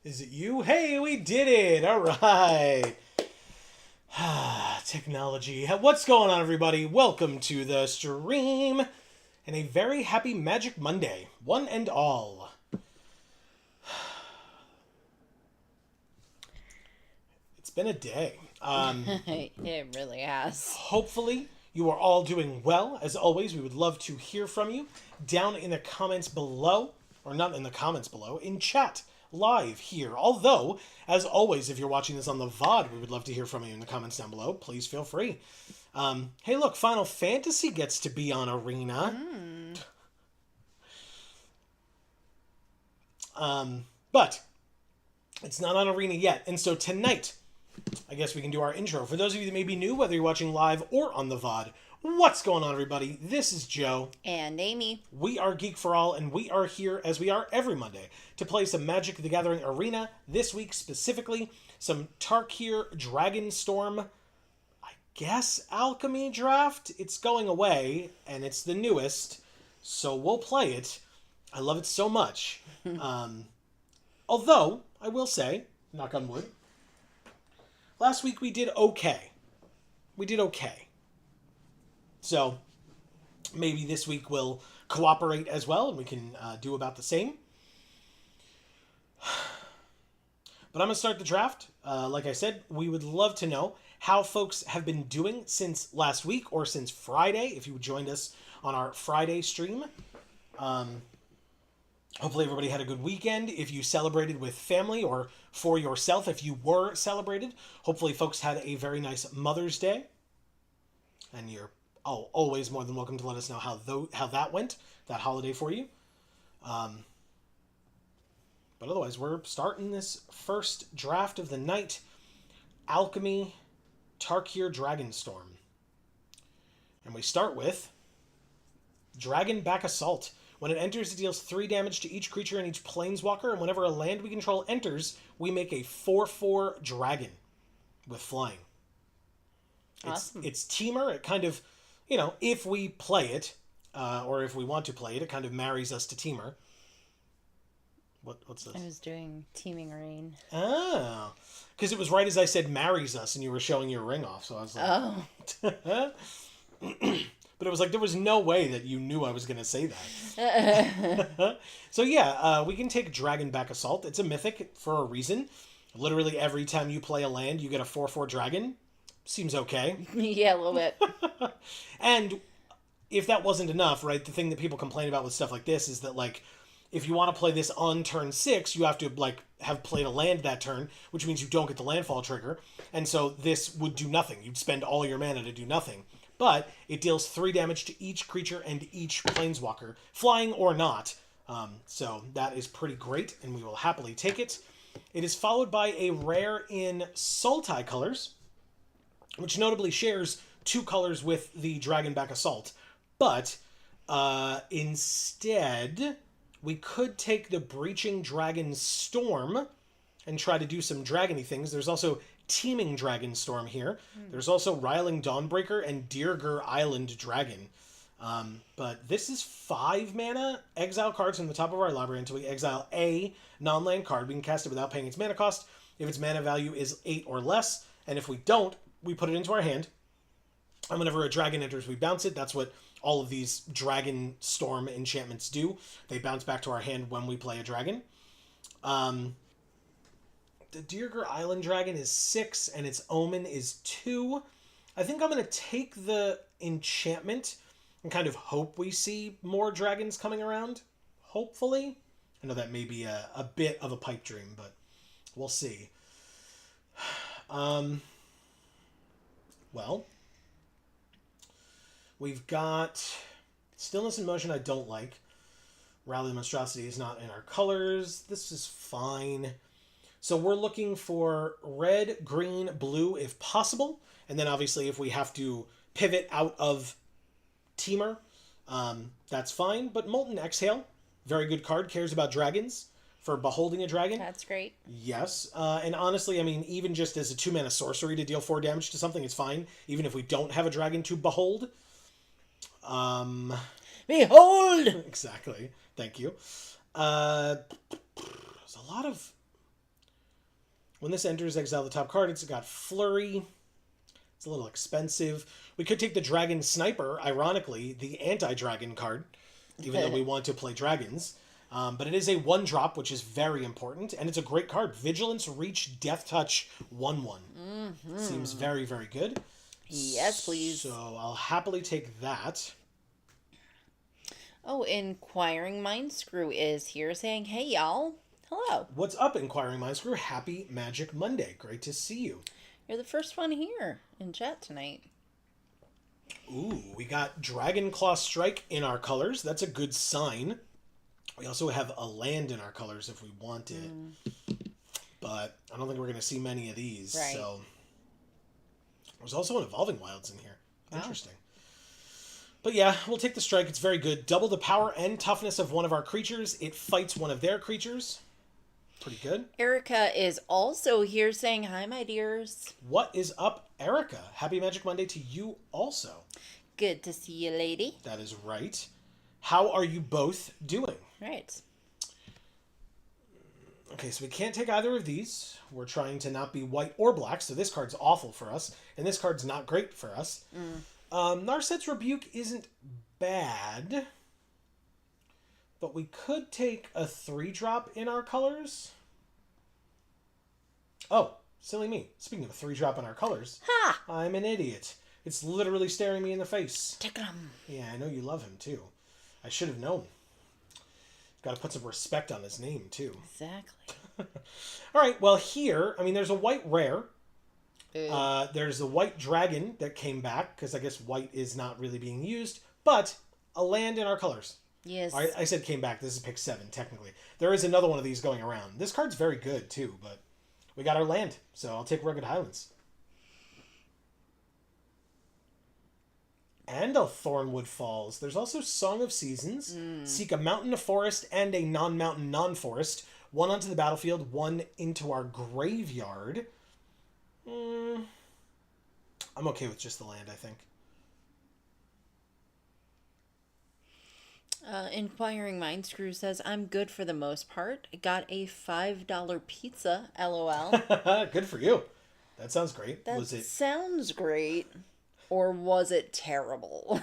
Is it you? Hey, we did it! All right. Technology. What's going on, everybody? Welcome to the stream and a very happy Magic Monday, one and all. It's been a day. It really has. Hopefully, you are all doing well. As always, we would love to hear from you down in the comments below, or not in the comments below, in chat live here. Although, as always, if you're watching this on the VOD, we would love to hear from you in the comments down below. Please feel free. Hey, look, Final Fantasy gets to be on Arena. But it's not on Arena yet. And so tonight, I guess we can do our intro. For those of you that may be new, whether you're watching live or on the VOD, what's going on, everybody? This is Joe. And Amy. We are Geek for All, and we are here, as we are every Monday, to play some Magic the Gathering Arena. This week, specifically, some Tarkir Dragonstorm, I guess, Alchemy Draft. It's going away, and it's the newest, so we'll play it. I love it so much. Although, I will say, knock on wood, last week we did okay. We did okay. So, maybe this week we'll cooperate as well, and we can do about the same. But I'm going to start the draft. Like I said, we would love to know how folks have been doing since last week, or since Friday, if you joined us on our Friday stream. Hopefully everybody had a good weekend. If you celebrated with family or for yourself, if you were celebrated, hopefully folks had a very nice Mother's Day. And you're always more than welcome to let us know how that went, that holiday for you. But otherwise, we're starting this first draft of the night. Alchemy Tarkir Dragonstorm. And we start with Dragonback Assault. When it enters, it deals 3 damage to each creature and each planeswalker, and whenever a land we control enters, we make a 4/4 dragon with flying. Awesome. It's Teamer. It kind of, if we play it, or if we want to play it, it kind of marries us to Teamer. What's this? I was doing Teaming Rain. Oh. Because it was right as I said marries us, and you were showing your ring off, so I was like... Oh. But it was like, there was no way that you knew I was going to say that. So yeah, we can take Dragonback Assault. It's a mythic for a reason. Literally every time you play a land, you get a 4/4 dragon. Seems okay. Yeah, a little bit. And if that wasn't enough, right, the thing that people complain about with stuff like this is that, like, if you want to play this on turn 6, you have to, like, have played a land that turn, which means you don't get the landfall trigger. And so this would do nothing. You'd spend all your mana to do nothing. But it deals 3 damage to each creature and each planeswalker, flying or not. So that is pretty great, and we will happily take it. It is followed by a rare in Sultai colors, which notably shares 2 colors with the Dragonback Assault. But instead, we could take the Breaching Dragonstorm and try to do some dragony things. There's also Teeming Dragonstorm here. There's also Riling Dawnbreaker and Dirger Island Dragon. But this is 5 mana. Exile cards from the top of our library until we exile a non-land card. We can cast it without paying its mana cost if its mana value is 8 or less. And if we don't, we put it into our hand. And whenever a dragon enters, we bounce it. That's what all of these Dragonstorm enchantments do. They bounce back to our hand when we play a dragon. The Dirger Island Dragon is 6, and its Omen is 2. I think I'm going to take the enchantment and kind of hope we see more dragons coming around. Hopefully. I know that may be a bit of a pipe dream, but we'll see. Well, we've got Stillness in Motion I don't like. Rally the Monstrosity is not in our colors. This is fine. So we're looking for red, green, blue if possible. And then obviously if we have to pivot out of Teamer, that's fine. But Molten Exhale, very good card, cares about dragons for beholding a dragon. That's great. Yes. And honestly, I mean, even just as a 2-mana sorcery to deal 4 damage to something, it's fine. Even if we don't have a dragon to behold. Behold! Exactly. Thank you. There's a lot of When this enters, exile the top card. It's got Flurry. It's a little expensive. We could take the Dragon Sniper, ironically, the anti-dragon card, even though we want to play dragons. But it is a 1-drop, which is very important, and it's a great card. Vigilance, Reach, Death Touch, 1/1. Seems very, very good. Yes, please. So I'll happily take that. Oh, Inquiring Mind Screw is here saying, hey, y'all. Hello. What's up, Inquiring Mind Screw? Happy Magic Monday. Great to see you. You're the first one here in chat tonight. Ooh, we got Dragon Claw Strike in our colors. That's a good sign. We also have a land in our colors if we want it. But I don't think we're going to see many of these. Right. So there's also an Evolving Wilds in here. Wow. Interesting. But yeah, we'll take the strike. It's very good. Double the power and toughness of one of our creatures. It fights one of their creatures. Pretty good. Erica is also here saying, hi, my dears. What is up, Erica? Happy Magic Monday to you also. Good to see you, lady. That is right. How are you both doing? Right. Okay, so we can't take either of these. We're trying to not be white or black, so this card's awful for us, and this card's not great for us. Narset's Rebuke isn't bad, but we could take a 3-drop in our colors. Oh, silly me. Speaking of a 3-drop in our colors, Ha! I'm an idiot. It's literally staring me in the face. Take 'em. Yeah, I know you love him, too. I should have known. Got to put some respect on his name, too. Exactly. All right, well, here, I mean, there's a white rare. There's a white dragon that came back, because I guess white is not really being used, but a land in our colors. Yes. I said came back. This is pick 7, technically. There is another one of these going around. This card's very good, too, but we got our land, so I'll take Rugged Highlands. And a Thornwood Falls. There's also Song of Seasons. Seek a mountain, a forest, and a non-mountain, non-forest. 1 onto the battlefield, 1 into our graveyard. I'm okay with just the land, I think. Inquiring Mind Screw says, I'm good for the most part. I got a $5 pizza, LOL. Good for you. That sounds great. That Was it sounds great. Or was it terrible?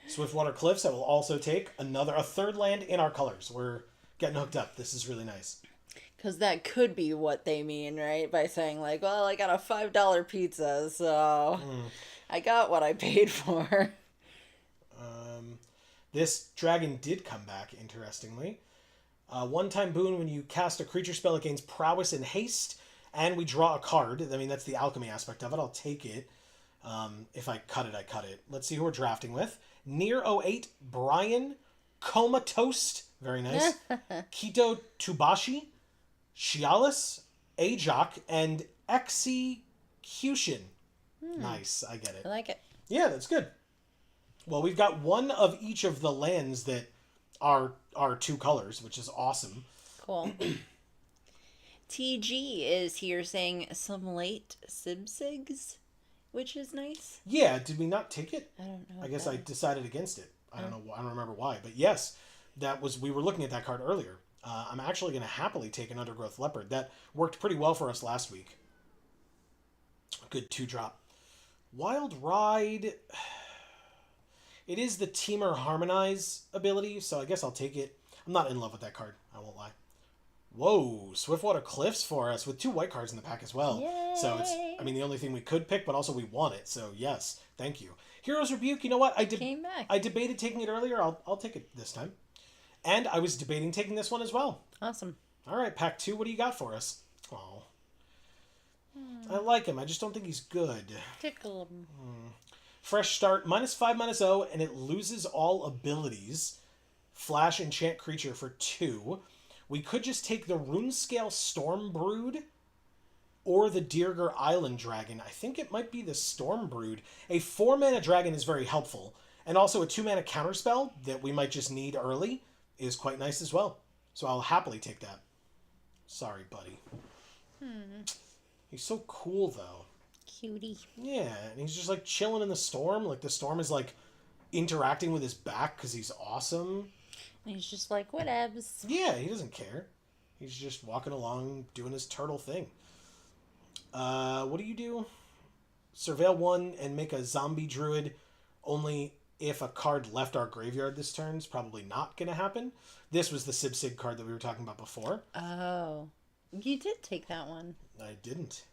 Swiftwater Cliffs? I will also take a third land in our colors. We're getting hooked up. This is really nice. Because that could be what they mean, right? By saying, like, well, I got a $5 pizza, so I got what I paid for. This dragon did come back, interestingly. One-time boon when you cast a creature spell, it gains prowess and haste, and we draw a card. I mean, that's the alchemy aspect of it. I'll take it. If I cut it, I cut it. Let's see who we're drafting with. Near 08, Brian, Comatose, very nice. Kito Tubashi, Shialis, Ajok, and Execution. Nice, I get it. I like it. Yeah, that's good. Well, we've got one of each of the lands that are 2 colors, which is awesome. Cool. TG is here saying some late Sibsigs, which is nice. Yeah, did we not take it? I don't know. I guess I decided against it. I don't know. I don't remember why, but yes, we were looking at that card earlier. I'm actually going to happily take an Undergrowth Leopard. That worked pretty well for us last week. Good 2-drop. Wild Ride. It is the Teamer Harmonize ability, so I guess I'll take it. I'm not in love with that card. I won't lie. Whoa, Swiftwater Cliffs for us with 2 white cards in the pack as well. Yay. So it's, I mean, the only thing we could pick, but also we want it. So yes, thank you. Heroes Rebuke, you know what? Came back. I debated taking it earlier. I'll take it this time. And I was debating taking this one as well. Awesome. All right, pack 2, what do you got for us? Oh. I like him. I just don't think he's good. Tickle him. Fresh start, -5/-0, and it loses all abilities. Flash enchant creature for 2. We could just take the Runescale Stormbrood or the Dirger Island Dragon. I think it might be the Stormbrood. A 4-mana dragon is very helpful. And also a 2-mana counterspell that we might just need early is quite nice as well. So I'll happily take that. Sorry, buddy. He's so cool, though. Cutie. Yeah, and he's just like chilling in the storm. Like the storm is like interacting with his back because he's awesome. And he's just like, whatevs. Yeah, he doesn't care. He's just walking along doing his turtle thing. What do you do? Surveil 1 and make a zombie druid only if a card left our graveyard this turn. Is probably not going to happen. This was the Sig card that we were talking about before. Oh. You did take that one. I didn't.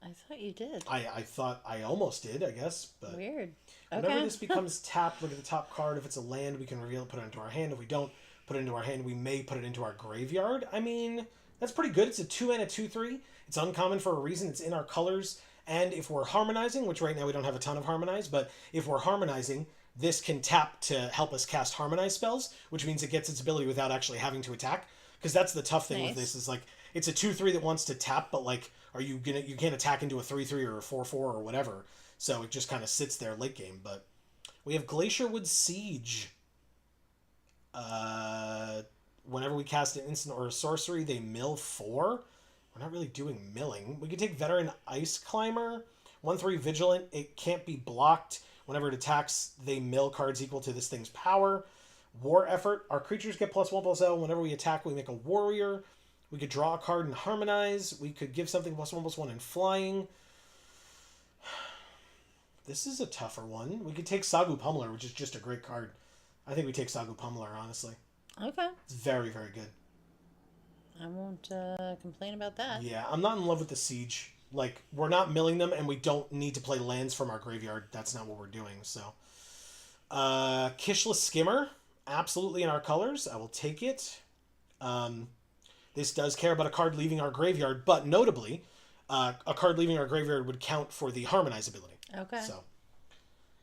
I thought you did. I thought I almost did, I guess. But weird. Okay. Whenever this becomes tapped, look at the top card. If it's a land, we can reveal it, put it into our hand. If we don't put it into our hand, we may put it into our graveyard. I mean, that's pretty good. It's a 2-mana 2/3. It's uncommon for a reason. It's in our colors. And if we're harmonizing, which right now we don't have a ton of harmonize, but if we're harmonizing, this can tap to help us cast harmonize spells, which means it gets its ability without actually having to attack. Because that's the tough thing with this is like, it's a 2/3 that wants to tap, but like, you can't attack into a 3/3 or a 4/4 or whatever. So it just kind of sits there late game. But we have Glacierwood Siege. Whenever we cast an instant or a sorcery, they mill 4. We're not really doing milling. We could take Veteran Ice Climber. 1/3 Vigilant. It can't be blocked. Whenever it attacks, they mill cards equal to this thing's power. War Effort. Our creatures get +1/+0. Whenever we attack, we make a warrior. We could draw a card and harmonize. We could give something +1/+1 in flying. This is a tougher one. We could take Sagu Pummeler, which is just a great card. I think we take Sagu Pummeler, honestly. Okay. It's very, very good. I won't complain about that. Yeah, I'm not in love with the Siege. Like, we're not milling them, and we don't need to play lands from our graveyard. That's not what we're doing, so. Kishless Skimmer. Absolutely in our colors. I will take it. This does care about a card leaving our graveyard, but notably, a card leaving our graveyard would count for the Harmonize ability. Okay. So,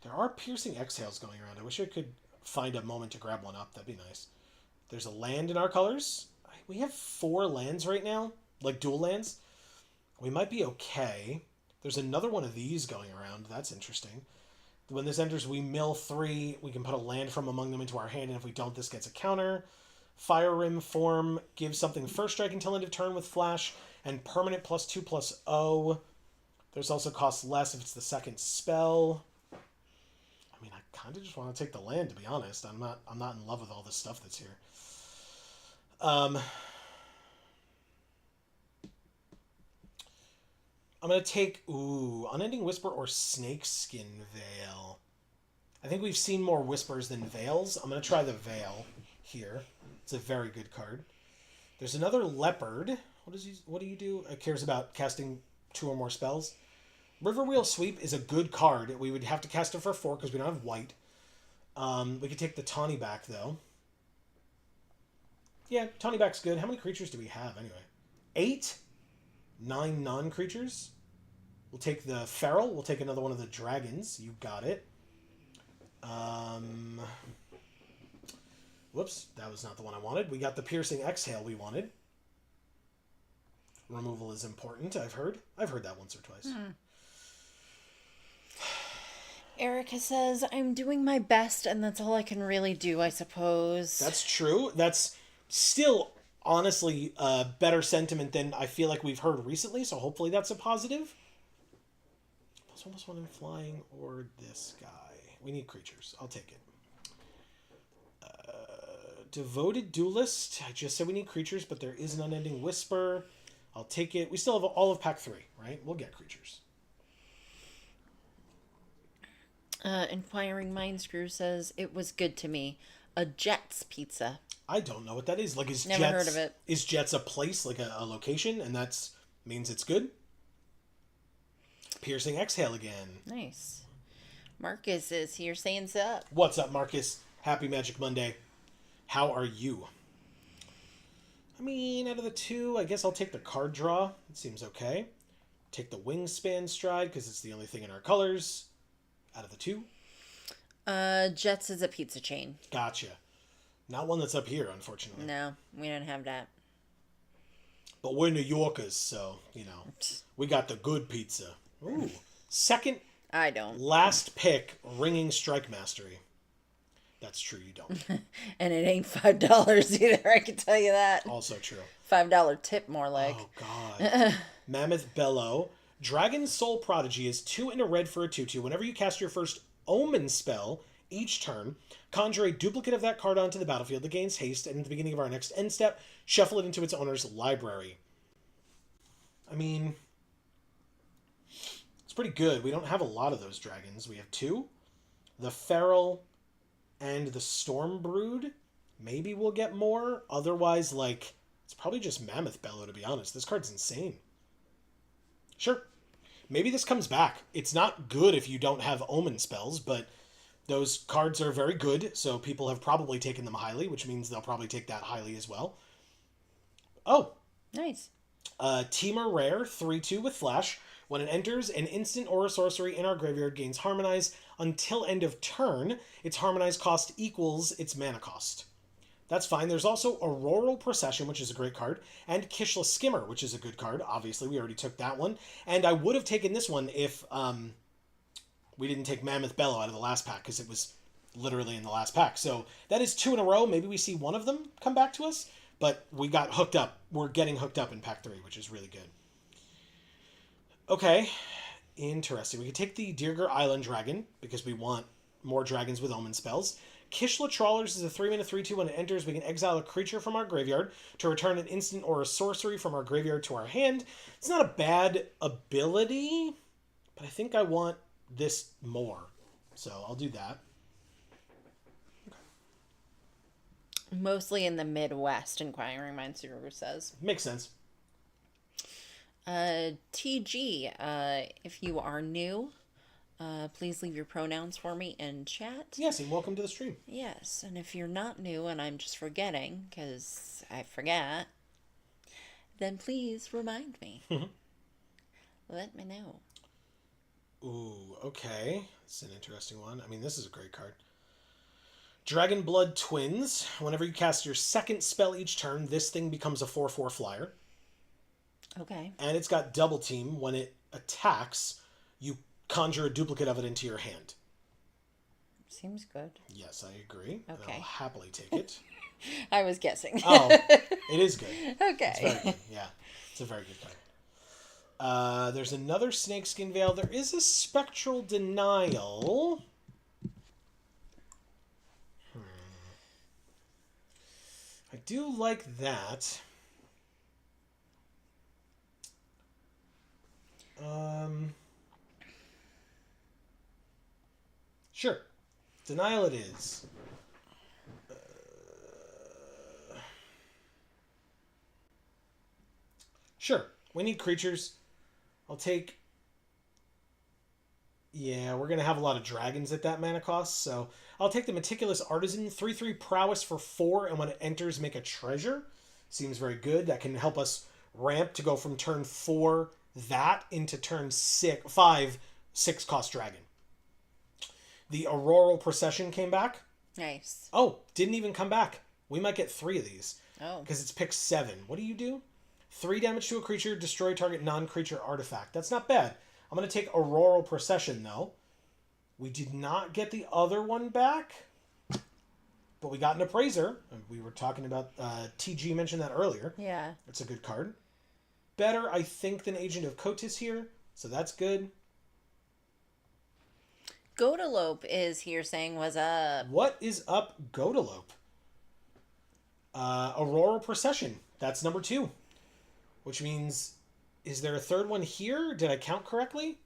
there are Piercing Exhales going around. I wish I could find a moment to grab one up. That'd be nice. There's a land in our colors. We have 4 lands right now, like dual lands. We might be okay. There's another one of these going around. That's interesting. When this enters, we mill 3. We can put a land from among them into our hand, and if we don't, this gets a counter. Fire Rim Form gives something first strike until end of turn with flash, and permanent +2/+0. There's also cost less if it's the second spell. I mean, I kind of just want to take the land, to be honest. I'm not in love with all this stuff that's here. I'm going to take, Unending Whisper or Snakeskin Veil. I think we've seen more Whispers than Veils. I'm going to try the Veil here. It's a very good card. There's another Leopard. What do you do? It cares about casting 2 or more spells. Riverwheel Sweep is a good card. We would have to cast it for 4 because we don't have white. We could take the Tawny back, though. Yeah, Tawny back's good. How many creatures do we have, anyway? 8? 9 non-creatures. We'll take the Feral. We'll take another one of the dragons. You got it. Whoops, that was not the one I wanted. We got the Piercing Exhale we wanted. Removal is important, I've heard. I've heard that once or twice. Erica says, I'm doing my best, and that's all I can really do, I suppose. That's true. That's still, honestly, a better sentiment than I feel like we've heard recently, so hopefully that's a positive. +1/+1 in flying, or this guy. We need creatures. I'll take it. Devoted Duelist. I just said we need creatures, but there is an Unending Whisper. I'll take it. We still have all of pack 3, right? We'll get creatures. Inquiring Mindscrew says, it was good to me. A Jets pizza. I don't know what that is. Like, Never heard of it. Is Jets a place, like a location, and that's means it's good? Piercing Exhale again. Nice. Marcus is here saying sup. What's up, Marcus? Happy Magic Monday. How are you? I mean, out of the 2, I guess I'll take the card draw. It seems okay. Take the Wingspan Stride, because it's the only thing in our colors. Out of the 2. Jets is a pizza chain. Gotcha. Not one that's up here, unfortunately. No, we don't have that. But we're New Yorkers, so, we got the good pizza. Ooh. Second, I don't. last pick, Ringing Strike Mastery. That's true, you don't. And it ain't $5 either, I can tell you that. Also true. $5 tip, more like. Oh, God. Mammoth Bellow. Dragon Soul Prodigy is 2 and a red for a 2/2. Whenever you cast your first Omen spell each turn, conjure a duplicate of that card onto the battlefield that gains haste, and at the beginning of our next end step, shuffle it into its owner's library. I mean, It's pretty good. We don't have a lot of those dragons. We have 2. The Feral and the Storm Brood. Maybe we'll get more. Otherwise, like, it's probably just Mammoth Bellow, to be honest. This card's insane. Sure. Maybe this comes back. It's not good if you don't have Omen spells, but those cards are very good, so people have probably taken them highly, which means they'll probably take that highly as well. Oh. Nice. Temur Rare, 3/2 with Flash. When it enters, an instant or a sorcery in our graveyard gains Harmonize until end of turn. Its Harmonize cost equals its mana cost. That's fine. There's also Auroral Procession, which is a great card, and Kishla Skimmer, which is a good card. Obviously, we already took that one. And I would have taken this one if we didn't take Mammoth Bellow out of the last pack, because it was literally in the last pack. So that is 2 in a row. Maybe we see one of them come back to us, but we got hooked up. We're getting hooked up in pack 3, which is really good. Okay, interesting. We could take the Dirger Island Dragon, because we want more dragons with Omen spells. Kishla Trawlers is a 3-mana 3/2. When it enters, we can exile a creature from our graveyard to return an instant or a sorcery from our graveyard to our hand. It's not a bad ability, but I think I want this more. So I'll do that. Mostly in the Midwest, Inquiring Minds says. Makes sense. TG, if you are new, please leave your pronouns for me in chat. Yes, and welcome to the stream. Yes, and if you're not new and I'm just forgetting, because I forget, then please remind me. Let me know. Ooh, okay. It's an interesting one. I mean, this is a great card. Dragon Blood Twins. Whenever you cast your second spell each turn, this thing becomes a 4/4 flyer. Okay. And it's got double team. When it attacks, you conjure a duplicate of it into your hand. Seems good. Yes, I agree. Okay. And I'll happily take it. I was guessing. Oh, it is good. Okay. It's very good. Yeah, it's a very good card. There's another Snakeskin Veil. There is a Spectral Denial. I do like that. Sure. Denial it is. Sure. We need creatures. I'll take... Yeah, we're going to have a lot of dragons at that mana cost, so I'll take the Meticulous Artisan, 3/3 Prowess for 4, and when it enters, make a treasure. Seems very good. That can help us ramp to go from turn 4 that into turn 5 6-cost dragon. The Auroral Procession came back. Nice. Oh, didn't even come back. We might get 3 of these. Oh. Because it's pick 7. What do? 3 damage to a creature, destroy target non-creature artifact. That's not bad. I'm going to take Auroral Procession, though. We did not get the other one back, but we got an Appraiser. We were talking about, TG mentioned that earlier. Yeah. It's a good card. Better, I think, than Agent of Kotis here, so that's good. Godalope is here saying, "What's up?" What is up, Godalope? Auroral Procession. That's number 2. Which means, is there a third one here? Did I count correctly?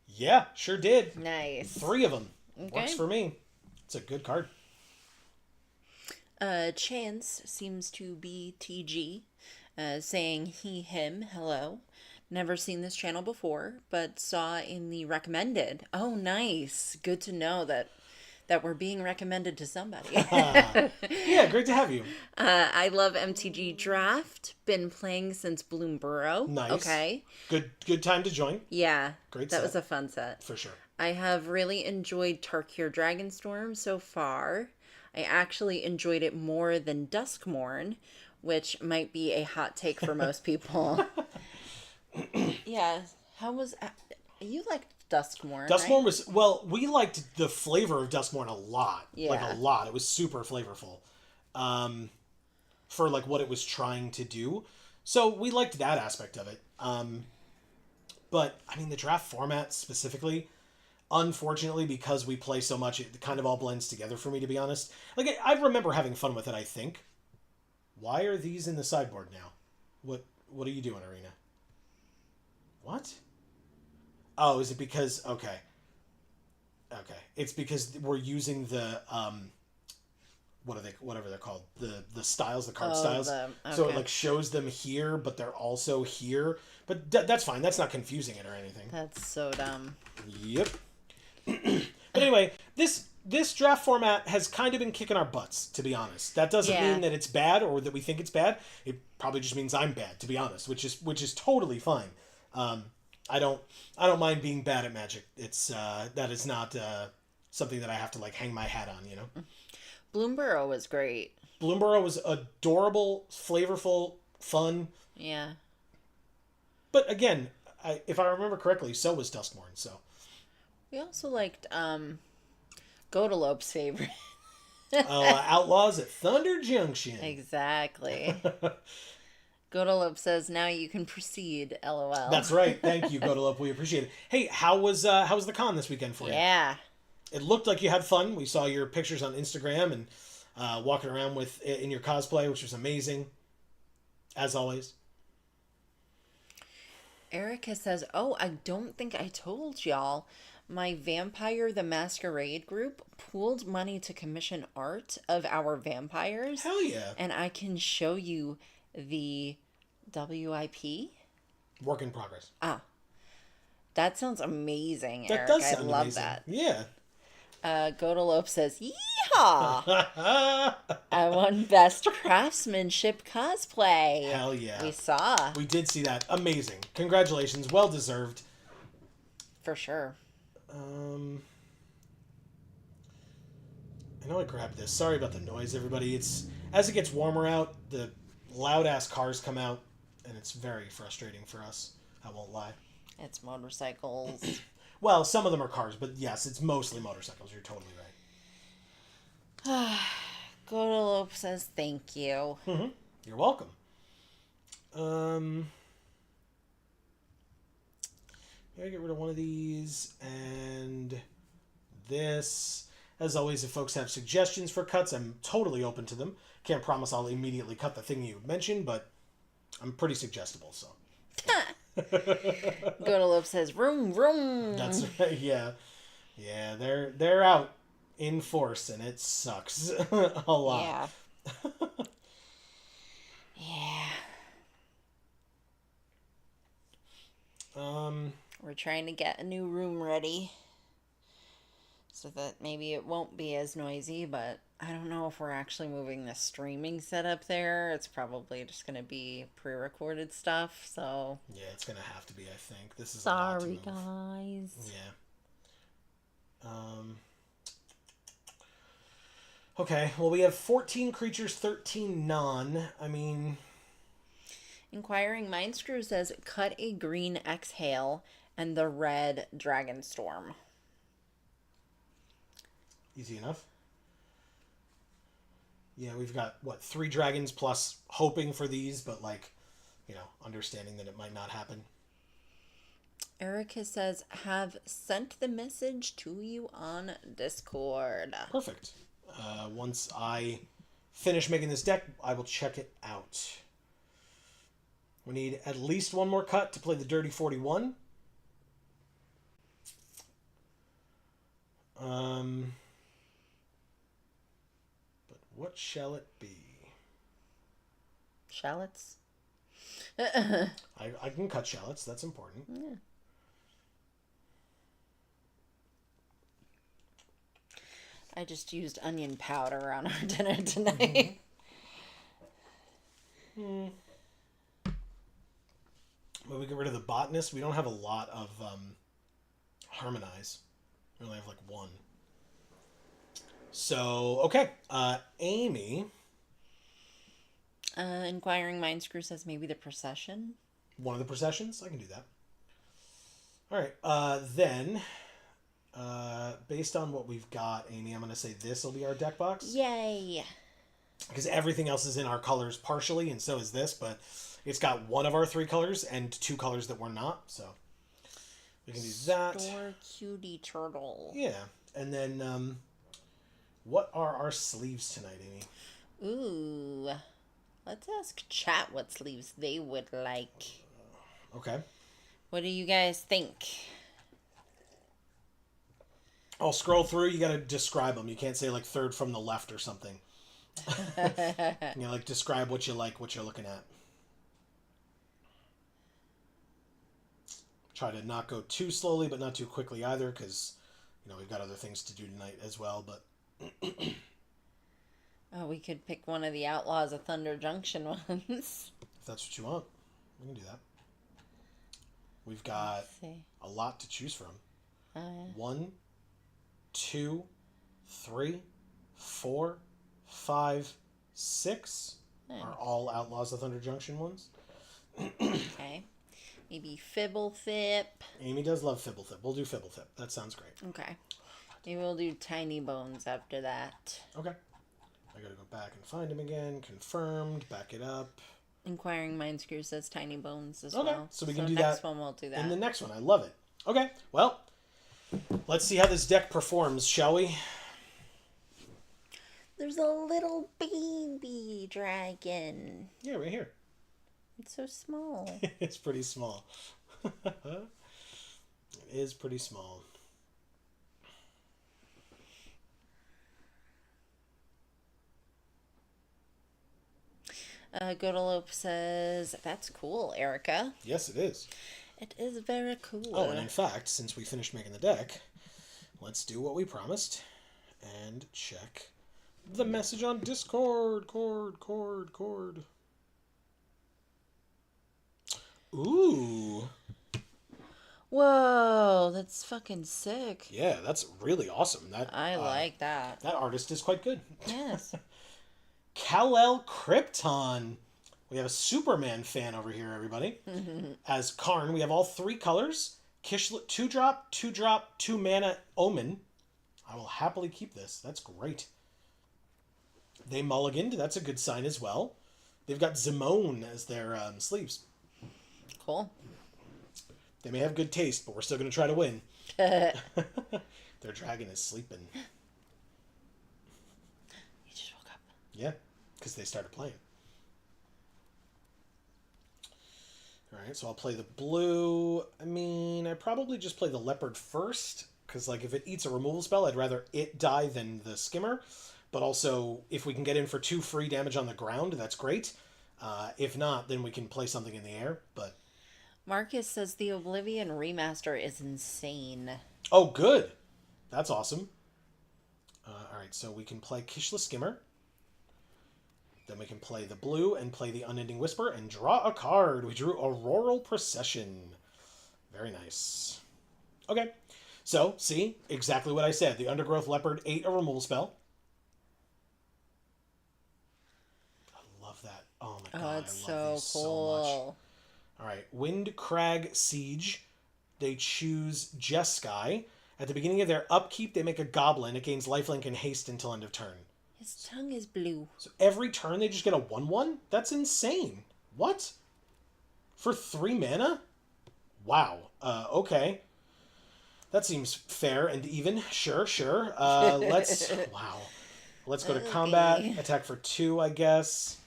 Yeah, sure did. Nice. 3 of them. Okay. Works for me. It's a good card. Chance seems to be TG, saying he, him, hello. Never seen this channel before, but saw in the recommended. Oh, nice. Good to know that we're being recommended to somebody. Yeah, great to have you. I love MTG Draft. Been playing since Bloomborough. Nice. Okay. Good time to join. Yeah. Great That set. was a fun set. For sure. I have really enjoyed Tarkir Dragonstorm so far. I actually enjoyed it more than Duskmorn, which might be a hot take for most people. Yeah. How was... You liked Duskmorn, Duskmorn right? was... Well, we liked the flavor of Duskmorn a lot. Yeah. Like, a lot. It was super flavorful. For, like, what it was trying to do. So, we liked that aspect of it. But, I mean, the draft format specifically... Unfortunately, because we play so much, it kind of all blends together for me, to be honest. Like, I remember having fun with it, I think. Why are these in the sideboard now? What are you doing, Arena? What? Oh, is it because... Okay. Okay. It's because we're using the... whatever they're called, the styles, the card styles. So it Okay. like shows them here, but they're also here. But that's fine. That's not confusing it or anything. That's so dumb. Yep. But anyway, this draft format has kind of been kicking our butts, to be honest. That doesn't Yeah. mean that it's bad or that we think it's bad. It probably just means I'm bad, to be honest, which is totally fine. I don't mind being bad at Magic. It's that is not something that I have to like hang my hat on, you know. Bloomborough was great. Bloomborough was adorable, flavorful, fun. Yeah. But again, if I remember correctly, so was Duskmorn. So We also liked Godalope's favorite. Outlaws at Thunder Junction. Exactly. Godalope says, now you can proceed, LOL. That's right. Thank you, Godalope. We appreciate it. Hey, how was the con this weekend for you? Yeah. It looked like you had fun. We saw your pictures on Instagram and walking around in your cosplay, which was amazing, as always. Erica says, oh, I don't think I told y'all. My Vampire the Masquerade group pooled money to commission art of our vampires. Hell yeah. And I can show you the WIP. Work in progress. Ah, that sounds amazing, That Eric. does I sound love amazing. that. Yeah. Godalope says, yeehaw! I won Best Craftsmanship Cosplay. Hell yeah. We saw. We did see that. Amazing. Congratulations. Well deserved. For sure. I know I grabbed this. Sorry about the noise, everybody. It's as it gets warmer out, the loud ass cars come out, and it's very frustrating for us. I won't lie. It's motorcycles. Well, some of them are cars, but yes, it's mostly motorcycles. You're totally right. Godalope says thank you. Mm-hmm. You're welcome. Gotta get rid of one of these and this. As always, if folks have suggestions for cuts, I'm totally open to them. Can't promise I'll immediately cut the thing you mentioned, but I'm pretty suggestible, so. Godalope says vroom vroom. That's right. Yeah, yeah. They're out in force, and it sucks a lot. Yeah. Yeah. We're trying to get a new room ready so that maybe it won't be as noisy, but I don't know if we're actually moving the streaming setup there. It's probably just going to be pre-recorded stuff, so... Yeah, it's going to have to be, I think. This is a lot to Sorry, move. guys. Yeah. Okay, well, we have 14 creatures, 13 non. I mean... Inquiring Mind Screw says, cut a green exhale and the red Dragonstorm. Easy enough. Yeah, we've got, 3 dragons plus hoping for these, but, understanding that it might not happen. Erica says, have sent the message to you on Discord. Perfect. Once I finish making this deck, I will check it out. We need at least one more cut to play the Dirty 41. But what shall it be? Shallots? I can cut shallots. That's important. Yeah. I just used onion powder on our dinner tonight. Well, we get rid of the botanist. We don't have a lot of harmonize. We only have one. So, okay. Amy. Inquiring Mind Screw says maybe the procession. One of the processions? I can do that. All right. Then, based on what we've got, Amy, I'm going to say this will be our deck box. Yay! Because everything else is in our colors partially, and so is this, but it's got one of our 3 colors and 2 colors that we're not, so we can do that. Store cutie turtle. Yeah. And then, what are our sleeves tonight, Amy? Ooh. Let's ask chat what sleeves they would like. Okay. What do you guys think? I'll scroll through. You got to describe them. You can't say like third from the left or something. You know, like describe what you like, what you're looking at. Try to not go too slowly, but not too quickly either, because you know we've got other things to do tonight as well. But oh, we could pick one of the Outlaws of Thunder Junction ones. if that's what you want, we can do that. We've got a lot to choose from. 1, 2, 3, 4, 5, 6 are all Outlaws of Thunder Junction ones. Okay. Maybe Fibblethip. Amy does love Fibblethip. We'll do Fibblethip. That sounds great. Okay. Maybe we'll do Tiny Bones after that. Okay. I gotta go back and find him again. Confirmed. Back it up. Inquiring Mind Screw says Tiny Bones as well. well. So we can do next that. one we'll do that. In the next one. I love it. Okay. Well, let's see how this deck performs, shall we? There's a little baby dragon. Yeah, right here. It's so small. It's pretty small. It is pretty small. Godalope says, that's cool, Erica. Yes, it is. It is very cool. Oh, and in fact, since we finished making the deck, let's do what we promised and check the message on Discord. Cord. Ooh. Whoa, that's fucking sick. Yeah, that's really awesome. I like that. That artist is quite good. Yes. Kal-El Krypton. We have a Superman fan over here, everybody. As Karn, we have all 3 colors. Kishlet, 2-drop, 2-drop, 2 mana Omen. I will happily keep this. That's great. They mulliganed. That's a good sign as well. They've got Zimone as their sleeves. Cool. They may have good taste, but we're still going to try to win. Their dragon is sleeping. He just woke up. Yeah, because they started playing. Alright, so I'll play the blue. I mean, I probably just play the leopard first, because like if it eats a removal spell, I'd rather it die than the skimmer. But also, if we can get in for 2 free damage on the ground, that's great. If not, then we can play something in the air, but... Marcus says the Oblivion remaster is insane. Oh, good! That's awesome. Alright, so we can play Kishla Skimmer. Then we can play the blue and play the Unending Whisper and draw a card. We drew Auroral Procession. Very nice. Okay, so, see? Exactly what I said. The Undergrowth Leopard ate a removal spell. I love that. Oh my god, Oh, it's I love so these cool. so much. Alright, Wind Crag Siege. They choose Jeskai. At the beginning of their upkeep, they make a goblin. It gains lifelink and haste until end of turn. His tongue is blue. So every turn they just get a 1/1? That's insane. What? For 3 mana? Wow. Okay. That seems fair and even. Sure. Let's... Wow. Let's go to combat. Attack for 2, I guess.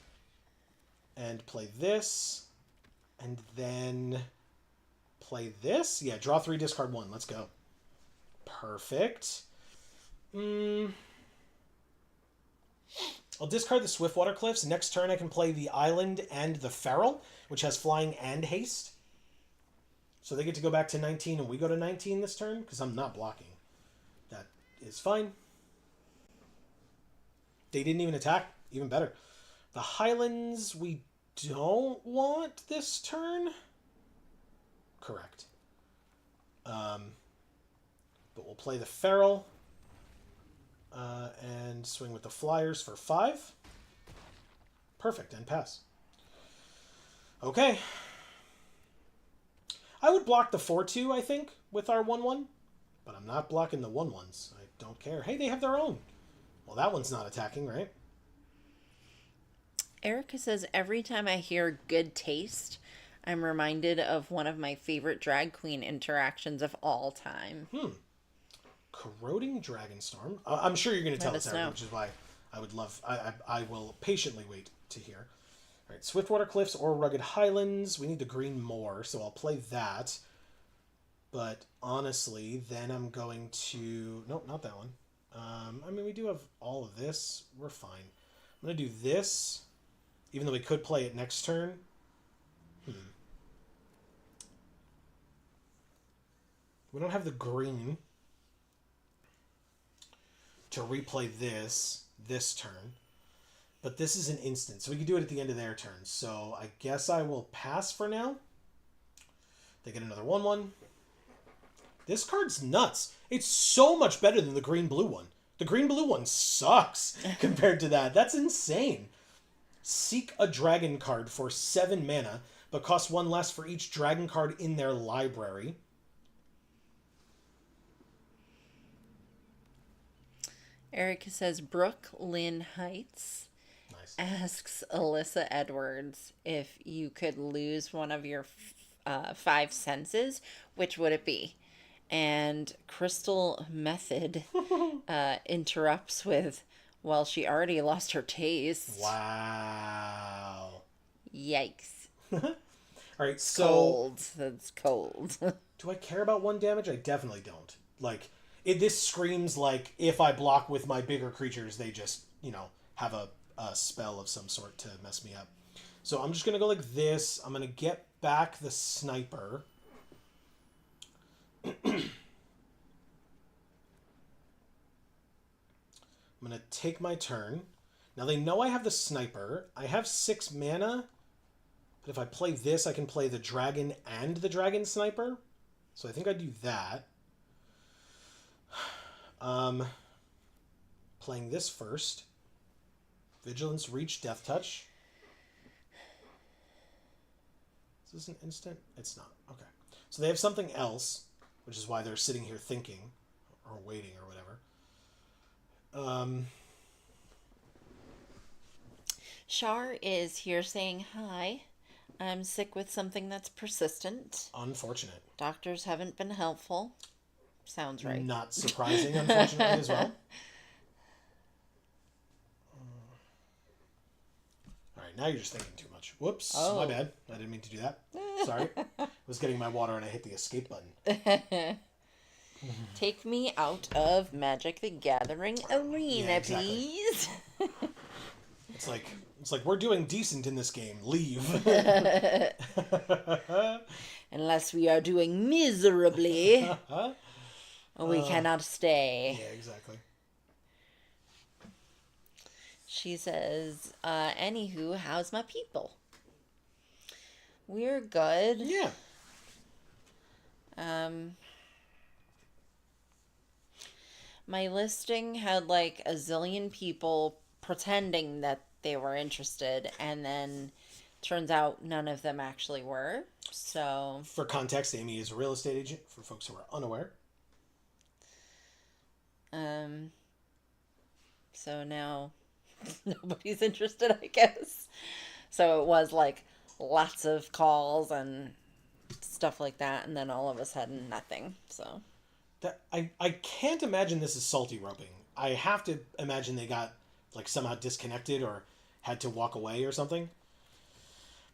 And play this. And then play this. Yeah, draw 3, discard 1. Let's go. Perfect. I'll discard the Swiftwater Cliffs. Next turn I can play the Island and the Feral, which has flying and haste. So they get to go back to 19 and we go to 19 this turn, because I'm not blocking. That is fine. They didn't even attack. Even better. The Highlands we don't want this turn. Correct. But we'll play the Feral. And swing with the Flyers for 5. Perfect, and pass. Okay. I would block the 4-2, I think, with our 1-1. But I'm not blocking the 1-1s. I don't care. Hey, they have their own. Well, that one's not attacking, right? Erica says, every time I hear good taste, I'm reminded of one of my favorite drag queen interactions of all time. Corroding Dragonstorm. I'm sure you're going to tell us, Erica, know. which is why I would love... I will patiently wait to hear. All right, Swiftwater Cliffs or Rugged Highlands. We need the green more, so I'll play that. But honestly, then I'm going to... Nope, not that one. I mean, we do have all of this. We're fine. I'm going to do this, even though we could play it next turn. We don't have the green to replay this turn. But this is an instant, so we could do it at the end of their turn. So I guess I will pass for now. They get another 1/1. This card's nuts. It's so much better than the green-blue one. The green-blue one sucks compared to that. That's insane. Seek a dragon card for 7 mana, but costs 1 less for each dragon card in their library. Erica says Brooklyn Heights asks Alyssa Edwards if you could lose one of your 5 senses, which would it be? And Crystal Method interrupts with, well, she already lost her taste. Wow. Yikes. All right, so... Cold. That's cold. Do I care about 1 damage? I definitely don't. Like, this screams like if I block with my bigger creatures, they just, have a spell of some sort to mess me up. So I'm just going to go like this. I'm going to get back the sniper. I'm going to take my turn. Now they know I have the sniper. I have 6 mana. But if I play this, I can play the dragon and the dragon sniper. So I think I do that. Playing this first. Vigilance, Reach, Death Touch. Is this an instant? It's not. Okay. So they have something else, which is why they're sitting here thinking or waiting or whatever. Shar is here saying hi. I'm sick with something that's persistent. Unfortunate. Doctors haven't been helpful. Sounds right. Not surprising, unfortunately, as well. All right, now you're just thinking too much. Whoops, my bad. I didn't mean to do that. Sorry. I was getting my water and I hit the escape button. Take me out of Magic the Gathering arena, please. It's like we're doing decent in this game. Leave. Unless we are doing miserably, we cannot stay. Yeah, exactly. She says, anywho, how's my people? We're good. Yeah. My listing had like a zillion people pretending that they were interested, and then turns out none of them actually were. So, for context, Amy is a real estate agent, for folks who are unaware. So now nobody's interested, I guess. So it was like lots of calls and stuff like that, and then all of a sudden nothing. So that I can't imagine this is salty roping. I have to imagine they got like somehow disconnected or had to walk away or something.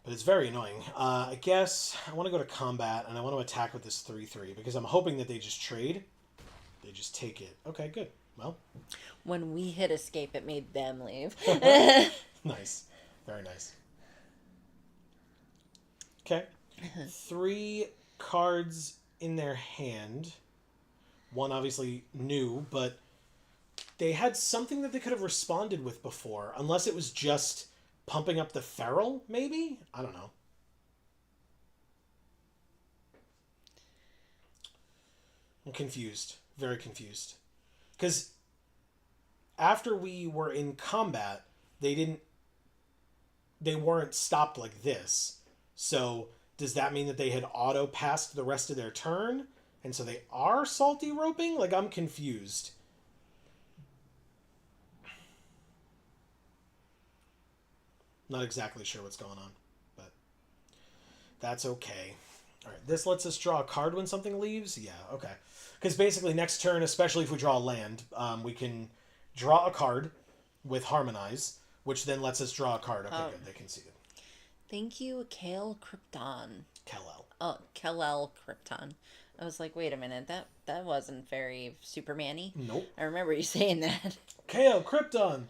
But it's very annoying. I guess I want to go to combat and I want to attack with this 3/3 because I'm hoping that they just trade. They just take it. Okay, good. Well, when we hit escape, it made them leave. Nice. Very nice. Okay. 3 cards in their hand. One obviously new, but they had something that they could have responded with before, unless it was just pumping up the feral, maybe? I don't know. I'm confused. Very confused. Because after we were in combat, they weren't stopped like this. So does that mean that they had auto-passed the rest of their turn? And so they are salty roping? Like, I'm confused. Not exactly sure what's going on, but that's okay. All right, this lets us draw a card when something leaves? Yeah, okay. Because basically next turn, especially if we draw a land, we can draw a card with Harmonize, which then lets us draw a card. Okay, good. They conceded. Thank you, Kale Krypton. Kal-El. Oh, Kal-El Krypton. I was like, wait a minute, that wasn't very Superman-y. Nope. I remember you saying that. KO Krypton.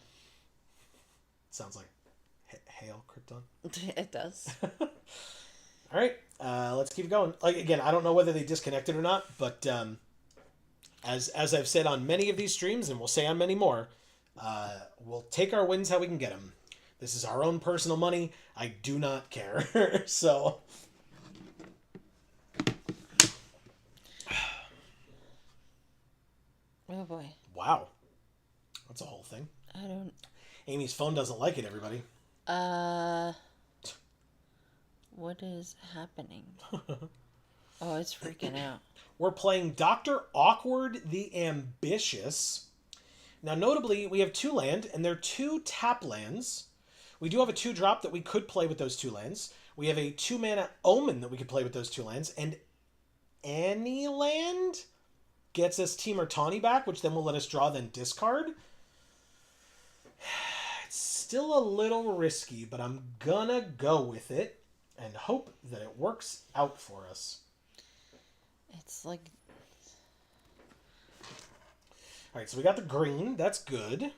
Sounds like hail Krypton. It does. All right, let's keep going. Like again, I don't know whether they disconnected or not, but as I've said on many of these streams, and we'll say on many more, we'll take our wins how we can get them. This is our own personal money. I do not care. So. Oh boy. Wow. That's a whole thing. I don't... Amy's phone doesn't like it, everybody. What is happening? Oh, it's freaking out. We're playing Dr. Awkward the Ambitious. Now, notably, we have 2 land, and they're 2 tap lands. We do have a 2-drop that we could play with those 2 lands. We have a 2-mana Omen that we could play with those 2 lands, and any land gets us Team or Tawny back, which then will let us draw, then discard. It's still a little risky, but I'm gonna go with it and hope that it works out for us. It's like... Alright, so we got the green. That's good.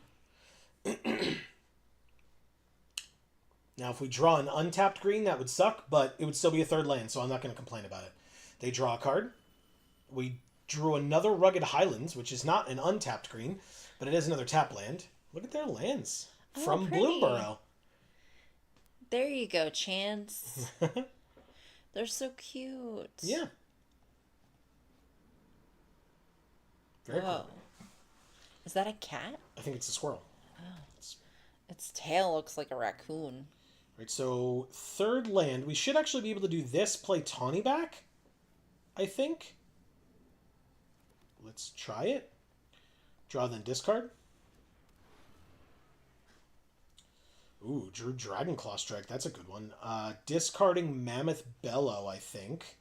Now, if we draw an untapped green, that would suck, but it would still be a 3rd land, so I'm not going to complain about it. They draw a card. We drew another Rugged Highlands, which is not an untapped green, but it is another tap land. Look at their lands from pretty. Bloomborough. There you go, Chance. They're so cute. Yeah. Very Whoa. cool. Is that a cat? I think it's a squirrel. Its tail looks like a raccoon. Right, so 3rd land. We should actually be able to do this, play Tawny back, I think. Let's try it. Draw, then discard. Ooh, drew Dragonclaw Strike. That's a good one. Discarding Mammoth Bellow, I think.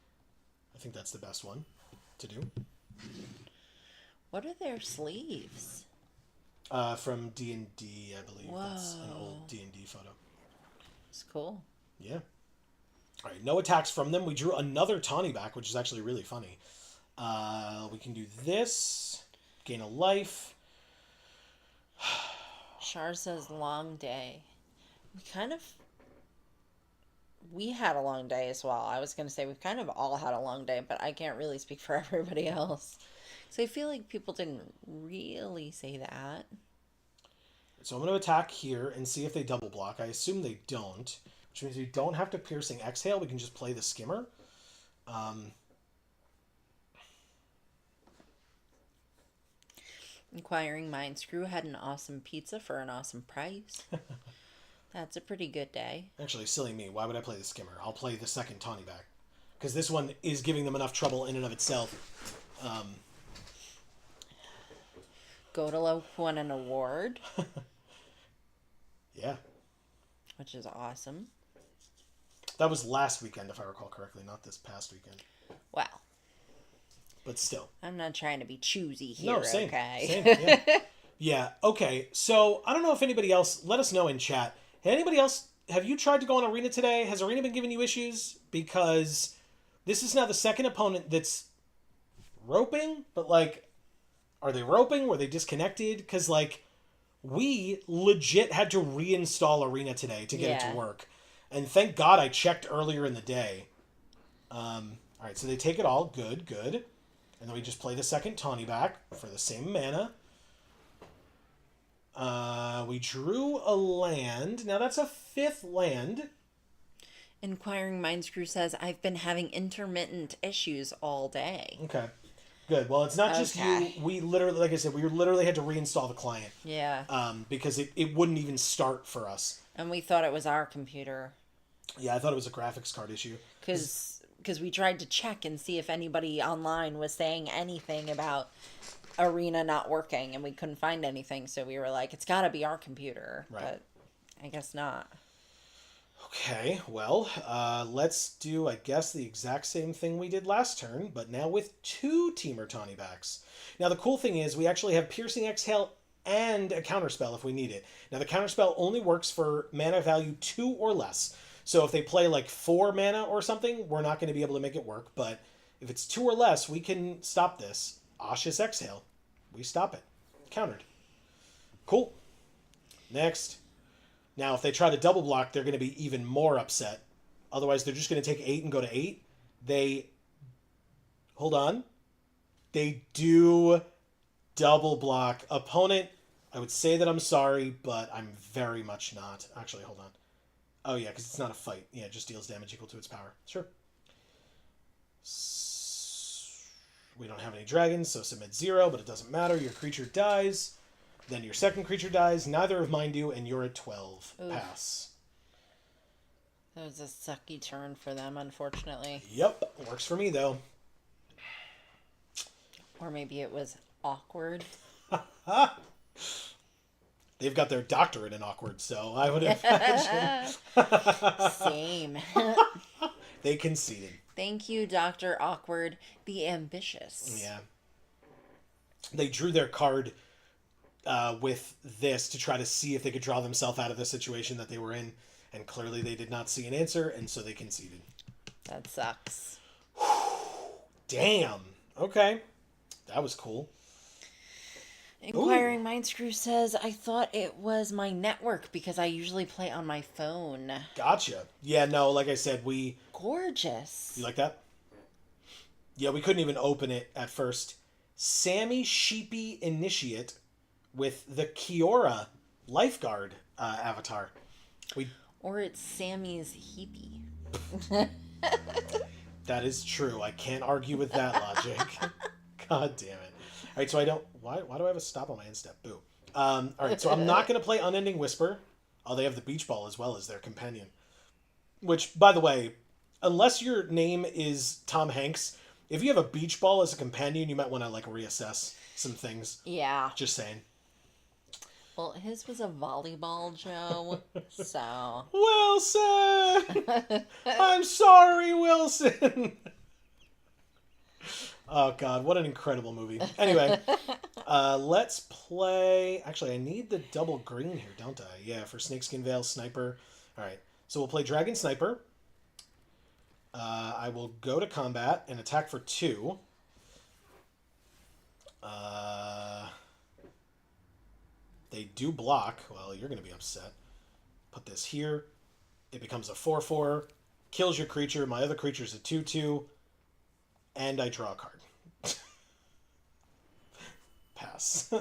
I think that's the best one to do. What are their sleeves? From D&D, I believe. Whoa. That's an old D&D photo. It's cool. Yeah. All right, no attacks from them. We drew another Tawny back, which is actually really funny. We can do this. Gain a life. Char says long day. We had a long day as well. I was going to say we've kind of all had a long day, but I can't really speak for everybody else. So I feel like people didn't really say that. So I'm going to attack here and see if they double block. I assume they don't, which means we don't have to Piercing Exhale. We can just play the Skimmer. Inquiring Mind Screw had an awesome pizza for an awesome price. That's a pretty good day. Actually, silly me. Why would I play the Skimmer? I'll play the second Tawny back. Because this one is giving them enough trouble in and of itself. Godolo won an award. Yeah. Which is awesome. That was last weekend, if I recall correctly, not this past weekend. Well. But still. I'm not trying to be choosy here, No, same. okay? Same, yeah. Yeah, okay. So, I don't know if anybody else... Let us know in chat. Anybody else... Have you tried to go on Arena today? Has Arena been giving you issues? Because this is now the second opponent that's roping, but, like... Are they roping? Were they disconnected? Because, like, we legit had to reinstall Arena today to get it to work. And thank God I checked earlier in the day. Alright, so they take it all. Good, good. And then we just play the second Tawny back for the same mana. We drew a land. Now that's a 5th land. Inquiring Mind Screw says, I've been having intermittent issues all day. Okay. Good. Well, it's not just you. We literally, like I said, we literally had to reinstall the client. Yeah. Because it wouldn't even start for us. And we thought it was our computer. Yeah, I thought it was a graphics card issue. Because we tried to check and see if anybody online was saying anything about Arena not working, and we couldn't find anything, so we were like, it's got to be our computer. Right. But I guess not. Okay, well, let's do, I guess, the exact same thing we did last turn, but now with 2 Teamer Tawny backs. Now, the cool thing is we actually have Piercing Exhale and a Counterspell if we need it. Now, the Counterspell only works for mana value 2 or less. So if they play like 4 mana or something, we're not going to be able to make it work, but If it's 2 or less, we can stop this. Oshi's Exhale. We stop it. Countered. Cool. Next. Now, if they try to double block, they're going to be even more upset. Otherwise, they're just going to take 8 and go to 8. They... Hold on. They do double block. Opponent, I would say that I'm sorry, but I'm very much not. Actually, hold on. Oh, yeah, because it's not a fight. Yeah, it just deals damage equal to its power. Sure. We don't have any dragons, so submit 0, but it doesn't matter. Your creature dies. Then your second creature dies. Neither of mine do, and you're at 12. Oof. Pass. That was a sucky turn for them, unfortunately. Yep. Works for me, though. Or maybe it was awkward. They've got their doctorate in awkward, so I would imagine. Same. They conceded. Thank you, Dr. Awkward, the ambitious. Yeah. They drew their card with this to try to see if they could draw themselves out of the situation that they were in, and clearly they did not see an answer, and so they conceded. That sucks. Damn. Okay. That was cool. Inquiring Mindscrew says, I thought it was my network because I usually play on my phone. Gotcha. Yeah, no, like I said, we... Gorgeous. You like that? Yeah, we couldn't even open it at first. Sammy Sheepy Initiate with the Kiora Lifeguard avatar. Or it's Sammy's Heapy. That is true. I can't argue with that logic. God damn it. All right, so I don't... Why do I have a stop on my end step? Boo. All right, so I'm not going to play Unending Whisper. Oh, they have the Beach Ball as well as their companion. Which, by the way, unless your name is Tom Hanks, if you have a Beach Ball as a companion, you might want to, like, reassess some things. Yeah. Just saying. Well, his was a volleyball, Joe, so... Wilson! I'm sorry, Wilson! Oh, God, what an incredible movie. Anyway, let's play... Actually, I need the double green here, don't I? Yeah, for Snakeskin Veil, Sniper. All right, so we'll play Dragon Sniper. I will go to combat and attack for 2. They do block. Well, you're going to be upset. Put this here. It becomes a 4/4. Kills your creature. My other creature's a 2/2. And I draw a card. Pass.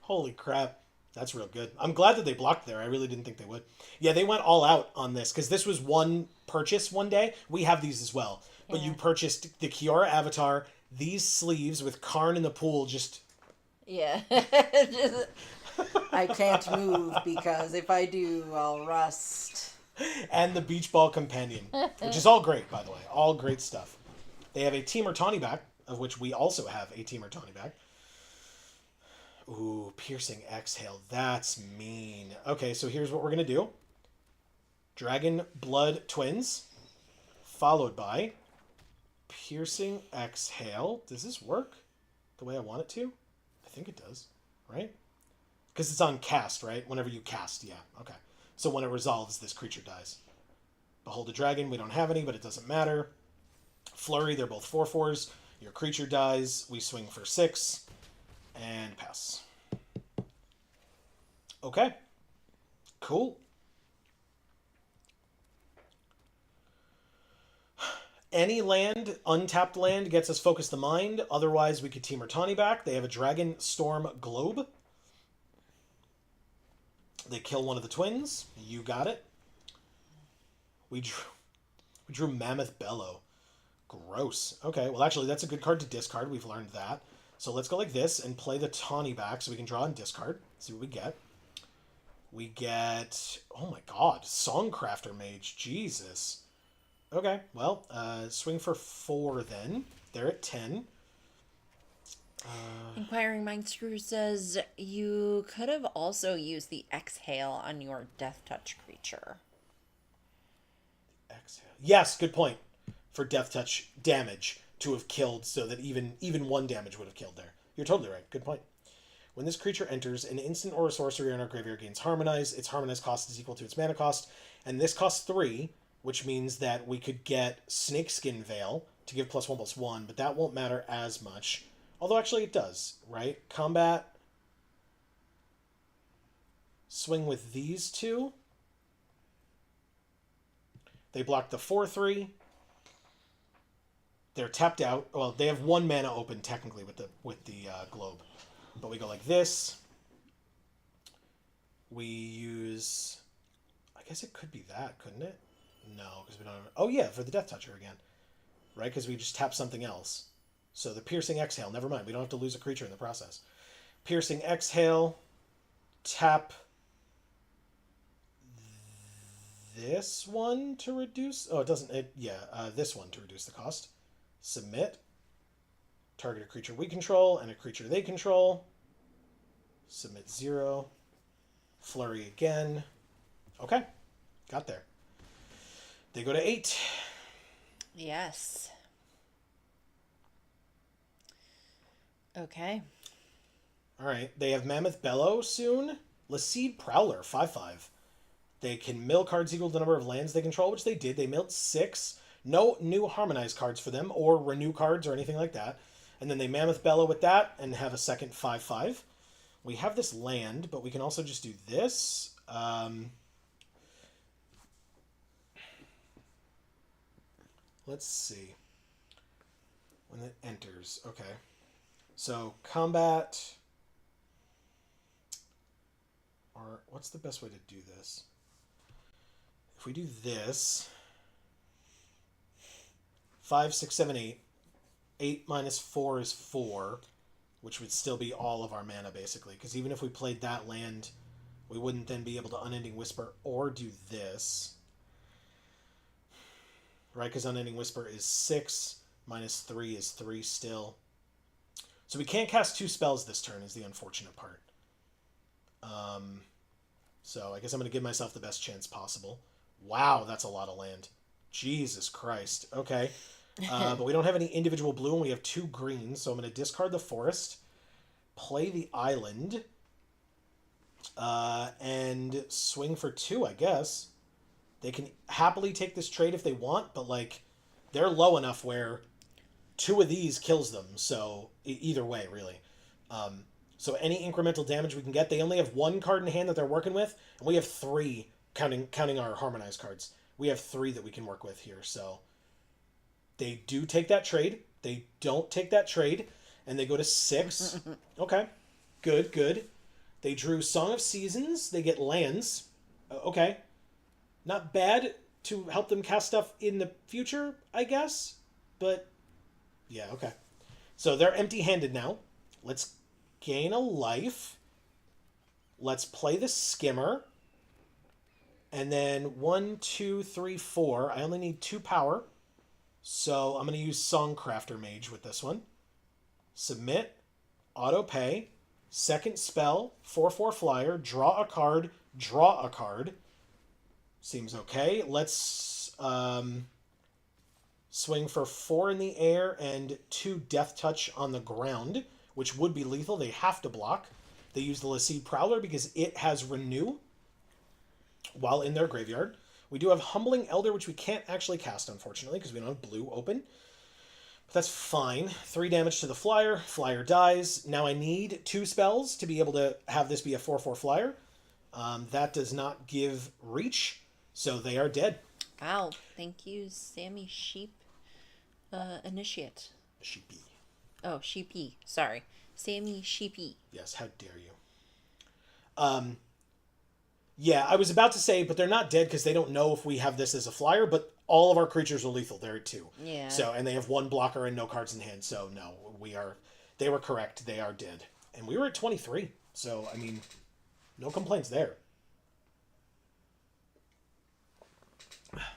Holy crap. That's real good. I'm glad that they blocked there. I really didn't think they would. Yeah, they went all out on this because this was one purchase one day. We have these as well. But you purchased the Kiora avatar, these sleeves with Karn in the pool just... Yeah. I can't move because if I do, I'll rust. And the Beach Ball companion, which is all great, by the way. All great stuff. They have a Teamer Tawny back, of which we also have a Teamer Tawny back. Ooh, Piercing Exhale. That's mean. Okay, so here's what we're going to do. Dragon Blood Twins, followed by Piercing Exhale. Does this work the way I want it to? I think it does, right? Because it's on cast, right? Whenever you cast, yeah. Okay. So when it resolves, this creature dies. Behold a Dragon. We don't have any, but it doesn't matter. Flurry, they're both 4/4s. Your creature dies. We swing for 6. And pass. Okay. Cool. Any land, untapped land, gets us Focus the Mind. Otherwise, we could Team Tawny back. They have a Dragonstorm Globe. They kill one of the twins. You got it. We drew Mammoth Bellow. Gross. Okay, well, actually, that's a good card to discard. We've learned that. So let's go like this and play the Tawny back so we can draw and discard. See what we get. We get... Oh my god. Songcrafter Mage. Jesus. Okay, well, swing for 4 then. They're at 10. Inquiring Mindscrew says, you could have also used the Exhale on your Death Touch creature. Exhale. Yes, good point. For Death Touch damage to have killed so that even 1 damage would have killed there. You're totally right. Good point. When this creature enters, an instant or a sorcery in our graveyard gains Harmonize. Its Harmonize cost is equal to its mana cost, and this costs 3. which means that we could get Snakeskin Veil to give +1/+1, but that won't matter as much. Although actually it does, right? Combat. Swing with these two. They block the 4/3. They're tapped out. Well, they have 1 mana open technically with the globe, but we go like this. We use. I guess it could be that, couldn't it? No, because we don't. Oh yeah, for the Death Toucher again, right? Because we just tap something else. So the Piercing Exhale. Never mind. We don't have to lose a creature in the process. Piercing Exhale. Tap this one to reduce. Oh, it doesn't. This one to reduce the cost. Submit. Target a creature we control and a creature they control. Submit 0. Flurry again. Okay. Got there. They go to 8. Yes. Okay. All right. They have Mammoth Bellow soon. Laseed Prowler, 5/5. They can mill cards equal to the number of lands they control, which they did. They milled 6. No new Harmonized cards for them, or Renew cards, or anything like that. And then they Mammoth Bellow with that, and have a second 5/5. We have this land, but we can also just do this. Let's see. When it enters. Okay. So, combat. Or, what's the best way to do this? If we do this. 5, 6, 7, 8. 8 minus 4 is 4. Which would still be all of our mana, basically. Because even if we played that land, we wouldn't then be able to Unending Whisper or do this. Right? Because Unending Whisper is 6. Minus 3 is 3 still. So we can't cast 2 spells this turn is the unfortunate part. So I guess I'm going to give myself the best chance possible. Wow, that's a lot of land. Jesus Christ. Okay. But we don't have any individual blue, and we have 2 greens, so I'm going to discard the forest, play the island, and swing for 2, I guess. They can happily take this trade if they want, but, like, they're low enough where 2 of these kills them, so either way, really. So any incremental damage we can get, they only have 1 card in hand that they're working with, and we have 3, counting our Harmonized cards. We have 3 that we can work with here, so... They do take that trade. They don't take that trade. And they go to 6. Okay. Good, good. They drew Song of Seasons. They get lands. Okay. Not bad to help them cast stuff in the future, I guess. But, yeah, okay. So they're empty-handed now. Let's gain a life. Let's play the Skimmer. And then 1, 2, 3, 4. I only need 2 power. So I'm going to use Songcrafter Mage with this one. Submit. Auto pay. Second spell. 4/4 flyer. Draw a card. Draw a card. Seems okay. Let's swing for 4 in the air and 2 Death Touch on the ground, which would be lethal. They have to block. They use the Laseed Prowler because it has Renew while in their graveyard. We do have Humbling Elder, which we can't actually cast, unfortunately, because we don't have blue open. But that's fine. 3 damage to the flyer. Flyer dies. Now I need 2 spells to be able to have this be a 4/4 flyer. That does not give reach, so they are dead. Wow. Thank you, Sammy Sheep Initiate. Sheepy. Oh, Sheepy. Sorry. Sammy Sheepy. Yes, how dare you. Yeah, I was about to say, but they're not dead because they don't know if we have this as a flyer, but all of our creatures are lethal. They're at 2. Yeah. So, and they have 1 blocker and no cards in hand, so no, they were correct. They are dead. And we were at 23, so, I mean, no complaints there.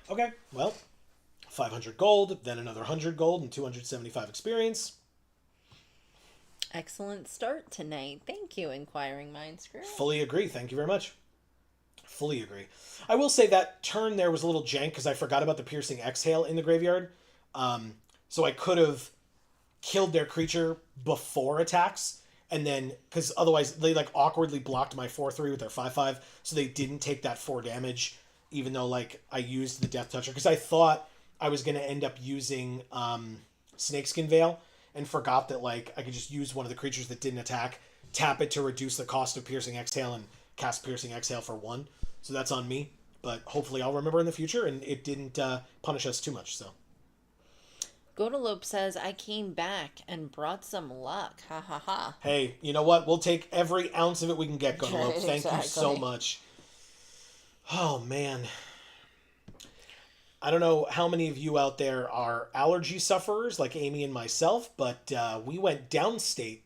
Okay, well, 500 gold, then another 100 gold and 275 experience. Excellent start tonight. Thank you, Inquiring Minds Crew. Fully agree. Thank you very much. Fully agree. I will say that turn there was a little jank because I forgot about the Piercing Exhale in the graveyard. So I could have killed their creature before attacks, and then, because otherwise they like awkwardly blocked my 4/3 with their 5/5, so they didn't take that 4 damage even though like I used the Death Toucher because I thought I was going to end up using Snakeskin Veil and forgot that like I could just use one of the creatures that didn't attack, tap it to reduce the cost of Piercing Exhale, and cast Piercing Exhale for 1. So that's on me, but hopefully I'll remember in the future, and it didn't punish us too much. So Godalope says, I came back and brought some luck. Ha ha ha. hey, you know what? We'll take every ounce of it we can get, Godalope. Right, Thank you so exactly. much. Oh man. I don't know how many of you out there are allergy sufferers like Amy and myself, but we went downstate,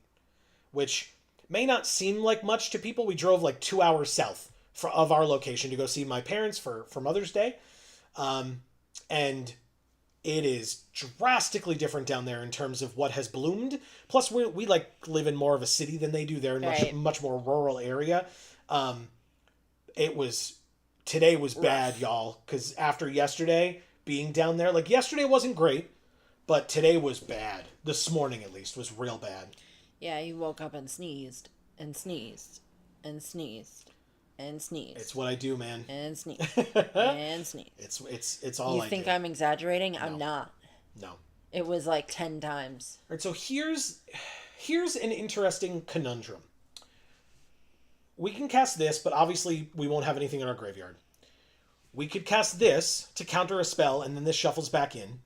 which may not seem like much to people. We drove like 2 hours south of our location to go see my parents for Mother's Day. And it is drastically different down there in terms of what has bloomed. Plus, we like live in more of a city than they do. They're in Right. much more rural area. It was today was bad, y'all, because after yesterday being down there, like yesterday wasn't great, but today was bad. This morning, at least, was real bad. Yeah, you woke up and sneezed, and sneezed, and sneezed, and sneezed. It's what I do, man. And sneezed, and sneezed. It's all You I think do. I'm exaggerating? I'm not. No. It was like 10 times. All right, so here's an interesting conundrum. We can cast this, but obviously we won't have anything in our graveyard. We could cast this to counter a spell, and then this shuffles back in.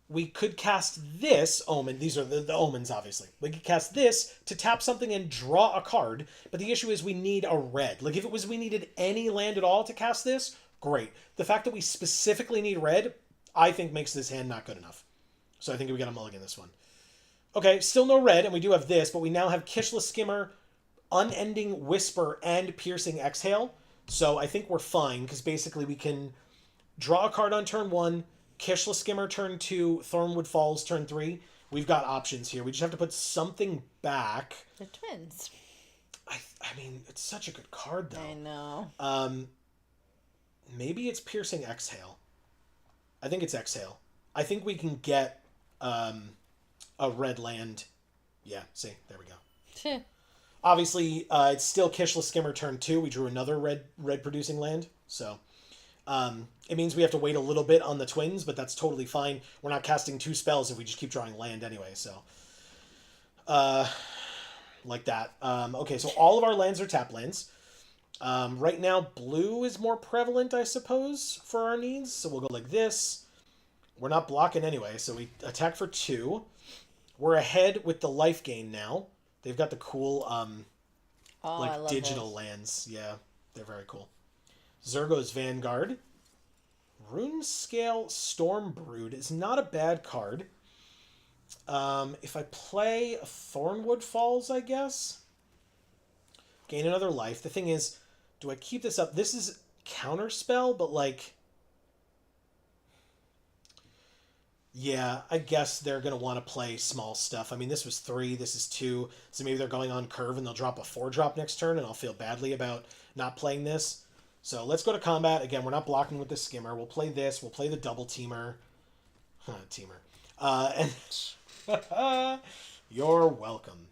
We could cast this omen. These are the omens, obviously. We could cast this to tap something and draw a card, but the issue is we need a red. Like, if it was we needed any land at all to cast this, great. The fact that we specifically need red, I think makes this hand not good enough. So I think we got to mulligan this one. Okay, still no red, and we do have this, but we now have Kishless Skimmer, Unending Whisper, and Piercing Exhale. So I think we're fine, because basically we can draw a card on turn 1, Kishless Skimmer turn 2, Thornwood Falls turn 3. We've got options here. We just have to put something back. The twins. I mean, it's such a good card, though. I know. Maybe it's Piercing Exhale. I think it's Exhale. I think we can get a red land. Yeah, see, there we go. Obviously, it's still Kishless Skimmer turn 2. We drew another red producing land, so it means we have to wait a little bit on the twins, but that's totally fine. We're not casting 2 spells if we just keep drawing land anyway, so like that. Okay, so all of our lands are tap lands. Right now, blue is more prevalent, I suppose, for our needs, so we'll go like this. We're not blocking anyway, so we attack for 2. We're ahead with the life gain now. They've got the cool, like, digital those. lands. Yeah, they're very cool. Zergo's Vanguard. Runescale Stormbrood is not a bad card. If I play Thornwood Falls, I guess. Gain another life. The thing is, do I keep this up? This is counterspell, but, like... Yeah, I guess they're going to want to play small stuff. I mean, this was 3, this is 2, so maybe they're going on curve and they'll drop a 4-drop next turn, and I'll feel badly about not playing this. So let's go to combat. Again, we're not blocking with the Skimmer. We'll play this. We'll play the Double Teamer. Teamer. And you're welcome.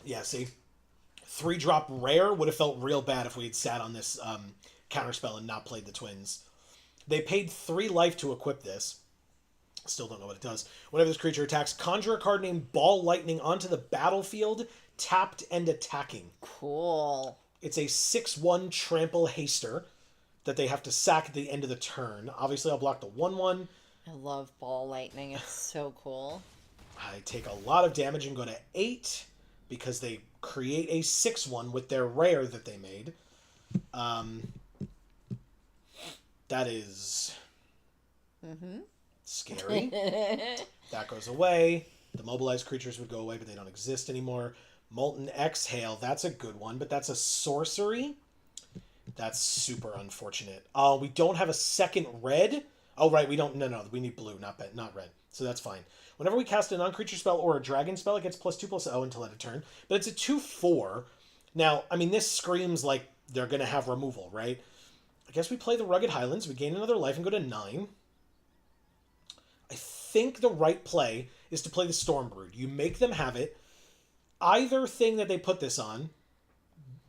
Yeah, see? 3-drop rare would have felt real bad if we had sat on this... counterspell and not played the twins. They paid 3 life to equip this. Still don't know what it does. Whenever this creature attacks, conjure a card named Ball Lightning onto the battlefield, tapped and attacking. Cool. It's a 6/1 trample haster that they have to sack at the end of the turn. Obviously, I'll block the 1/1. I love ball lightning. It's so cool. I take a lot of damage and go to 8 because they create a 6/1 with their rare that they made. That is scary. That goes away. The mobilized creatures would go away, but they don't exist anymore. Molten Exhale, that's a good one, but that's a sorcery. That's super unfortunate. Oh, we don't have a second red? Oh, right, we don't... No, we need blue, not red. So that's fine. Whenever we cast a non-creature spell or a dragon spell, it gets +2/+0 until end of turn. But it's a 2/4. Now, I mean, this screams like they're going to have removal, right? I guess we play the Rugged Highlands. We gain another life and go to 9. I think the right play is to play the Stormbrood. You make them have it. Either thing that they put this on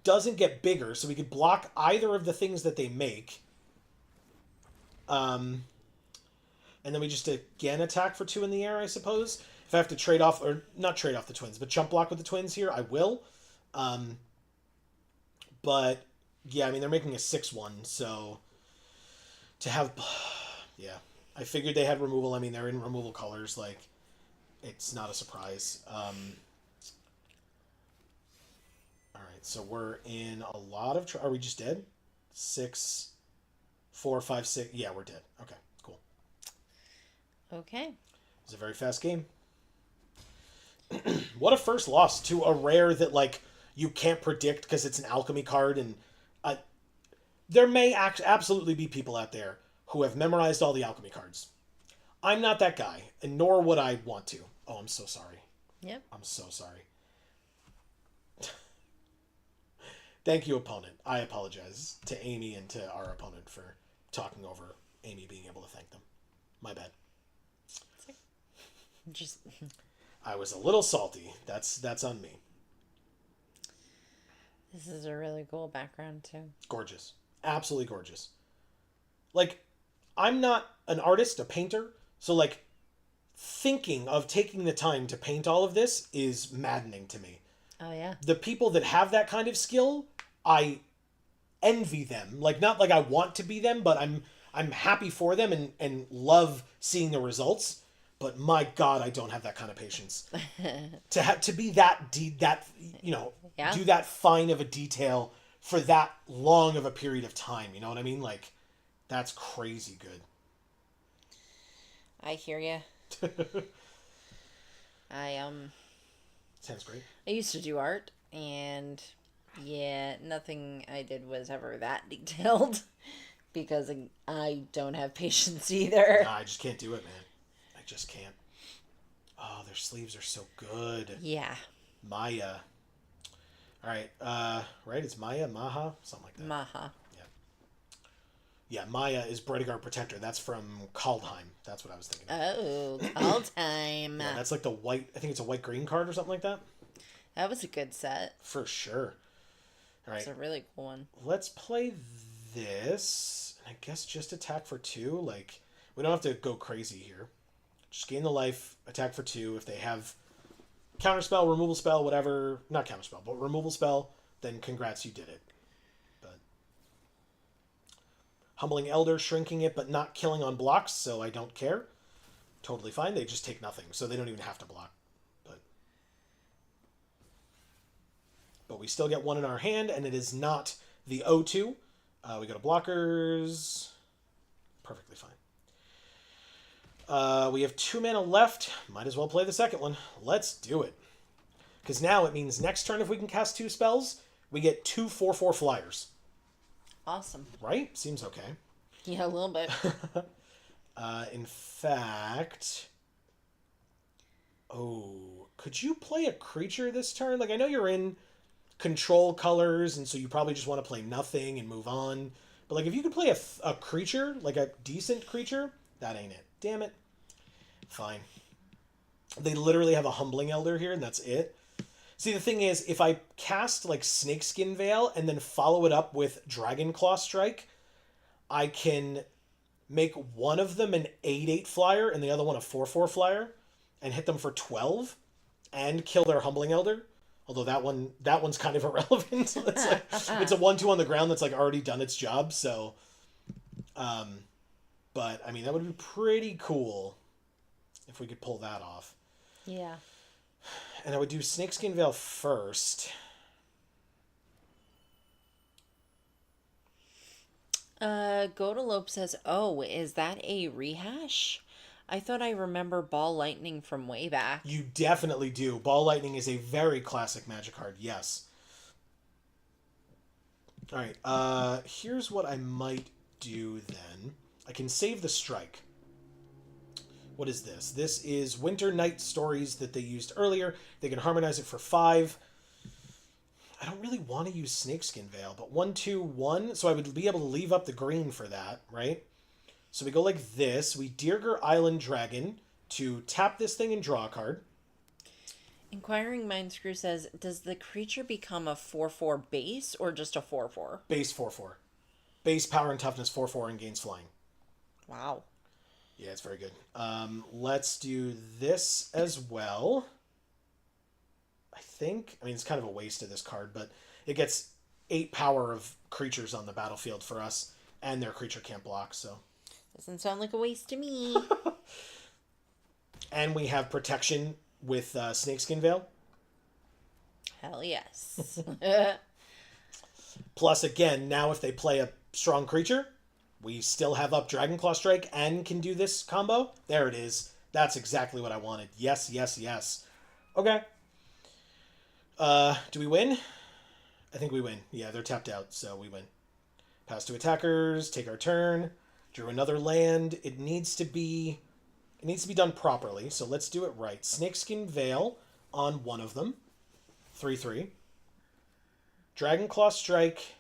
doesn't get bigger, so we could block either of the things that they make. And then we just again attack for 2 in the air, I suppose. If I have to trade off, or not trade off the twins, but chump block with the twins here, I will. But, yeah, I mean, they're making a 6/1, so to have... Yeah, I figured they had removal. I mean, they're in removal colors, like, it's not a surprise. Alright, so we're in a lot of... Are we just dead? 6, 4, 5, 6... Yeah, we're dead. Okay, cool. Okay. It's a very fast game. What a first loss to a rare that, like, you can't predict because it's an alchemy card, and there may absolutely be people out there who have memorized all the alchemy cards. I'm not that guy, and nor would I want to. Oh, I'm so sorry. Yep. I'm so sorry. Thank you, opponent. I apologize to Amy and to our opponent for talking over Amy being able to thank them. My bad. Just... I was a little salty. That's on me. This is a really cool background, too. Gorgeous. Absolutely gorgeous. Like, I'm not an artist, a painter, so, like, thinking of taking the time to paint all of this is maddening to me. Oh, yeah. The people that have that kind of skill, I envy them. Like, not like I want to be them, but I'm happy for them and love seeing the results. But my God, I don't have that kind of patience to be that Yeah. do that fine of a detail for that long of a period of time. You know what I mean? Like, that's crazy good. I hear you. Sounds great. I used to do art, and yeah, nothing I did was ever that detailed because I don't have patience either. Nah, I just can't do it, man. I just can't. Oh, their sleeves are so good. Yeah. Maya. All right. Right? It's Maya, Maha, something like that. Maha. Yeah, Maya is Bredegar Protector. That's from Kaldheim. That's what I was thinking of. Oh, all time. Yeah, that's like the white... I think it's a white-green card or something like that. That was a good set. For sure. All right. It's a really cool one. Let's play this. And I guess just attack for 2. Like, we don't have to go crazy here. Just gain the life, attack for 2. If they have counterspell, removal spell, whatever... Not counterspell, but removal spell, then congrats, you did it. Humbling Elder, shrinking it, but not killing on blocks, so I don't care. Totally fine. They just take nothing, so they don't even have to block. But we still get 1 in our hand, and it is not the O2. We go to blockers. Perfectly fine. We have 2 mana left. Might as well play the second one. Let's do it. Because now it means next turn, if we can cast 2 spells, we get 2 4/4 flyers. Awesome. Right? Seems okay. Yeah, a little bit. In fact... Oh, could you play a creature this turn? Like, I know you're in control colors, and so you probably just want to play nothing and move on. But, like, if you could play a creature, like a decent creature, that ain't it. Damn it. Fine. They literally have a Humbling Elder here, and that's it. See, the thing is, if I cast, like, Snakeskin Veil and then follow it up with Dragonclaw Strike, I can make one of them an 8/8 flyer and the other one a 4/4 flyer and hit them for 12 and kill their Humbling Elder. Although that one's kind of irrelevant. It's like, it's a 1/2 on the ground that's, like, already done its job, so... But, I mean, that would be pretty cool if we could pull that off. Yeah. And I would do Snakeskin Veil first. Godalope says, oh, is that a rehash? I thought I remember Ball Lightning from way back. You definitely do. Ball Lightning is a very classic Magic card, yes. Alright, here's what I might do then. I can save the strike. What is this? This is Winter Night Stories that they used earlier. They can harmonize it for 5. I don't really want to use Snakeskin Veil, but 1/2/1, so I would be able to leave up the green for that, right? So we go like this. We Dirger Island Dragon to tap this thing and draw a card. Inquiring Mind Screw says, does the creature become a 4/4 base or just a 4/4? Base 4/4. Base power and toughness 4/4 and gains flying. Wow. Yeah, it's very good. Let's do this as well. I mean, it's kind of a waste of this card, but it gets 8 power of creatures on the battlefield for us, and their creature can't block, so. Doesn't sound like a waste to me. And we have protection with Snakeskin Veil. Hell yes. Plus, again, now if they play a strong creature, we still have up Dragonclaw Strike and can do this combo. There it is. That's exactly what I wanted. Yes, yes, yes. Okay. Do we win? I think we win. Yeah, they're tapped out, so we win. Pass to attackers, take our turn, drew another land. It needs to be done properly, so let's do it right. Snakeskin Veil on one of them. 3/3. Dragonclaw Strike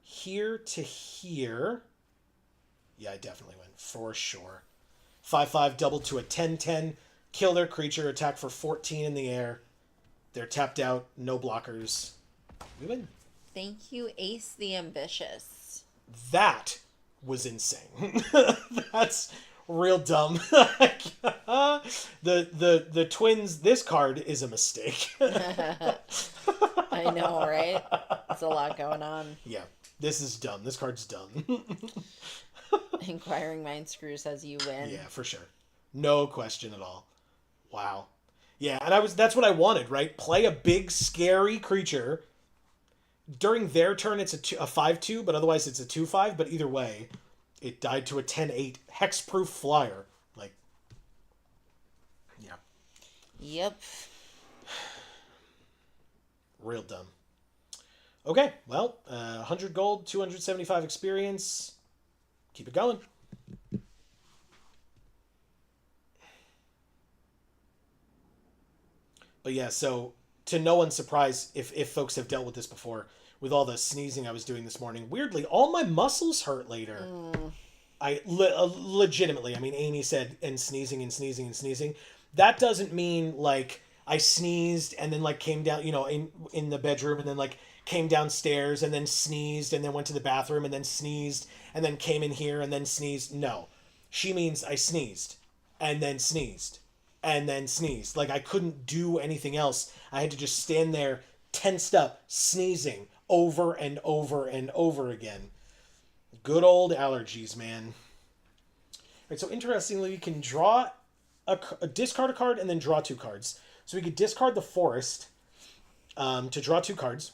here to here. Yeah, I definitely win, for sure. 5/5 double to a 10/10. Kill their creature, attack for 14 in the air. They're tapped out, no blockers. We win. Thank you, Ace the Ambitious. That was insane. That's real dumb. The twins, this card is a mistake. I know, right? There's a lot going on. Yeah, this is dumb. This card's dumb. Inquiring Mind Screw says you win. Yeah, for sure. No question at all. Wow. Yeah, and that's what I wanted, right? Play a big, scary creature. During their turn, it's a 5/2, but otherwise it's a 2/5. But either way, it died to a 10/8 hexproof flyer. Like, yeah. Yep. Real dumb. Okay, well, 100 gold, 275 experience. Keep it going. But yeah, so to no one's surprise, if folks have dealt with this before, with all the sneezing I was doing this morning, weirdly, all my muscles hurt later. Legitimately, I mean, Amy said, and sneezing and sneezing and sneezing. That doesn't mean, like, I sneezed and then, like, came down, in the bedroom and then, like, came downstairs and then sneezed and then went to the bathroom and then sneezed and then came in here and then sneezed. No. She means I sneezed and then sneezed and then sneezed. Like, I couldn't do anything else. I had to just stand there, tensed up, sneezing over and over and over again. Good old allergies, man. All right, so interestingly, we can draw a discard a card and then draw 2 cards. So we could discard the forest to draw 2 cards.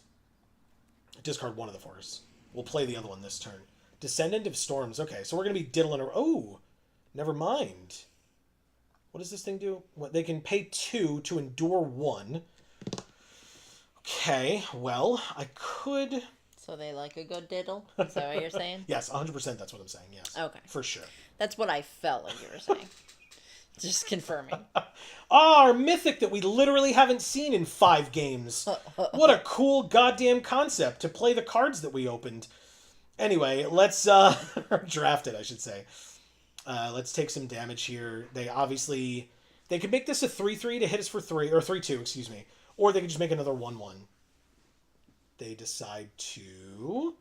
Discard one of the forests. We'll play the other one this turn. Descendant of Storms. Okay, so we're going to be diddling around. Oh, never mind. What does this thing do? What, they can pay 2 to endure 1. Okay, well, I could... So they like a good diddle? Is that what you're saying? Yes, 100% that's what I'm saying, yes. Okay. For sure. That's what I felt like you were saying. Just confirming. Our mythic that we literally haven't seen in 5 games. What a cool goddamn concept to play the cards that we opened. Anyway, let's draft it, I should say. Let's take some damage here. They could make this a 3/3 to hit us for 3, or 3/2, excuse me. Or they could just make another 1/1. They decide to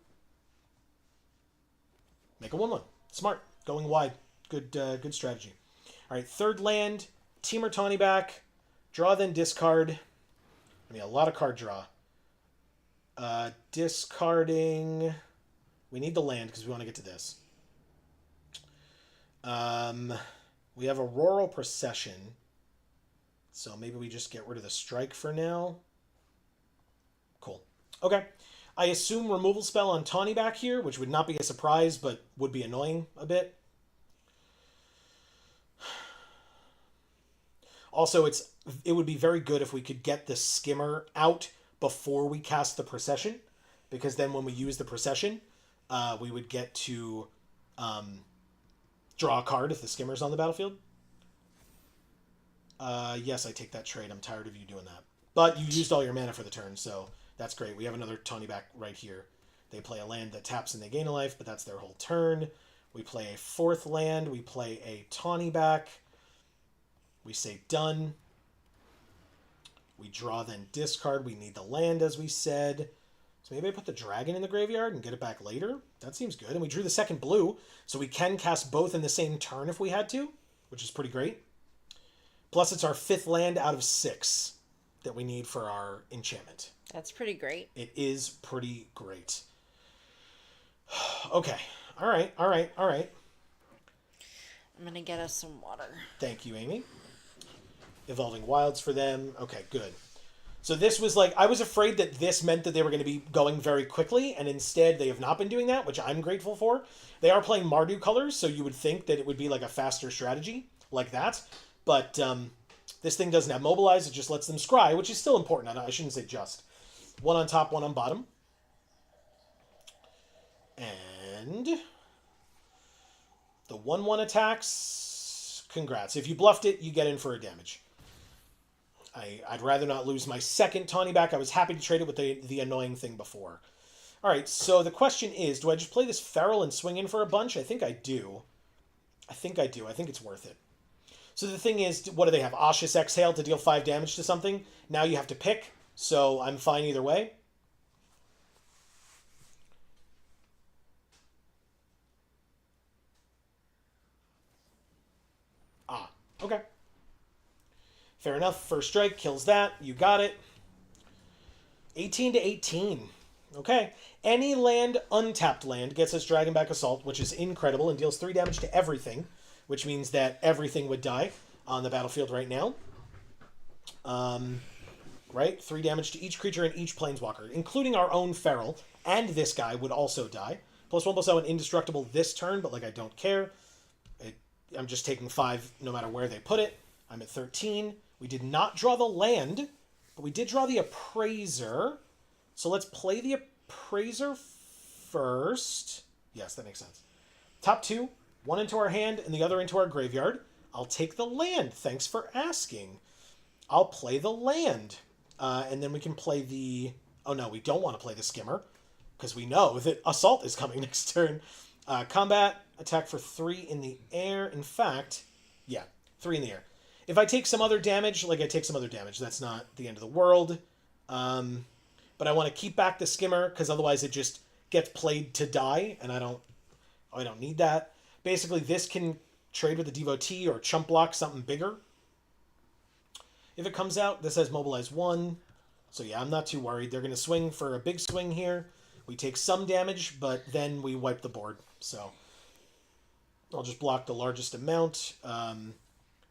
make a 1/1. Smart. Going wide. Good strategy. All right, third land, Temur Tawny back, draw then discard. I mean, a lot of card draw. Discarding. We need the land because we want to get to this. We have Auroral Procession. So maybe we just get rid of the strike for now. Cool. Okay. I assume removal spell on Tawny back here, which would not be a surprise, but would be annoying a bit. Also, it would be very good if we could get the Skimmer out before we cast the Procession, because then when we use the Procession, we would get to draw a card if the Skimmer's on the battlefield. Yes, I take that trade. I'm tired of you doing that. But you used all your mana for the turn, so that's great. We have another Tawny back right here. They play a land that taps and they gain a life, but that's their whole turn. We play a 4th land. We play a Tawny back. We say done. We draw, then discard. We need the land, as we said. So maybe I put the dragon in the graveyard and get it back later. That seems good. And we drew the second blue, so we can cast both in the same turn if we had to, which is pretty great. Plus, it's our 5th land out of 6 that we need for our enchantment. That's pretty great. It is pretty great. Okay. All right. I'm going to get us some water. Thank you, Amy. Evolving Wilds for them. Okay, good. So this was like, I was afraid that this meant that they were going to be going very quickly, and instead they have not been doing that, which I'm grateful for. They are playing Mardu colors, so you would think that it would be like a faster strategy like that. But this thing doesn't have Mobilize, it just lets them scry, which is still important. I shouldn't say just. 1 on top, 1 on bottom. And the 1/1 attacks, congrats. If you bluffed it, you get in for a damage. I'd rather not lose my second Tawny back. I was happy to trade it with the annoying thing before. All right, so the question is, do I just play this Feral and swing in for a bunch? I think I do. I think it's worth it. So the thing is, what do they have? Oshious Exhale to deal 5 damage to something. Now you have to pick, so I'm fine either way. Ah, okay. Fair enough. First strike kills that. You got it. 18 to 18. Okay. Any land, untapped land, gets us Dragonback Assault, which is incredible, and deals 3 damage to everything, which means that everything would die on the battlefield right now. Right? 3 damage to each creature and each planeswalker, including our own Feral, and this guy would also die. +1/+0 indestructible this turn, but like I don't care. I'm just taking 5 no matter where they put it. I'm at 13. We did not draw the land, but we did draw the Appraiser. So let's play the Appraiser first. Yes, that makes sense. Top 2, 1 into our hand and the other into our graveyard. I'll take the land. Thanks for asking. I'll play the land. And then we can play the... Oh, no, we don't want to play the Skimmer, because we know that Assault is coming next turn. Combat, attack for 3 in the air. In fact, yeah, 3 in the air. If I take some other damage, I take some other damage. That's not the end of the world. But I want to keep back the Skimmer, because otherwise it just gets played to die, and I don't need that. Basically, this can trade with the Devotee or chump block something bigger. If it comes out, this has Mobilize 1. So yeah, I'm not too worried. They're going to swing for a big swing here. We take some damage, but then we wipe the board. So I'll just block the largest amount,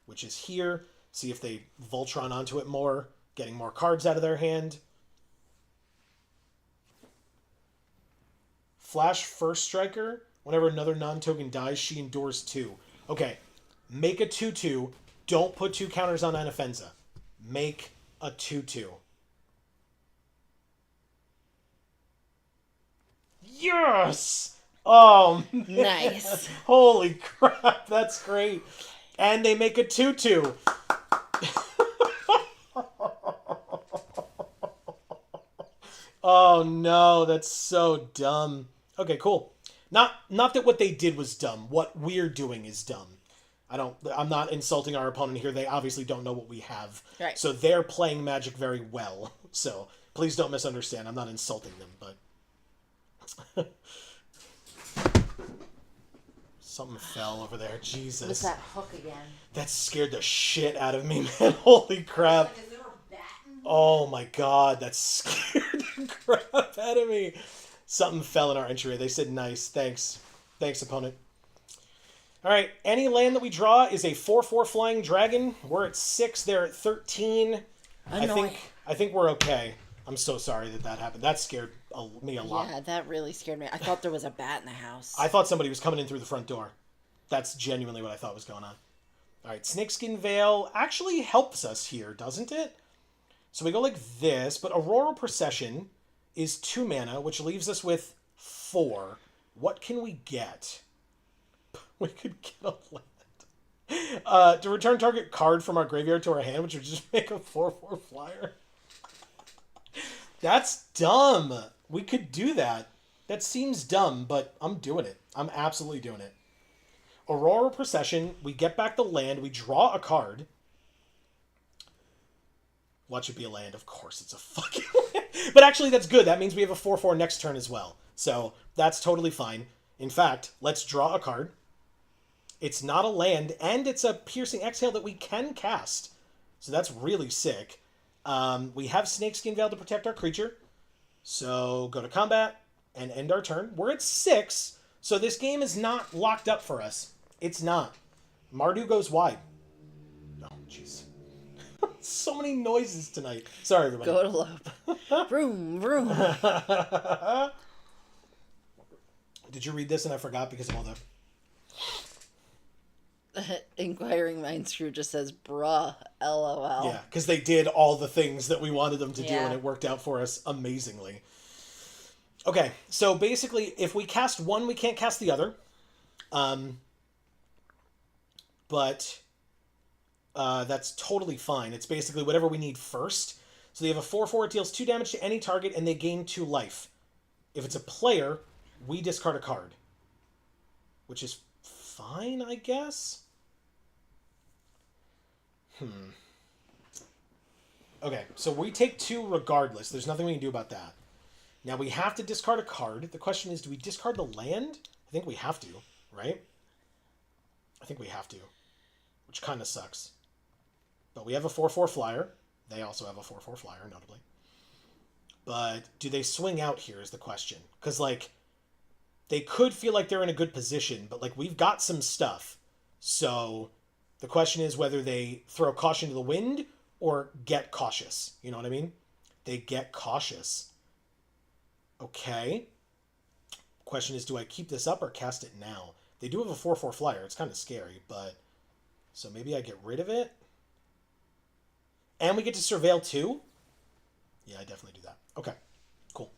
which is here. See if they Voltron onto it more, getting more cards out of their hand. Flash First Striker. Whenever another non-token dies, she endures 2. Okay, make a 2/2. Don't put 2 counters on Anafenza. Make a 2/2. Yes! Oh, man. Nice. Holy crap, that's great. And they make a 2/2. Oh no, that's so dumb. Okay, cool. Not that what they did was dumb. What we're doing is dumb. I'm not insulting our opponent here. They obviously don't know what we have. Right. So they're playing Magic very well. So please don't misunderstand. I'm not insulting them, but something fell over there. Jesus. What's that hook again? That scared the shit out of me, man. Holy crap. Is there a bat in here? Oh my god, that scared the crap out of me. Something fell in our entryway. They said nice. Thanks. Thanks, opponent. Alright, any land that we draw is a 4/4 flying dragon. We're at 6, they're at 13. Annoying. I think we're okay. I'm so sorry that happened. That scared me a lot. Yeah, that really scared me. I thought there was a bat in the house. I thought somebody was coming in through the front door. That's genuinely what I thought was going on. Alright, Snakeskin Veil actually helps us here, doesn't it? So we go like this, but Auroral Procession is 2 mana, which leaves us with 4. What can we get? We could get a land. To return target card from our graveyard to our hand, which would just make a 4/4 flyer. That's dumb. We could do that. That seems dumb, but I'm doing it. I'm absolutely doing it. Aurora Procession, we get back the land, we draw a card. Watch it be a land. Of course it's a fucking land. But actually, that's good. That means we have a 4/4 next turn as well. So that's totally fine. In fact, let's draw a card. It's not a land, and it's a Piercing Exhale that we can cast. So that's really sick. We have Snakeskin Veil to protect our creature. So go to combat and end our turn. We're at 6, so this game is not locked up for us. It's not. Mardu goes wide. Oh, jeez. So many noises tonight. Sorry, everybody. Go to lope. Vroom, vroom. Did you read this and I forgot because of all the... Inquiring Mind Screw just says, bruh, LOL. Yeah, because they did all the things that we wanted them to do, Yeah. and it worked out for us amazingly. Okay, so basically, if we cast one, we can't cast the other. But that's totally fine. It's basically whatever we need first. So they have a 4/4, it deals 2 damage to any target, and they gain 2 life. If it's a player, we discard a card. Which is fine, I guess? Okay, so we take 2 regardless. There's nothing we can do about that. Now we have to discard a card. The question is, do we discard the land? I think we have to, right? I think we have to. Which kind of sucks. But we have a 4/4 flyer. They also have a 4/4 flyer, notably. But do they swing out here is the question. Because, like, they could feel like they're in a good position, but, like, we've got some stuff. So the question is whether they throw caution to the wind or get cautious. You know what I mean? They get cautious. Okay. Question is, do I keep this up or cast it now? They do have a 4/4 flyer. It's kind of scary, but... So maybe I get rid of it? And we get to surveil too? Yeah, I definitely do that. Okay, cool.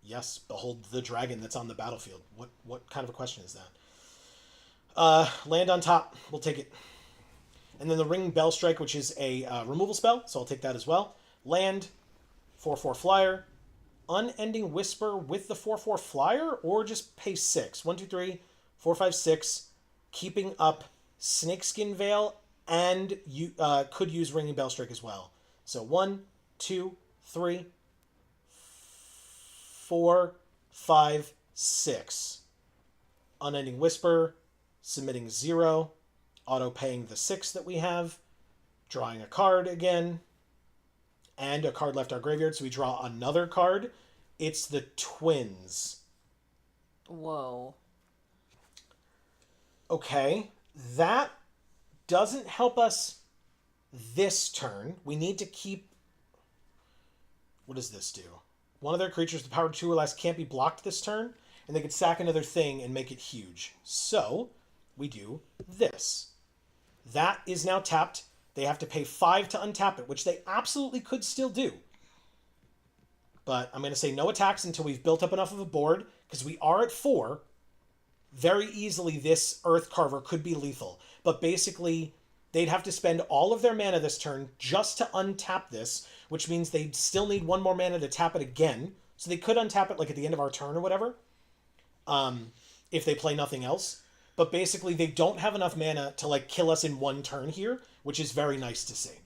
Yes, behold the dragon that's on the battlefield. What kind of a question is that? Land on top. We'll take it. And then the Ring Bell Strike, which is a removal spell, so I'll take that as well. Land, 4/4 flyer. Unending Whisper with the 4/4 flyer, or just pay 6. 1, 2, 3, 4, 5, 6. Keeping up Snakeskin Veil, and you could use Ringing Bell Strike as well. So 1, 2, 3, 4, 5, 6. Unending Whisper, submitting 0, auto-paying the 6 that we have, drawing a card again, and a card left our graveyard, so we draw another card. It's the Twins. Whoa. Okay, that doesn't help us this turn. We need to keep... What does this do? One of their creatures, the power 2 or less, can't be blocked this turn, and they could sack another thing and make it huge. So, we do this. That is now tapped. They have to pay 5 to untap it, which they absolutely could still do. But I'm going to say no attacks until we've built up enough of a board, because we are at 4. Very easily, this Earth Carver could be lethal. But basically, they'd have to spend all of their mana this turn just to untap this, which means they'd still need 1 more mana to tap it again. So they could untap it like at the end of our turn or whatever, if they play nothing else. But basically, they don't have enough mana to like kill us in 1 turn here, which is very nice to see.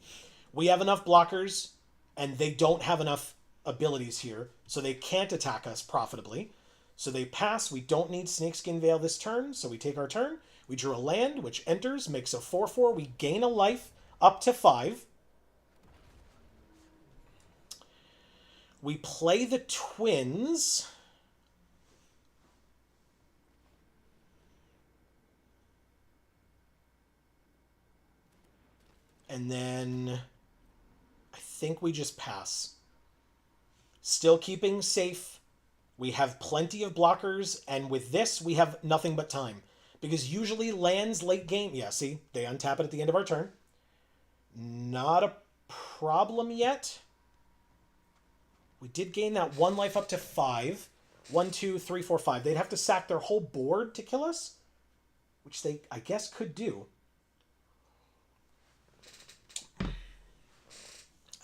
We have enough blockers, and they don't have enough abilities here, so they can't attack us profitably. So they pass. We don't need Snakeskin Veil this turn, so we take our turn. We drew a land, which enters, makes a 4/4. We gain a life up to 5. We play the Twins. And then I think we just pass. Still keeping safe. We have plenty of blockers, and with this, we have nothing but time. Because usually lands late game... Yeah, see? They untap it at the end of our turn. Not a problem yet. We did gain that 1 life up to 5. 1, 2, 3, 4, 5. They'd have to sack their whole board to kill us, which they, I guess, could do.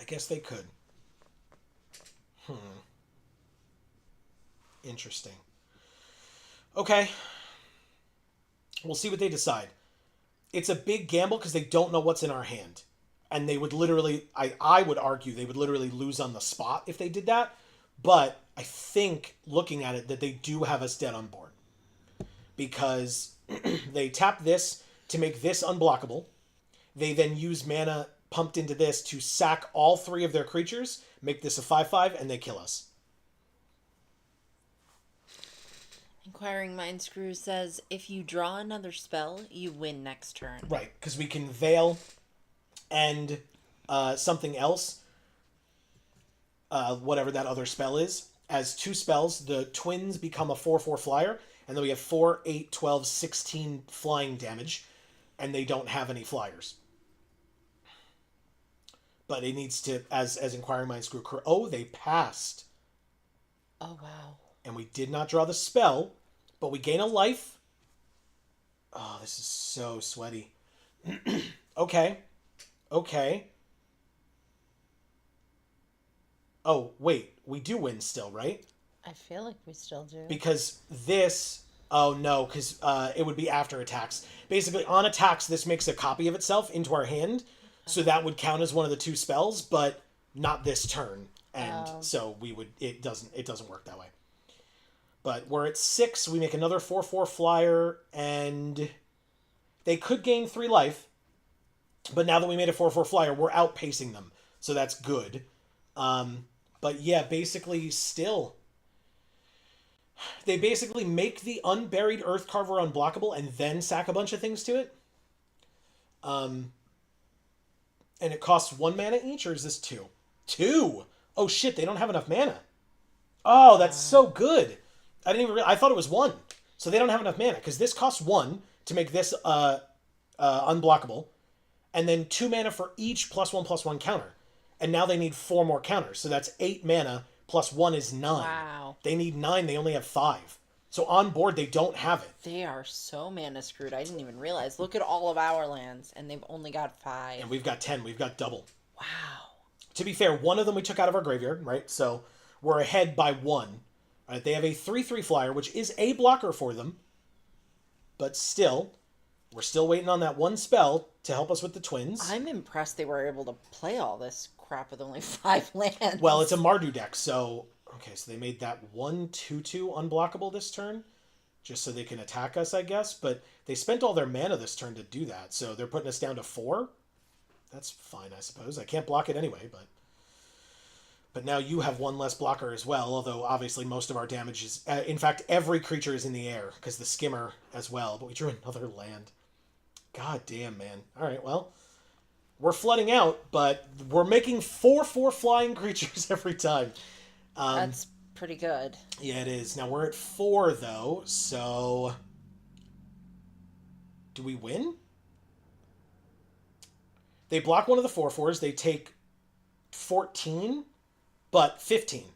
I guess they could. Interesting. Okay. We'll see what they decide. It's a big gamble because they don't know what's in our hand. And they would literally, I would argue, they would literally lose on the spot if they did that. But I think, looking at it, that they do have us dead on board. Because they tap this to make this unblockable. They then use mana pumped into this to sack all 3 of their creatures, make this a 5/5, and they kill us. Inquiring Mind Screw says, if you draw another spell, you win next turn. Right, because we can Veil and something else, whatever that other spell is, as 2 spells. The twins become a 4/4 flyer, and then we have 4, 8, 12, 16 flying damage, and they don't have any flyers. But it needs to, as Inquiring Mind Screw... Oh, they passed. Oh, wow. And we did not draw the spell, but we gain a life. Oh, this is so sweaty. Okay. Oh, wait. We do win still, right? I feel like we still do. Because this... Oh, no, because it would be after attacks. Basically, on attacks, this makes a copy of itself into our hand. So that would count as one of the 2 spells, but not this turn. And so we would... It doesn't work that way. But we're at 6. We make another 4/4 flyer, and they could gain 3 life. But now that we made a 4/4 flyer, we're outpacing them. So that's good. But yeah, basically still... They basically make the Unburied Earthcarver unblockable and then sack a bunch of things to it. And it costs 1 mana each, or is this 2? 2! Oh shit, they don't have enough mana. Oh, that's so good. I didn't even realize. I thought it was 1. So they don't have enough mana, because this costs 1 to make this unblockable, and then 2 mana for each +1/+1 counter. And now they need 4 more counters. So that's 8 mana, plus 1 is 9. Wow. They need 9, they only have 5. So on board, they don't have it. They are so mana screwed. I didn't even realize. Look at all of our lands, and they've only got 5. And we've got 10. We've got double. Wow. To be fair, one of them we took out of our graveyard, right? So we're ahead by 1. Right? They have a 3/3 flyer, which is a blocker for them. But still, we're still waiting on that 1 spell to help us with the twins. I'm impressed they were able to play all this crap with only 5 lands. Well, it's a Mardu deck, so... Okay, so they made that 1/2/2 unblockable this turn, just so they can attack us, I guess. But they spent all their mana this turn to do that, so they're putting us down to 4. That's fine, I suppose. I can't block it anyway, but... But now you have 1 less blocker as well, although obviously most of our damage is... in fact, every creature is in the air, because the Skimmer as well, but we drew another land. God damn, man. Alright, well... We're flooding out, but we're making 4/4 flying creatures every time. That's pretty good. Yeah, it is. Now we're at 4, though, so... Do we win? They block one of the 4/4s. They take 14, but 15.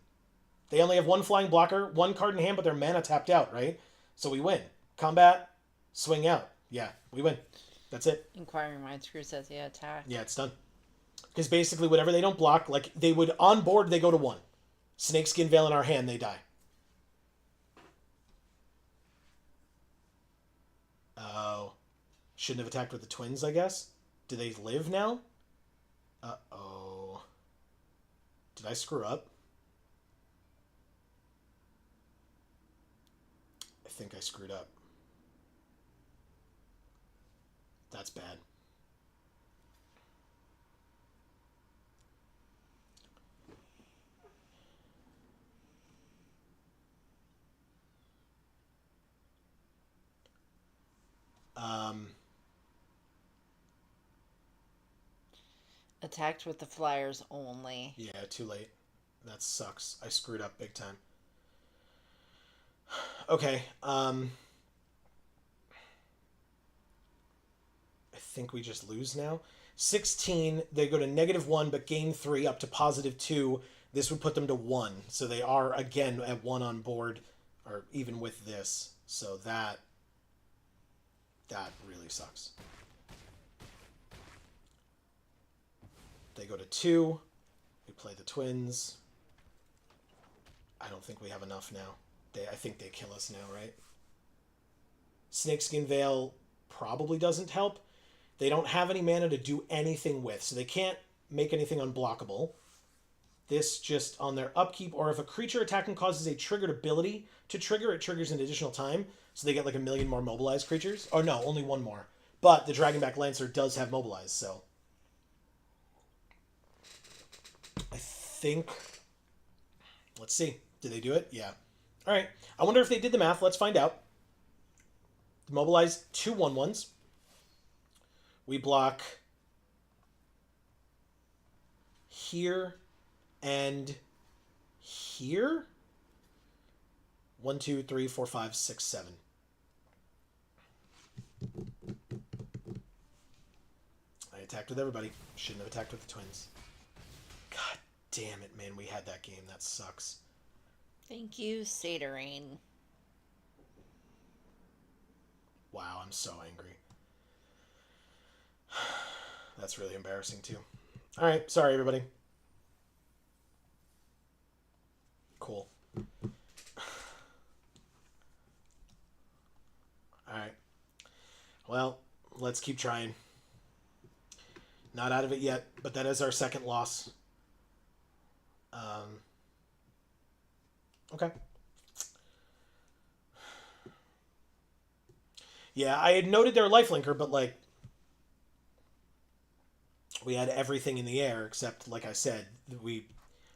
They only have 1 flying blocker, 1 card in hand, but their mana tapped out, right? So we win. Combat, swing out. Yeah, we win. That's it. Inquiring Mind Screw says, yeah, attack. Yeah, it's done. Because basically, whatever they don't block, like, they would, on board, they go to 1. Snakeskin Veil in our hand, they die. Oh. Shouldn't have attacked with the twins, I guess? Do they live now? Uh-oh. Did I screw up? I think I screwed up. That's bad. Attacked with the flyers only. Yeah, too late. That sucks. I screwed up big time. Okay, I think we just lose now. 16, they go to -1, but gain 3 up to +2. This would put them to 1. So they are, again, at 1 on board, or even with this. So that really sucks. They go to 2. We play the twins. I don't think we have enough now. I think they kill us now, right? Snakeskin Veil probably doesn't help. They don't have any mana to do anything with, so they can't make anything unblockable. This just on their upkeep, or if a creature attacking causes a triggered ability to trigger, it triggers an additional time, so they get like 1,000,000 more mobilized creatures. Oh no, only one more. But the Dragonback Lancer does have mobilized, so I think. Let's see. Did they do it? Yeah. All right. I wonder if they did the math. Let's find out. Mobilize 2 1/1s. We block here and here. 1, 2, 3, 4, 5, 6, 7. I attacked with everybody. Shouldn't have attacked with the twins. God damn it, man. We had that game. That sucks. Thank you, Saturine. Wow, I'm so angry. That's really embarrassing, too. All right. Sorry, everybody. Cool. All right. Well, let's keep trying. Not out of it yet, but that is our second loss. Okay. Yeah, I had noted their lifelinker, but like we had everything in the air except, like I said,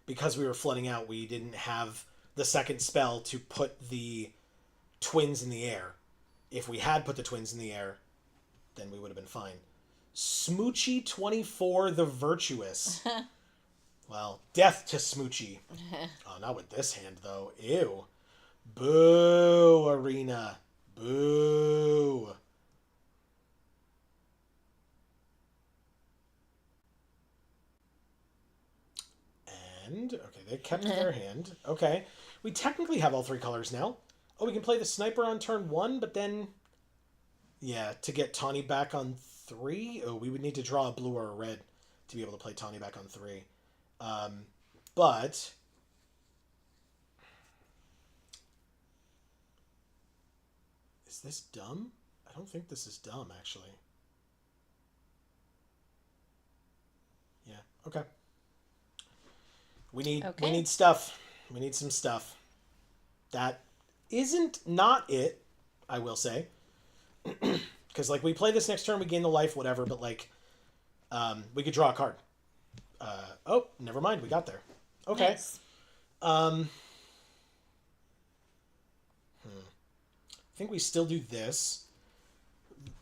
because we were flooding out, we didn't have the second spell to put the twins in the air. If we had put the twins in the air, then we would have been fine. Smoochy 24 the Virtuous. Well, death to Smoochy. Oh, not with this hand, though. Ew. Boo, Arena. Boo. And, okay, they kept their hand. Okay. We technically have all 3 colors now. Oh, we can play the Sniper on turn 1, but then... Yeah, to get Tawny back on 3? Oh, we would need to draw a blue or a red to be able to play Tawny back on 3. But... Is this dumb? I don't think this is dumb, actually. Yeah, okay. We need stuff. We need some stuff. That isn't not it, I will say. Because, like, we play this next turn, we gain the life, whatever, but, like, we could draw a card. Oh, never mind, we got there. Okay. Nice. I think we still do this.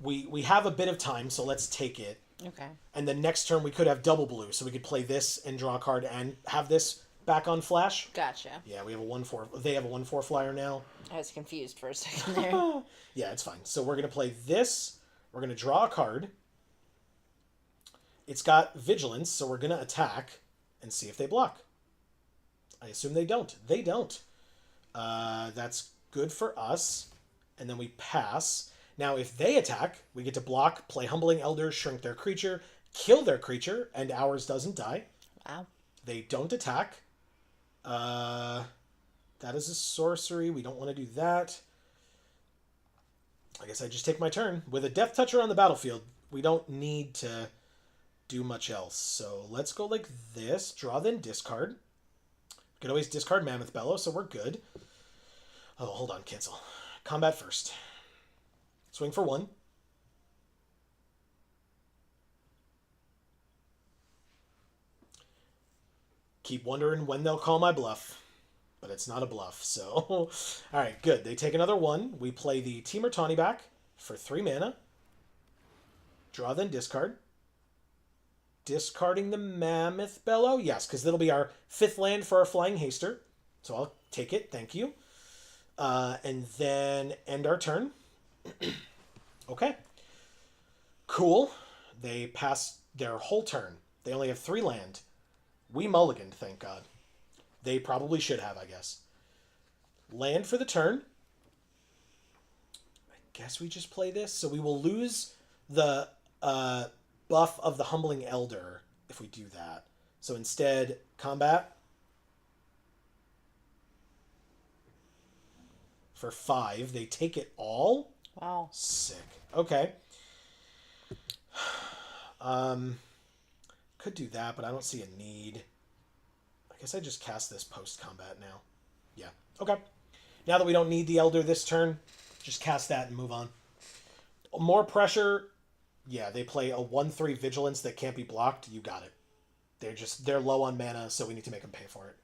We have a bit of time, so let's take it. Okay. And then next turn we could have double blue, so we could play this and draw a card and have this back on flash. Gotcha. Yeah, we have a 1/4. They have a 1/4 flyer now. I was confused for a second there. Yeah, it's fine. So we're gonna play this. We're gonna draw a card. It's got vigilance, so we're gonna attack and see if they block. I assume they don't. They don't. That's good for us. And then we pass. Now, if they attack, we get to block, play Humbling Elder, shrink their creature, kill their creature, and ours doesn't die. Wow. They don't attack. That is a sorcery. We don't want to do that. I guess I just take my turn. With a Death Toucher on the battlefield, we don't need to do much else. So let's go like this. Draw, then discard. We can always discard Mammoth Bellow, so we're good. Oh, hold on. Cancel. Combat first. Swing for 1. Keep wondering when they'll call my bluff. But it's not a bluff, so... Alright, good. They take another 1. We play the Temur Tawny back for 3 mana. Draw, then discard. Discarding the Mammoth Bellow? Yes, because that'll be our 5th land for our Flying Haster. So I'll take it. Thank you. And then end our turn. Okay. Cool. They pass their whole turn. They only have 3 land. We mulliganed, thank God. They probably should have, I guess. Land for the turn. I guess we just play this. So we will lose the buff of the Humbling Elder if we do that. So instead, combat. For 5. They take it all. Wow. Sick. Okay. Could do that, but I don't see a need. I guess I just cast this post-combat now. Yeah. Okay. Now that we don't need the Elder this turn, just cast that and move on. More pressure. Yeah, they play a 1/3 Vigilance that can't be blocked. You got it. They're low on mana, so we need to make them pay for it.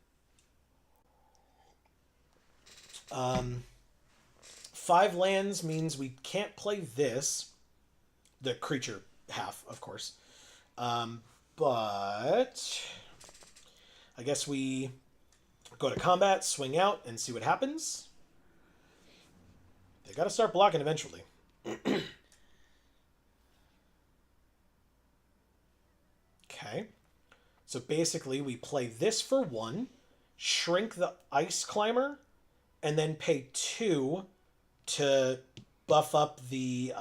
5 lands means we can't play this. The creature half, of course. But I guess we go to combat, swing out, and see what happens. They got to start blocking eventually. Okay. So basically, we play this for 1, shrink the Ice Climber, and then pay 2 to buff up the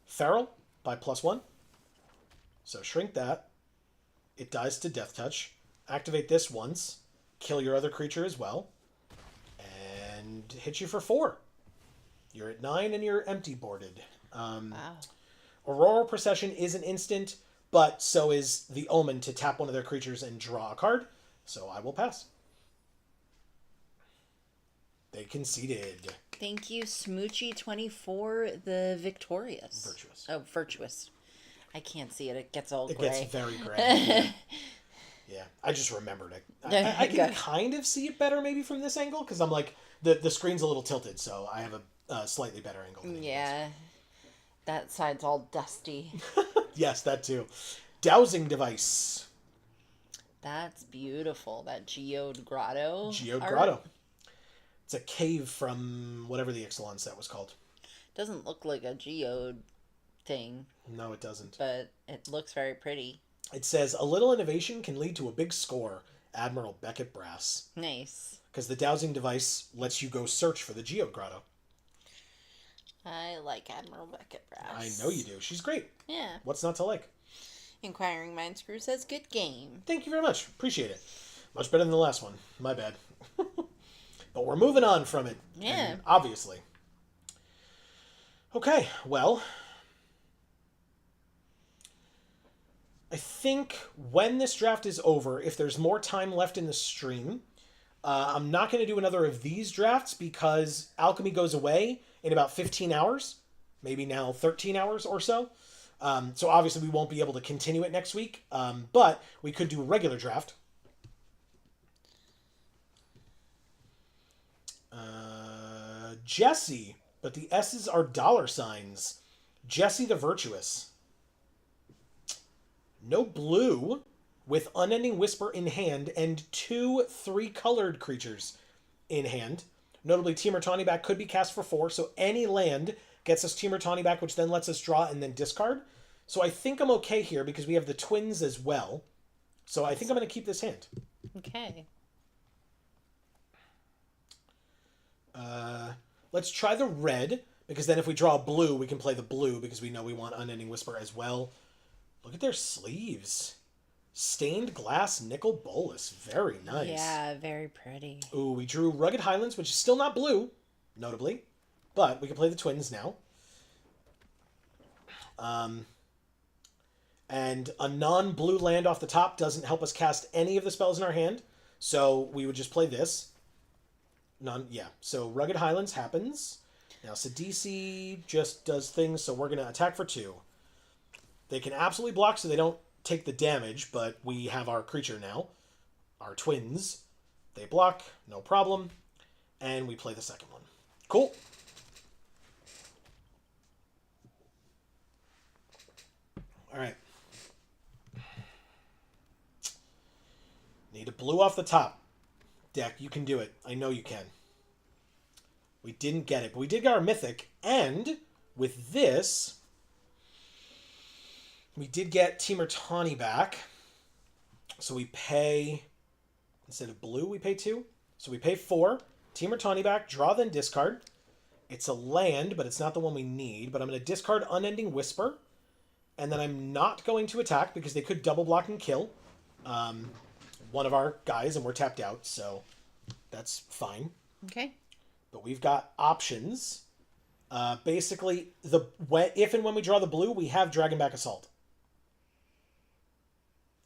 Feral by +1. So shrink that. It dies to Death Touch. Activate this once. Kill your other creature as well. And hit you for 4. You're at 9 and you're empty boarded. Wow. Auroral Procession is an instant, but so is the Omen to tap one of their creatures and draw a card. So I will pass. They conceded. Thank you, Smoochy24, the victorious. Virtuous. Oh, virtuous. I can't see it. It gets all gray. It gets very gray. Yeah, I just remembered it. I can kind of see it better maybe from this angle, because I'm like, the screen's a little tilted, so I have a slightly better angle. Yeah, that side's all dusty. Yes, that too. Dowsing Device. That's beautiful. That Geode Grotto. Geode art. Grotto. It's a cave from whatever the Ixalan set was called. Doesn't look like a geode thing. No, it doesn't. But it looks very pretty. It says, a little innovation can lead to a big score. Admiral Beckett Brass. Nice. Because the Dowsing Device lets you go search for the Geode Grotto. I like Admiral Beckett Brass. I know you do. She's great. Yeah. What's not to like? Inquiring Minds Crew says, good game. Thank you very much. Appreciate it. Much better than the last one. My bad. But we're moving on from it. Yeah. Obviously. Okay, well, I think when this draft is over, if there's more time left in the stream, I'm not going to do another of these drafts because Alchemy goes away in about 15 hours, maybe now 13 hours or so. So obviously we won't be able to continue it next week, but we could do a regular draft. Jesse, but the S's are $signs. Jesse the Virtuous. No blue, with Unending Whisper in hand and 2 3-colored creatures in hand. Notably, Temur Tawny back could be cast for 4, so any land gets us Temur Tawny back, which then lets us draw and then discard. So I think I'm okay here because we have the twins as well. So I think I'm going to keep this hand. Okay. Let's try the red, because then if we draw a blue, we can play the blue, because we know we want Unending Whisper as well. Look at their sleeves. Stained glass nickel bolus. Very nice. Yeah, very pretty. Ooh, we drew Rugged Highlands, which is still not blue, notably. But we can play the twins now. And a non-blue land off the top doesn't help us cast any of the spells in our hand. So we would just play this. So Rugged Highlands happens. Now Sidisi just does things, so we're going to attack for 2. They can absolutely block so they don't take the damage, but we have our creature now. Our twins. They block, no problem. And we play the second one. Cool. Alright. Need a blue off the top. Deck, you can do it. I know you can. We didn't get it, but we did get our Mythic, and with this, we did get Temur Tawny back. So we pay, instead of blue, we pay 2. So we pay 4. Temur Tawny back, draw, then discard. It's a land, but it's not the one we need. But I'm going to discard Unending Whisper. And then I'm not going to attack because they could double block and kill one of our guys, and we're tapped out, so that's fine. Okay. But we've got options. Basically, if and when we draw the blue, we have Dragonback Assault.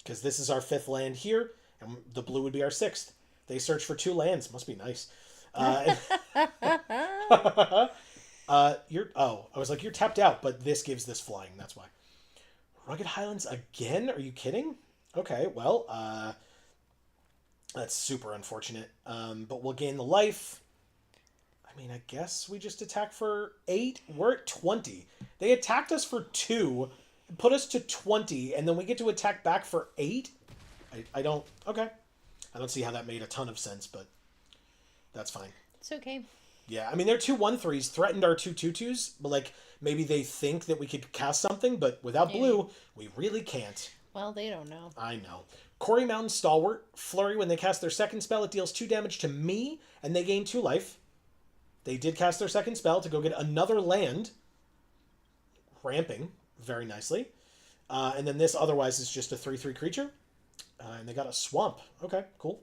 Because this is our 5th land here, and the blue would be our 6th. They search for 2 lands. Must be nice. I was like, you're tapped out, but this gives this flying. That's why. Rugged Highlands again? Are you kidding? Okay, well, that's super unfortunate. But we'll gain the life. I mean, I guess we just attack for 8. We're at 20. They attacked us for 2, put us to 20, and then we get to attack back for 8? I don't... Okay. I don't see how that made a ton of sense, but that's fine. It's okay. Yeah, I mean, their 2/1/3s threatened our 2/2/2s, but, like, maybe they think that we could cast something, but without blue, we really can't. Well, they don't know. I know. Quarry Mountain Stalwart. Flurry, when they cast their second spell, it deals 2 damage to me, and they gain 2 life. They did cast their second spell to go get another land. Ramping very nicely. And then this otherwise is just a 3/3 creature. And they got a swamp. Okay, cool.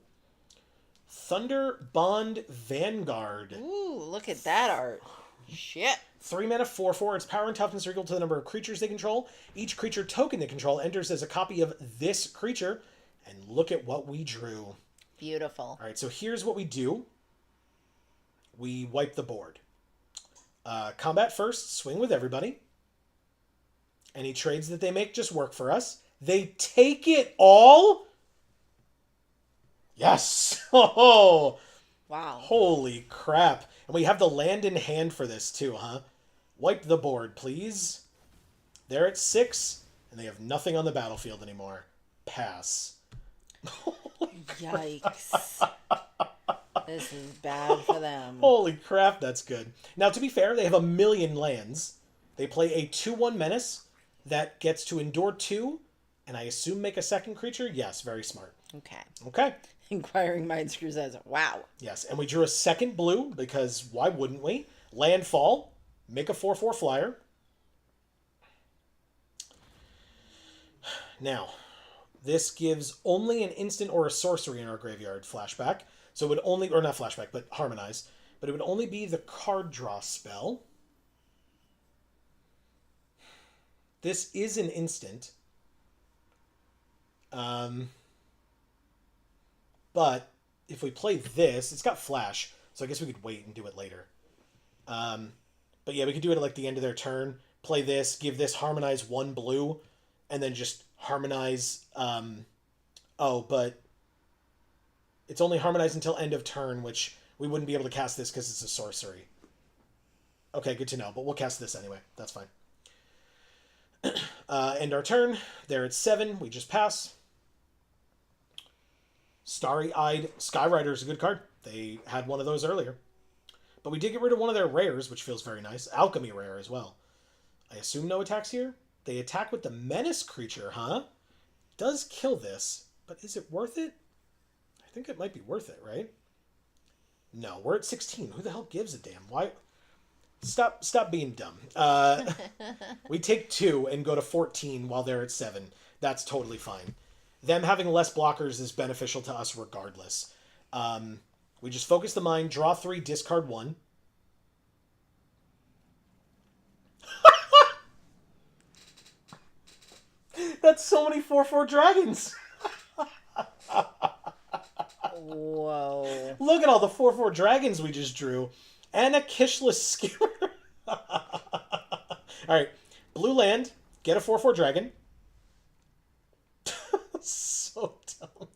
Thunder Bond Vanguard. Ooh, look at that art. Shit. 3 mana, 4/4. Its power and toughness are equal to the number of creatures they control. Each creature token they control enters as a copy of this creature. And look at what we drew. Beautiful. All right, so here's what we do. We wipe the board. Combat first, swing with everybody. Any trades that they make just work for us. They take it all? Yes! Oh, wow. Holy crap. And we have the land in hand for this too, huh? Wipe the board, please. They're at 6, and they have nothing on the battlefield anymore. Pass. Yikes. This is bad for them. Holy crap, that's good. Now, to be fair, they have 1,000,000 lands. They play a 2/1 menace that gets to endure 2, and I assume make a second creature? Yes, very smart. Okay. Okay. Inquiring Mind Screw says, wow. Yes, and we drew a second blue, because why wouldn't we? Landfall, make a 4/4 flyer. Now, this gives only an instant or a sorcery in our graveyard flashback. So it would only, or not flashback, but harmonize. But it would only be the card draw spell. This is an instant. But if we play this, it's got flash, so I guess we could wait and do it later. But yeah, we could do it at like the end of their turn. Play this, give this harmonize 1 blue, and then just harmonize. But it's only harmonized until end of turn, which we wouldn't be able to cast this because it's a sorcery. Okay, good to know, but we'll cast this anyway. That's fine. End our turn. They're at 7. We just pass. Starry-Eyed Skyrider is a good card. They had one of those earlier. But we did get rid of one of their rares, which feels very nice. Alchemy rare as well. I assume no attacks here? They attack with the menace creature, huh? Does kill this, but is it worth it? I think it might be worth it, right? No, we're at 16. Who the hell gives a damn? Why? Stop being dumb. We take 2 and go to 14 while they're at 7. That's totally fine. Them having less blockers is beneficial to us regardless. We just focus the mind, draw 3, discard 1. That's so many 4/4 dragons. Whoa. Look at all the 4/4 dragons we just drew. And a Kishless Skimmer. Alright. Blue land. Get a 4/4 dragon. So dumb.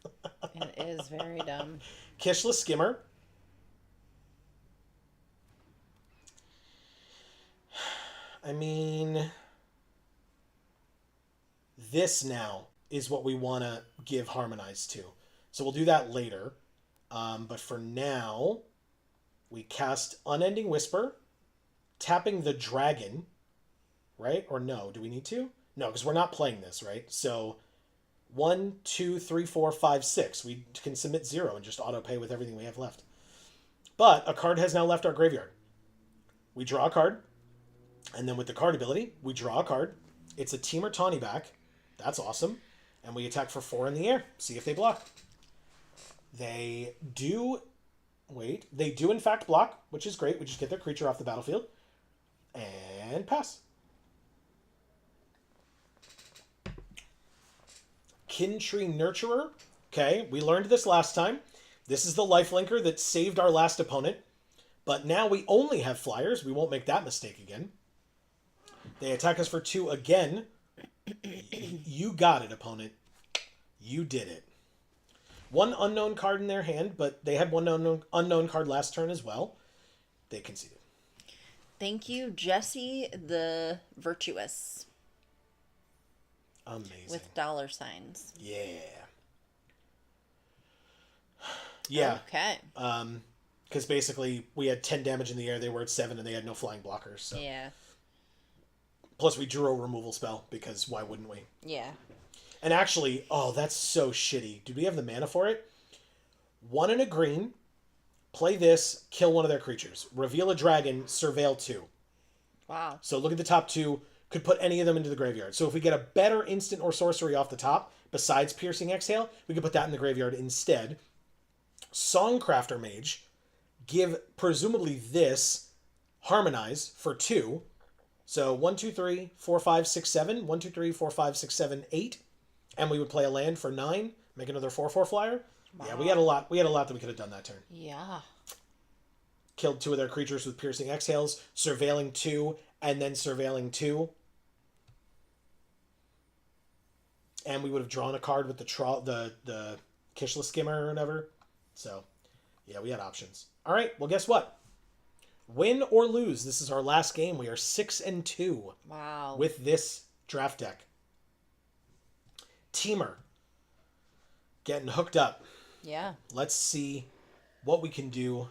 It is very dumb. Kishless Skimmer. I mean, this now is what we want to give Harmonize to. So we'll do that later. But for now, we cast Unending Whisper, tapping the dragon, right? Or no, do we need to? No, because we're not playing this, right? So 1, 2, 3, 4, 5, 6. We can submit 0 and just auto pay with everything we have left. But a card has now left our graveyard. We draw a card, and then with the card ability, we draw a card. It's a Temur Tawny back. That's awesome. And we attack for 4 in the air. See if they block. They do... Wait. They do, in fact, block, which is great. We just get their creature off the battlefield. And pass. Kin Tree Nurturer. Okay, we learned this last time. This is the lifelinker that saved our last opponent. But now we only have flyers. We won't make that mistake again. They attack us for 2 again. You got it, opponent. You did it. 1 unknown card in their hand, but they had 1 unknown card last turn as well. They conceded. Thank you, Jesse the Virtuous. Amazing. With dollar signs. Yeah. Yeah. Okay. Because basically we had 10 damage in the air, they were at 7, and they had no flying blockers. So. Yeah. Plus we drew a removal spell, because why wouldn't we? Yeah. And actually, oh, that's so shitty. Did we have the mana for it? 1 and a green. Play this, kill one of their creatures. Reveal a dragon, surveil 2. Wow. So look at the top 2. Could put any of them into the graveyard. So if we get a better instant or sorcery off the top, besides Piercing Exhale, we could put that in the graveyard instead. Songcrafter Mage. Give, presumably, this Harmonize for 2. So 1, 2, 3, 4, 5, 6, 7. 1, 2, 3, 4, 5, 6, 7, 8. And we would play a land for 9. Make another 4/4 flyer. Wow. Yeah, we had a lot. We had a lot that we could have done that turn. Yeah. Killed 2 of their creatures with Piercing Exhales, surveilling 2, and then surveilling 2. And we would have drawn a card with the Kishla Skimmer or whatever. So, yeah, we had options. All right, well, guess what? Win or lose, this is our last game. We are 6-2. Wow. With this draft deck. Teamer. Getting hooked up. Yeah. Let's see what we can do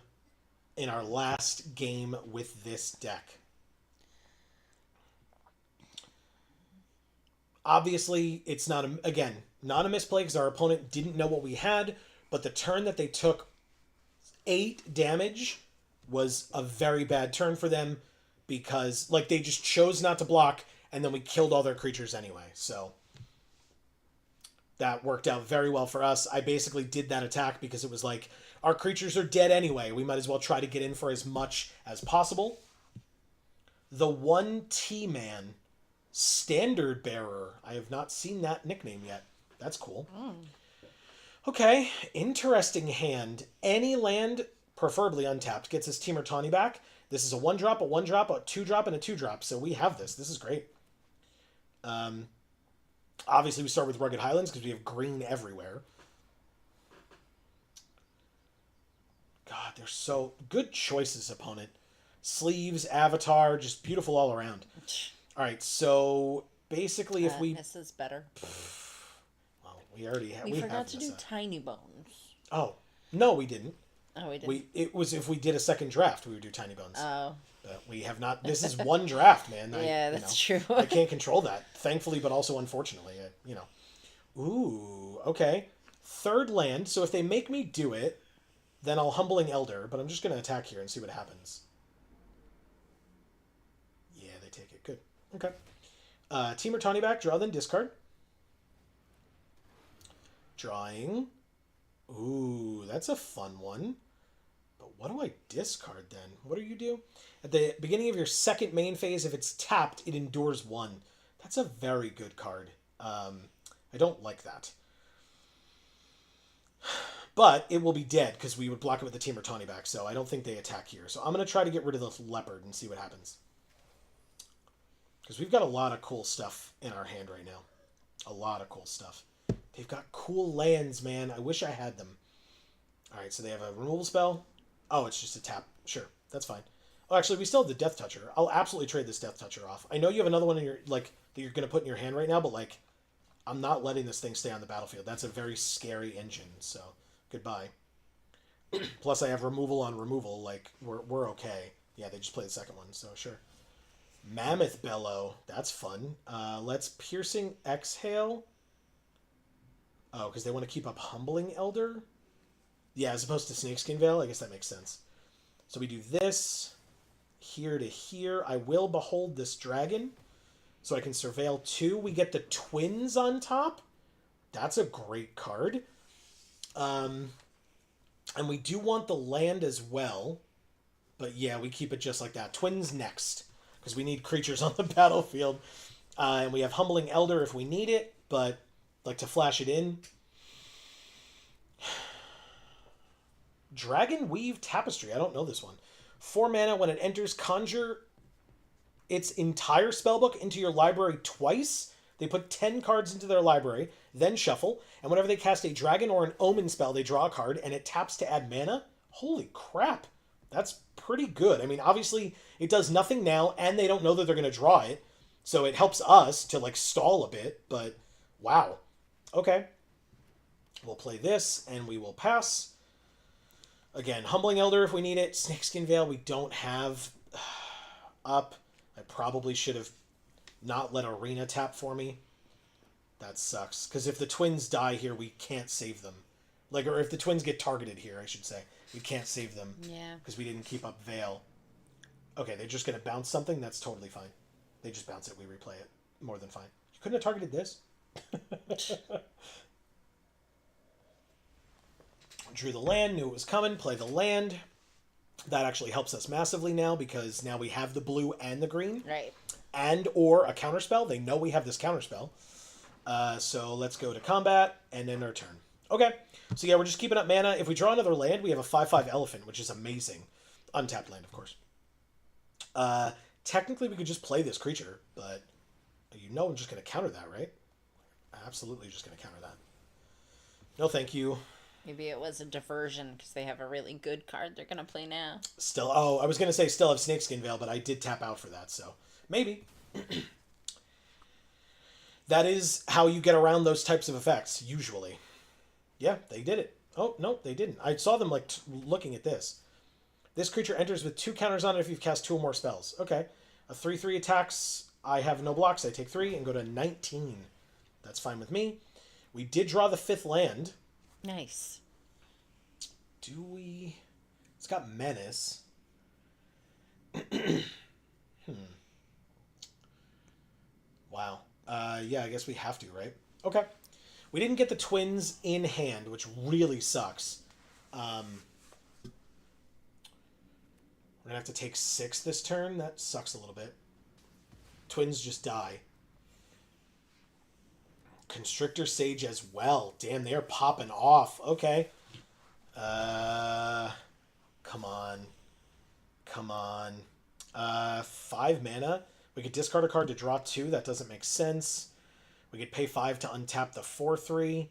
in our last game with this deck. Obviously, it's not a misplay because our opponent didn't know what we had, but the turn that they took 8 damage was a very bad turn for them because they just chose not to block, and then we killed all their creatures anyway. So that worked out very well for us. I basically did that attack because it was like, our creatures are dead anyway. We might as well try to get in for as much as possible. The 1 T-Man, Standard Bearer. I have not seen that nickname yet. That's cool. Okay, interesting hand. Any land, preferably untapped, gets his Teamer Tawny back. This is a 1-drop, a 1-drop, a 2-drop, and a 2-drop. So we have this. This is great. Obviously, we start with Rugged Highlands because we have green everywhere. God, they're so good choices, opponent. Sleeves, Avatar, just beautiful all around. All right, so basically, if we this is better. Well, we already have. We forgot to do Tiny Bones. Oh no, we didn't. Oh, we didn't. It was if we did a second draft, we would do Tiny Bones. Oh. But we have not. This is 1 draft, man. Yeah, that's true. I can't control that, thankfully, but also unfortunately. Ooh, okay. 3rd land. So if they make me do it, then I'll Humbling Elder. But I'm just going to attack here and see what happens. Yeah, they take it. Good. Okay. Teamer Tawny back. Draw, then discard. Drawing. Ooh, that's a fun one. But what do I discard then? What do you do? At the beginning of your 2nd main phase, if it's tapped, it endures 1. That's a very good card. I don't like that. But it will be dead because we would block it with the Teamer Tawny back, so I don't think they attack here. So I'm going to try to get rid of the Leopard and see what happens. Because we've got a lot of cool stuff in our hand right now. A lot of cool stuff. They've got cool lands, man. I wish I had them. Alright, so they have a removal spell. Oh, it's just a tap. Sure, that's fine. Oh, actually, we still have the Death Toucher. I'll absolutely trade this Death Toucher off. I know you have another one in your that you're going to put in your hand right now, but I'm not letting this thing stay on the battlefield. That's a very scary engine, so goodbye. Plus, I have removal on removal. We're okay. Yeah, they just played the second one, so sure. Mammoth Bellow. That's fun. Let's Piercing Exhale. Oh, because they want to keep up Humbling Elder? Yeah, as opposed to Snakeskin Veil. I guess that makes sense. So we do this. Here to here. I will Behold this Dragon. So I can Surveil 2. We get the Twins on top. That's a great card. And we do want the land as well. But yeah, we keep it just like that. Twins next. Because we need creatures on the battlefield. And we have Humbling Elder if we need it. But Like to flash it in. Dragon Weave Tapestry. I don't know this one. 4 mana. When it enters, conjure its entire spellbook into your library twice. They put 10 cards into their library, then shuffle, and whenever they cast a dragon or an omen spell, they draw a card, and it taps to add mana. Holy crap. That's pretty good. I mean, obviously, it does nothing now, and they don't know that they're going to draw it, so it helps us to, like, stall a bit, but wow. Okay. We'll play this, and we will pass. Again, Humbling Elder if we need it. Snakeskin Veil we don't have up. I probably should have not let Arena tap for me. That sucks. Because if the twins die here, we can't save them. Like, or if the twins get targeted here, I should say. We can't save them. Yeah. Because we didn't keep up Veil. Okay, they're just going to bounce something? That's totally fine. They just bounce it, we replay it. More than fine. You couldn't have targeted this? Drew the land, knew it was coming, play the land. That actually helps us massively now because now we have the blue and the green. Right. And or a counterspell. They know we have this counterspell. So let's go to combat and end our turn. Okay. So yeah, we're just keeping up mana. If we draw another land, we have a 5/5 elephant, which is amazing. Untapped land, of course. Technically, we could just play this creature, but you know I'm just going to counter that, right? Absolutely just going to counter that. No, thank you. Maybe it was a diversion because they have a really good card they're going to play now. Still, oh, I was going to say still have Snakeskin Veil, but I did tap out for that, so maybe. That is how you get around those types of effects, usually. Yeah, they did it. Oh, no, they didn't. I saw them, like, looking at this. This creature enters with 2 counters on it if you've cast 2 or more spells. Okay. A 3/3 attacks. I have no blocks. I take 3 and go to 19. That's fine with me. We did draw the 5th land. Nice. Do we... It's got Menace. Wow. Yeah, I guess we have to, right? Okay. We didn't get the twins in hand, which really sucks. We're going to have to take 6 this turn. That sucks a little bit. Twins just die. Constrictor Sage as well. Damn, they are popping off. Okay. Come on. Come on. 5 mana. We could discard a card to draw 2. That doesn't make sense. We could pay 5 to untap the 4/3.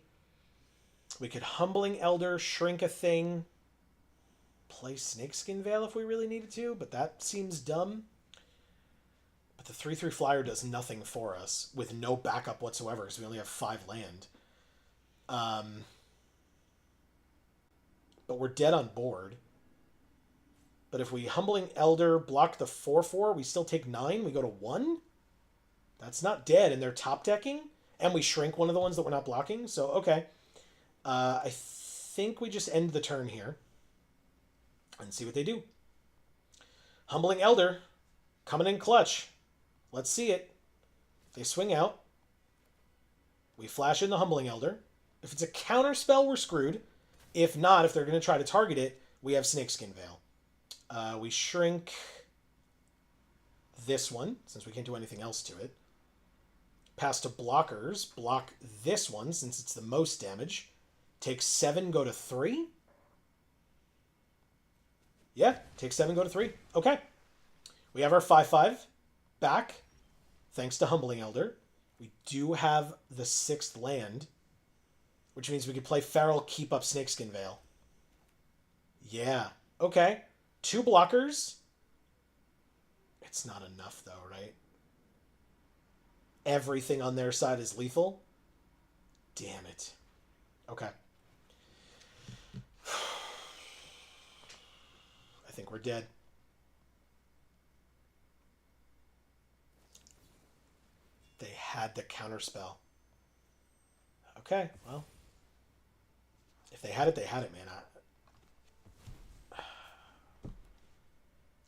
We could Humbling Elder, shrink a thing. Play Snakeskin Veil if we really needed to, but that seems dumb. But the 3/3 flyer does nothing for us with no backup whatsoever because we only have 5 land. But we're dead on board. But if we Humbling Elder block the 4/4, we still take 9. We go to 1. That's not dead, and they're top decking. And we shrink one of the ones that we're not blocking. So, okay. I think we just end the turn here. And see what they do. Humbling Elder. Coming in clutch. Let's see it. They swing out. We flash in the Humbling Elder. If it's a counter spell, we're screwed. If not, if they're going to try to target it, we have Snakeskin Veil. We shrink this one, since we can't do anything else to it. Pass to blockers. Block this one, since it's the most damage. Take 7, go to 3. Yeah, take 7, go to 3. Okay. We have our 5/5 back, thanks to Humbling Elder. We do have the 6th land, which means we could play Feral, keep up Snakeskin Veil. Yeah. Okay. 2 blockers. It's not enough, though, right? Everything on their side is lethal. Damn it. Okay. I think we're dead. They had the counterspell. Okay, well. If they had it, they had it, man.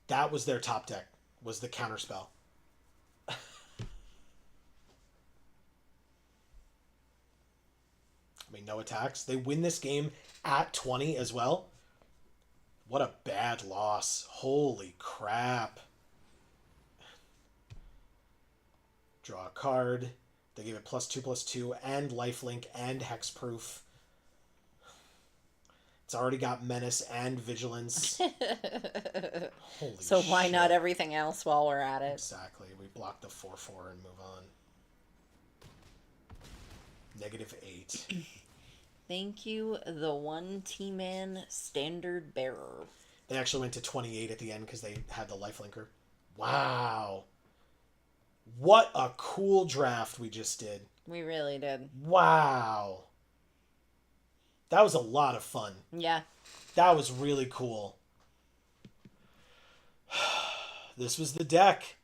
That was their top deck, was the counterspell. I mean, no attacks. They win this game at 20 as well. What a bad loss. Holy crap. Draw a card. They gave it +2/+2 and lifelink and hexproof. It's already got menace and vigilance. Holy So why shit. not everything else while we're at it? Exactly. We block the 4/4 and move on. -8. Thank you, the one T-Man standard bearer. They actually went to 28 at the end because they had the lifelinker. Wow. What a cool draft we just did. We really did. Wow. That was a lot of fun. Yeah. That was really cool. This was the deck.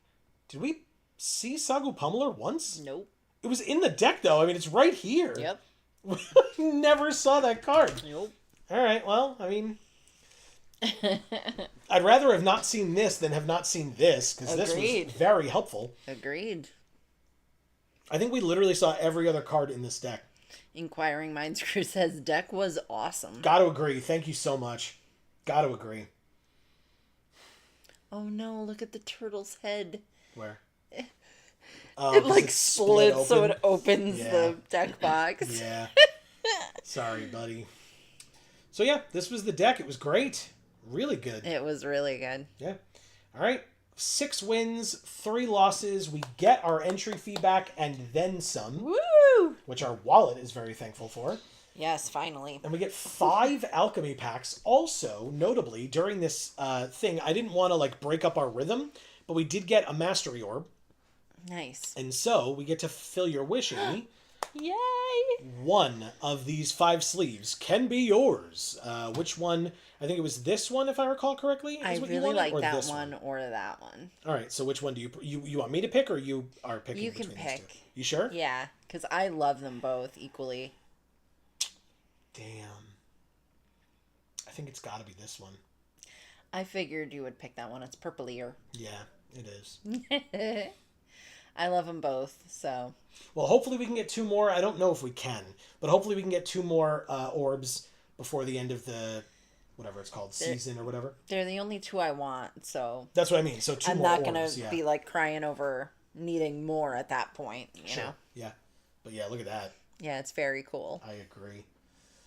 Did we see Sagu Pummeler once? Nope. It was in the deck, though. I mean, it's right here. Yep. Never saw that card. Nope. All right, well, I mean... I'd rather have not seen this than have not seen this, because this was very helpful. Agreed. I think we literally saw every other card in this deck. Inquiring Minds Crew says deck was awesome. Gotta agree. Thank you so much. Gotta agree. Oh no, look at the turtle's head. Where? It like splits so it opens the deck box. Yeah. Sorry, buddy. So yeah, this was the deck. It was great. Really good. It was really good. Yeah. All right. 6 wins, 3 losses. We get our entry fee back and then some. Woo! Which our wallet is very thankful for. Yes, finally. And we get 5 alchemy packs. Also, notably, during this thing, I didn't want to like break up our rhythm, but we did get a mastery orb. Nice. And so we get to fill your wish, Amy. Yay! 1 of these 5 sleeves can be yours. Which one? I think it was this one, if I recall correctly. I really like that one or that one. All right. So which one do you want me to pick, or you are picking? You can between pick. These two? You sure? Yeah, because I love them both equally. Damn. I think it's got to be this one. I figured you would pick that one. It's purplier. Yeah, it is. I love them both, so. Well, hopefully we can get 2 more. I don't know if we can, but hopefully we can get 2 more orbs before the end of the, whatever it's called, season or whatever. They're the only 2 I want, so. That's what I mean. So 2 more orbs. I'm not going to be like crying over needing more at that point, you know? Yeah. But yeah, look at that. Yeah, it's very cool. I agree.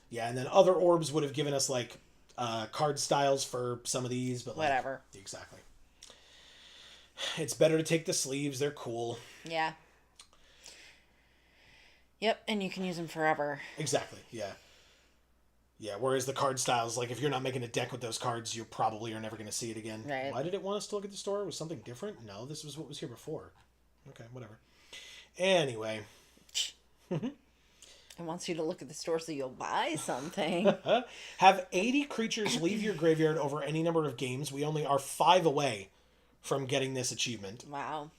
Yeah, and then other orbs would have given us like card styles for some of these, but like, whatever. Exactly. It's better to take the sleeves. They're cool. Yeah. Yep, and you can use them forever. Exactly, yeah. Yeah, whereas the card styles, like if you're not making a deck with those cards, you probably are never going to see it again. Right. Why did it want us to look at the store? Was something different? No, this was what was here before. Okay, whatever. Anyway. It wants you to look at the store so you'll buy something. Have 80 creatures leave your graveyard over any number of games. We only are 5 away from getting this achievement. Wow.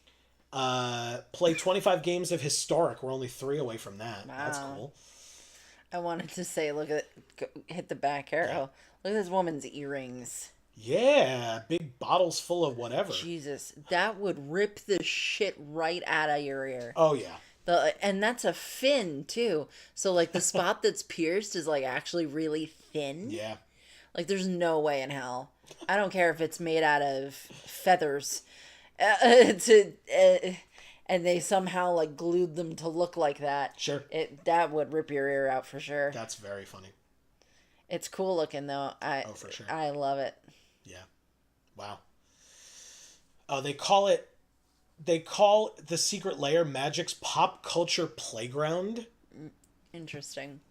Play 25 games of Historic. We're only 3 away from that. Wow. That's cool. I wanted to say, hit the back arrow. Yeah. Look at this woman's earrings. Yeah, big bottles full of whatever. Jesus, that would rip the shit right out of your ear. Oh, yeah. And that's a fin, too. So, like, the spot that's pierced is, like, actually really thin. Yeah. Like, there's no way in hell. I don't care if it's made out of feathers. And they somehow, like, glued them to look like that. Sure. That would rip your ear out for sure. That's very funny. It's cool looking, though. Oh, for sure. I love it. Yeah. Wow. Oh, they call the secret lair Magic's pop culture playground. Interesting.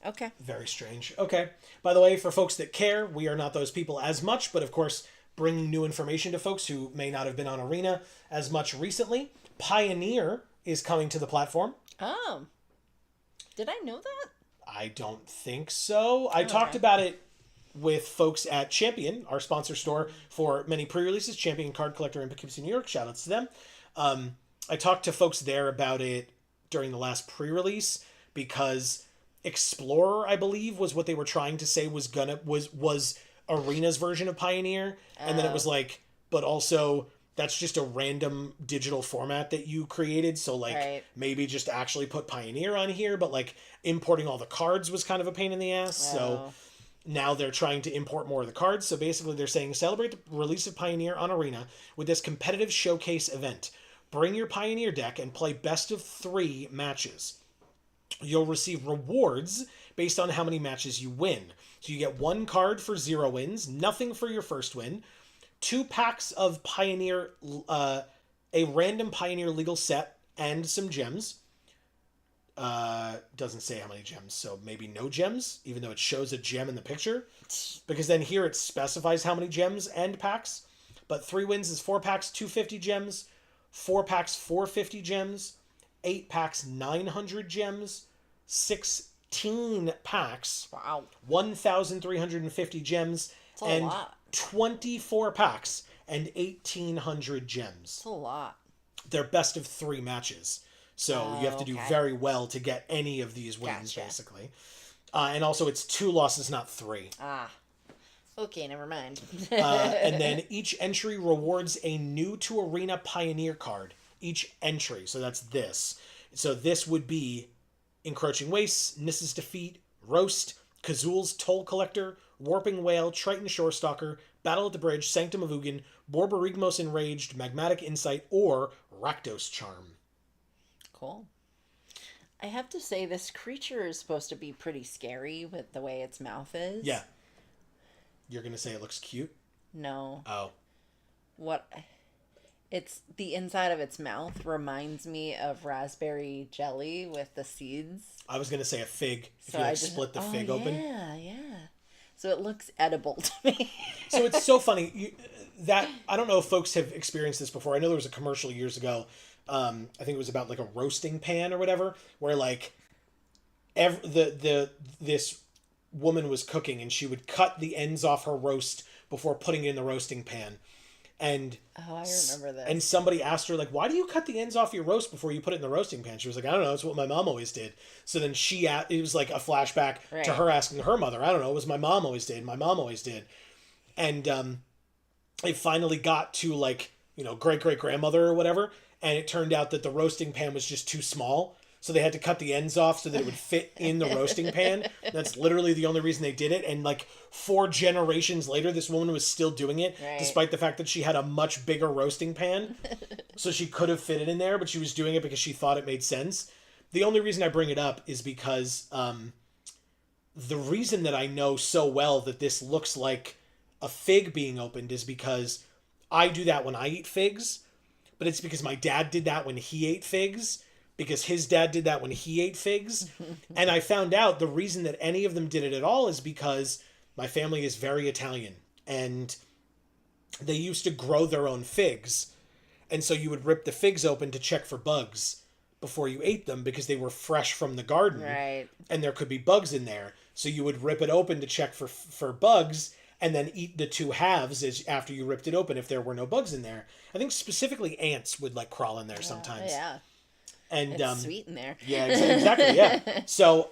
Okay. Very strange. Okay. By the way, for folks that care, we are not those people as much, but of course, bringing new information to folks who may not have been on Arena as much recently. Pioneer is coming to the platform. Oh. Did I know that? I don't think so. I talked about it with folks at Champion, our sponsor store for many pre-releases, Champion Card Collector in Poughkeepsie, New York. Shoutouts to them. I talked to folks there about it during the last pre-release because Explorer, I believe, was what they were trying to say was Arena's version of Pioneer. And then it was like, but also that's just a random digital format that you created. So like maybe just actually put Pioneer on here, but like importing all the cards was kind of a pain in the ass. So now they're trying to import more of the cards. So basically they're saying celebrate the release of Pioneer on Arena with this competitive showcase event. Bring your Pioneer deck and play best of 3 matches. You'll receive rewards based on how many matches you win. So you get 1 card for 0 wins, nothing for your first win, 2 packs of Pioneer, a random Pioneer legal set, and some gems. Doesn't say how many gems, so maybe no gems, even though it shows a gem in the picture. Because then here it specifies how many gems and packs. But 3 wins is 4 packs, 250 gems, 4 packs, 450 gems, 8 packs, 900 gems, 16 packs, Wow. 1,350 gems, That's a and lot. 24 packs and 1,800 gems. That's a lot. They're best of 3 matches. So you have to do okay. very well to get any of these wins, Gotcha. basically. And also it's 2 losses, not 3. Ah. Okay, never mind. And then each entry rewards a new to Arena Pioneer card. Each entry. So that's this. So this would be Encroaching Wastes, Nissa's Defeat, Roast, Kazul's Toll Collector, Warping Whale, Triton Shorestalker, Battle at the Bridge, Sanctum of Ugin, Borborygmos Enraged, Magmatic Insight, or Rakdos Charm. Cool. I have to say, this creature is supposed to be pretty scary with the way its mouth is. Yeah. You're going to say it looks cute? No. Oh. What? It's the inside of its mouth reminds me of raspberry jelly with the seeds. I was going to say a fig. If So you I like just split the fig open. Yeah. So it looks edible to me. So it's so funny that I don't know if folks have experienced this before. I know there was a commercial years ago. I think it was about like a roasting pan or whatever, where like this woman was cooking and she would cut the ends off her roast before putting it in the roasting pan. And Oh, I remember this. And somebody asked her, like, why do you cut the ends off your roast before you put it in the roasting pan? She was like, I don't know. It's what my mom always did. So then it was like a flashback Right. to her asking her mother. I don't know. It was my mom always did. My mom always did. And it finally got to like, great-great-grandmother or whatever. And it turned out that the roasting pan was just too small. So they had to cut the ends off so that it would fit in the roasting pan. That's literally the only reason they did it. And like 4 generations later, this woman was still doing it, Right. despite the fact that she had a much bigger roasting pan. So she could have fit it in there, but she was doing it because she thought it made sense. The only reason I bring it up is because the reason that I know so well that this looks like a fig being opened is because I do that when I eat figs, but it's because my dad did that when he ate figs, because his dad did that when he ate figs. And I found out the reason that any of them did it at all is because my family is very Italian and they used to grow their own figs. And so you would rip the figs open to check for bugs before you ate them because they were fresh from the garden. Right. And there could be bugs in there. So you would rip it open to check for bugs and then eat the 2 halves after you ripped it open if there were no bugs in there. I think specifically ants would like crawl in there sometimes. Yeah. And It's sweet in there. yeah, exactly. Yeah. So,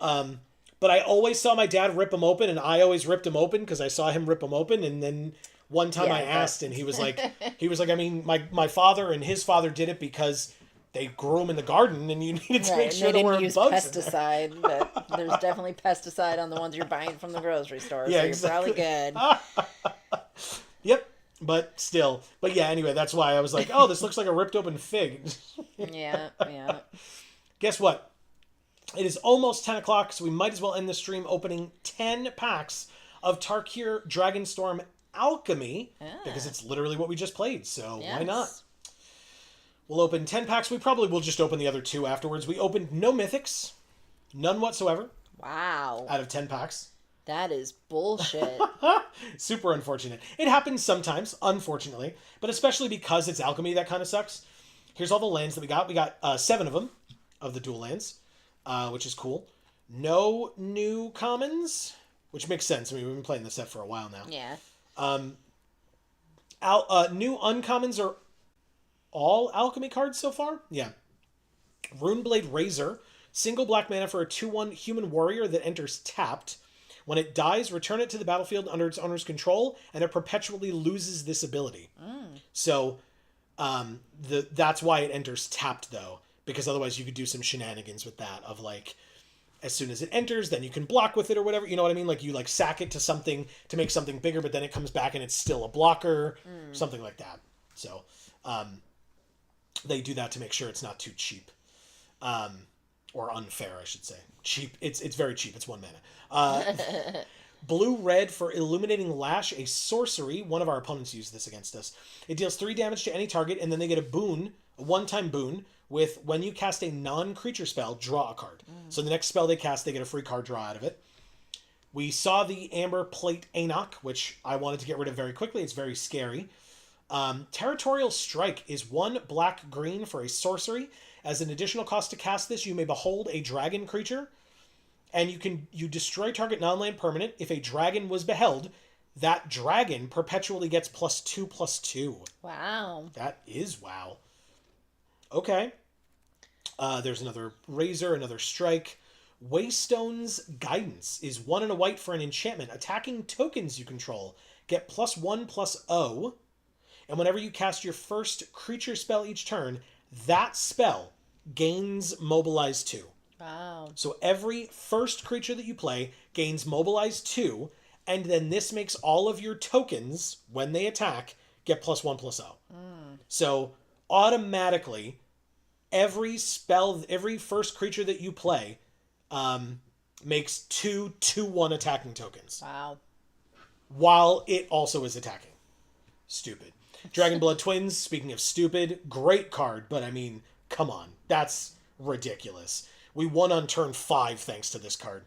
but I always saw my dad rip them open, and I always ripped them open because I saw him rip them open. And then one time I asked, and he was like, I mean, my father and his father did it because they grew them in the garden, and you needed to make sure they there weren't didn't use bugs in there. pesticide, but there's definitely pesticide on the ones you're buying from the grocery store. Yeah, so exactly. you're probably good. Yep. But still. But yeah, anyway, that's why I was like, oh, this looks like a ripped open fig. Yeah. Guess what? It is almost 10 o'clock, so we might as well end the stream opening 10 packs of Tarkir Dragonstorm Alchemy, because it's literally what we just played, so why not? We'll open 10 packs. We probably will just open the other 2 afterwards. We opened no mythics, none whatsoever, Wow. out of 10 packs. That is bullshit. Super unfortunate. It happens sometimes, unfortunately, but especially because it's alchemy, that kind of sucks. Here's all the lands that we got. We got 7 of them, of the dual lands, which is cool. No new commons, which makes sense. I mean, we've been playing this set for a while now. Yeah. New uncommons are all alchemy cards so far? Yeah. Runeblade Razor. Single black mana for a 2/1 human warrior that enters tapped. When it dies, return it to the battlefield under its owner's control, and it perpetually loses this ability. So, that's why it enters tapped, though. Because otherwise you could do some shenanigans with that, of like, as soon as it enters, then you can block with it or whatever. You know what I mean? Like, you like sack it to something to make something bigger, but then it comes back and it's still a blocker. Something like that. So, They do that to make sure it's not too cheap. Or unfair, I should say. Cheap. It's very cheap. It's 1 mana. Blue-red for Illuminating Lash, a sorcery. One of our opponents used this against us. It deals 3 damage to any target, and then they get a boon, a one-time boon, with when you cast a non-creature spell, draw a card. So the next spell they cast, they get a free card draw out of it. We saw the Amber Plate Anok, which I wanted to get rid of very quickly. It's very scary. Territorial Strike is 1 black-green for a sorcery. As an additional cost to cast this, you may behold a dragon creature, and you destroy target non-land permanent. If a dragon was beheld, that dragon perpetually gets +2/+2. Wow. That is wow. Okay. There's another Razor, another Strike. Waystone's Guidance is 1 and a white for an enchantment. Attacking tokens you control get +1/+0. And whenever you cast your first creature spell each turn, that spell gains Mobilize 2. Wow. So every first creature that you play gains Mobilize 2, and then this makes all of your tokens, when they attack, get +1/+0. So automatically, every first creature that you play makes 2 2/1 attacking tokens. Wow. While it also is attacking. Stupid. Dragonblood Twins, speaking of stupid, great card, but I mean, come on. That's ridiculous. We won on turn 5 thanks to this card.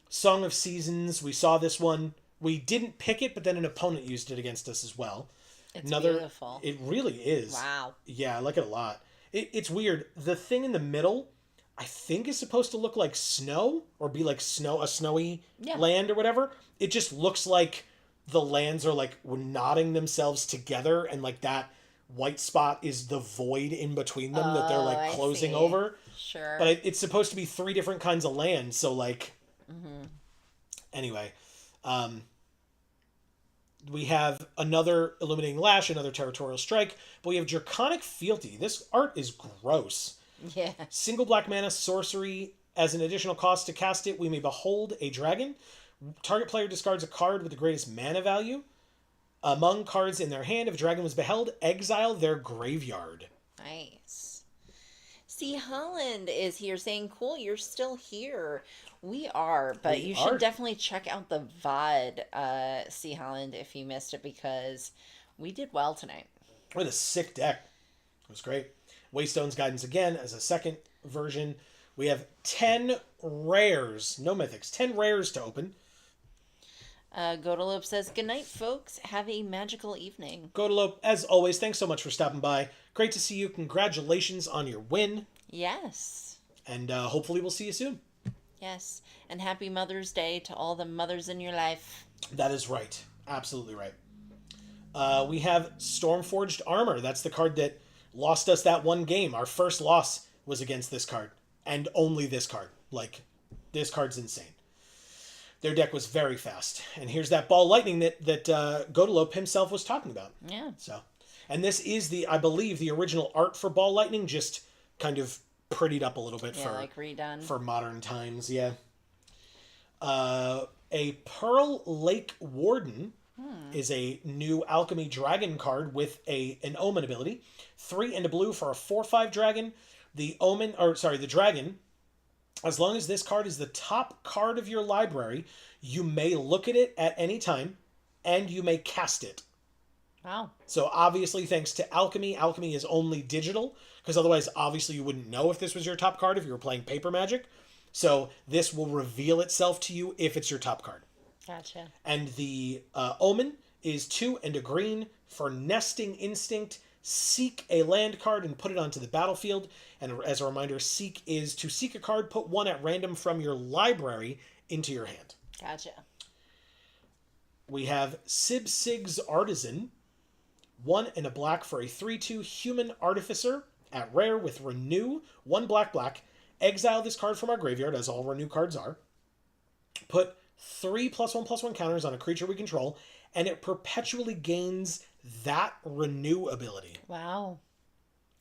Song of Seasons, we saw this one. We didn't pick it, but then an opponent used it against us as well. It's beautiful. It really is. Wow. Yeah, I like it a lot. It's weird. The thing in the middle, I think is supposed to look like snow, or be like a snowy land or whatever. It just looks like the lands are like knotting themselves together, and like that white spot is the void in between them that they're like closing over. Sure. But it's supposed to be 3 different kinds of land, so like... Anyway, we have another Illuminating Lash, another Territorial Strike, but we have Draconic Fealty. This art is gross. Yeah. Single black mana sorcery. As an additional cost to cast it, we may behold a dragon. Target player discards a card with the greatest mana value. Among cards in their hand, if a dragon was beheld, exile their graveyard. Nice. See, Holland is here saying, cool, you're still here. We are, but you should definitely check out the VOD, C. Holland, if you missed it, because we did well tonight. We had a sick deck. It was great. Waystone's Guidance again as a second version. We have 10 rares, no mythics, 10 rares to open. Godalope says, good night, folks. Have a magical evening. Godalope, as always, thanks so much for stopping by. Great to see you. Congratulations on your win. Yes. And hopefully we'll see you soon. Yes. And happy Mother's Day to all the mothers in your life. That is right. Absolutely right. We have Stormforged Armor. That's the card that lost us that one game. Our first loss was against this card. And only this card. Like, this card's insane. Their deck was very fast. And here's that Ball Lightning that Godalope himself was talking about. Yeah. So, and this is I believe, the original art for Ball Lightning, just kind of prettied up a little bit redone. For modern times, yeah. A Pearl Lake Warden is a new Alchemy Dragon card with an Omen ability. 3 and a blue for a 4/5 dragon. The dragon, as long as this card is the top card of your library, you may look at it at any time, and you may cast it. Wow. So obviously, thanks to Alchemy is only digital, because otherwise, obviously, you wouldn't know if this was your top card if you were playing Paper Magic. So this will reveal itself to you if it's your top card. Gotcha. And the Omen is 2 and a green for Nesting Instinct. Seek a land card and put it onto the battlefield. And as a reminder, Seek is to seek a card, put 1 at random from your library into your hand. Gotcha. We have Sig's Artisan. 1 and a black for a 3/2 Human Artificer at rare with Renew. 1 black. Exile this card from our graveyard, as all Renew cards are. Put 3 +1/+1 counters on a creature we control, and it perpetually gains that Renew ability. Wow.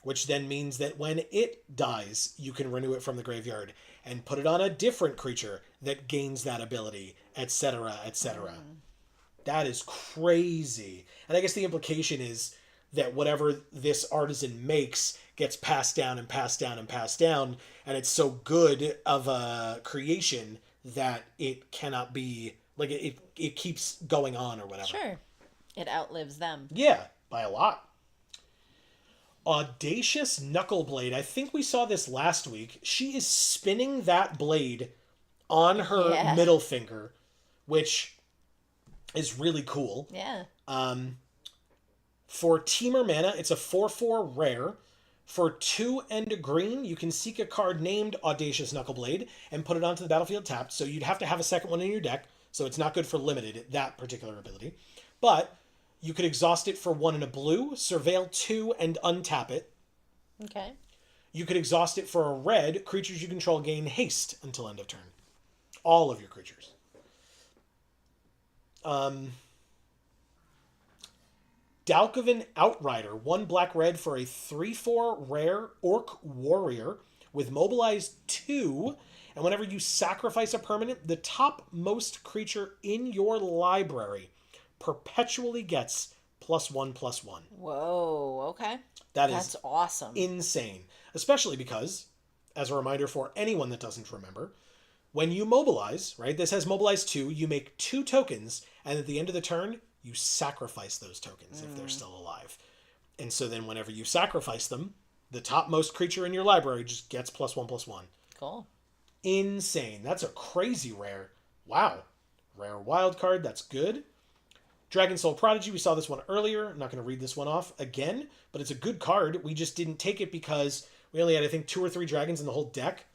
Which then means that when it dies, you can renew it from the graveyard and put it on a different creature that gains that ability, etc., etc. That is crazy. And I guess the implication is that whatever this artisan makes gets passed down and passed down and passed down, and it's so good of a creation that it cannot be, like, it keeps going on or whatever. Sure. It outlives them. Yeah, by a lot. Audacious Knuckleblade. I think we saw this last week. She is spinning that blade on her middle finger, which is really cool. Yeah. For Teamer mana, it's a 4/4 rare. For 2 and a green, you can seek a card named Audacious Knuckleblade and put it onto the battlefield tapped. So you'd have to have a second one in your deck. So it's not good for limited, that particular ability. But you could exhaust it for 1 and a blue, surveil 2 and untap it. Okay. You could exhaust it for a red. Creatures you control gain haste until end of turn. All of your creatures. Dalkovan Outrider. 1 black-red for a 3/4 rare Orc Warrior with mobilized 2. And whenever you sacrifice a permanent, the topmost creature in your library perpetually gets +1/+1. Whoa, okay. That's awesome. Insane. Especially because, as a reminder for anyone that doesn't remember, when you mobilize, right, this has mobilize 2, you make 2 tokens, and at the end of the turn, you sacrifice those tokens if they're still alive. And so then whenever you sacrifice them, the topmost creature in your library just gets +1/+1. Cool. Insane. That's a crazy rare. Wow. Rare wild card. That's good. Dragon Soul Prodigy. We saw this one earlier. I'm not going to read this one off again, but it's a good card. We just didn't take it because we only had, I think, 2 or 3 dragons in the whole deck.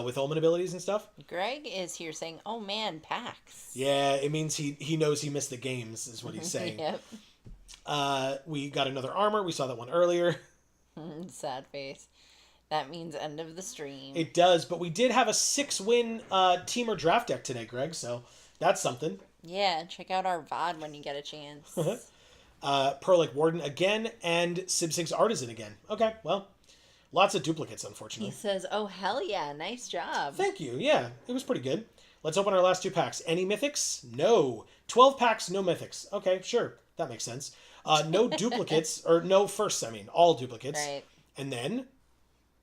With Omen abilities and stuff. Greg is here saying, oh man, PAX. Yeah, it means he knows he missed the games, is what he's saying. Yep. We got another armor. We saw that one earlier. Sad face. That means end of the stream. It does, but we did have a 6-win teamer draft deck today, Greg, so that's something. Yeah, check out our VOD when you get a chance. Perlic Warden again, and Sib6 Artisan again. Okay, well, lots of duplicates, unfortunately. He says, oh, hell yeah, nice job. Thank you, yeah, it was pretty good. Let's open our last 2 packs. Any mythics? No. 12 packs, no mythics. Okay, sure, that makes sense. No duplicates, or no firsts, I mean, all duplicates. Right. And then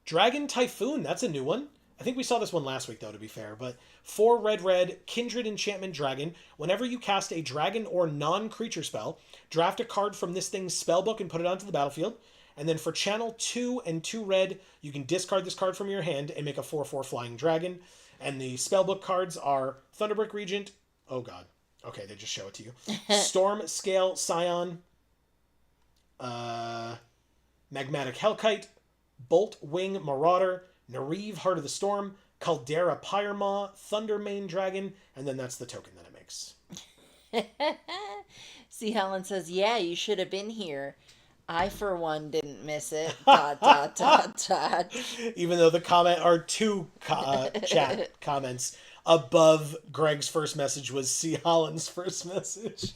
Dragon Typhoon, that's a new one. I think we saw this one last week, though, to be fair. But 4 red, Kindred Enchantment Dragon. Whenever you cast a dragon or non-creature spell, draft a card from this thing's spellbook and put it onto the battlefield. And then for channel 2 and 2 red, you can discard this card from your hand and make a 4/4 flying dragon. And the spellbook cards are Thunderbrick Regent. Oh, God. Okay, they just show it to you. Storm Scale Scion. Magmatic Hellkite. Bolt Wing Marauder. Nariv, Heart of the Storm, Caldera Pyremaw, Thunder Mane Dragon, and then that's the token that it makes. See, Helen says, yeah, you should have been here. I, for one, didn't miss it. ... Even though the comment, or 2 chat comments above Greg's first message was C. Holland's first message.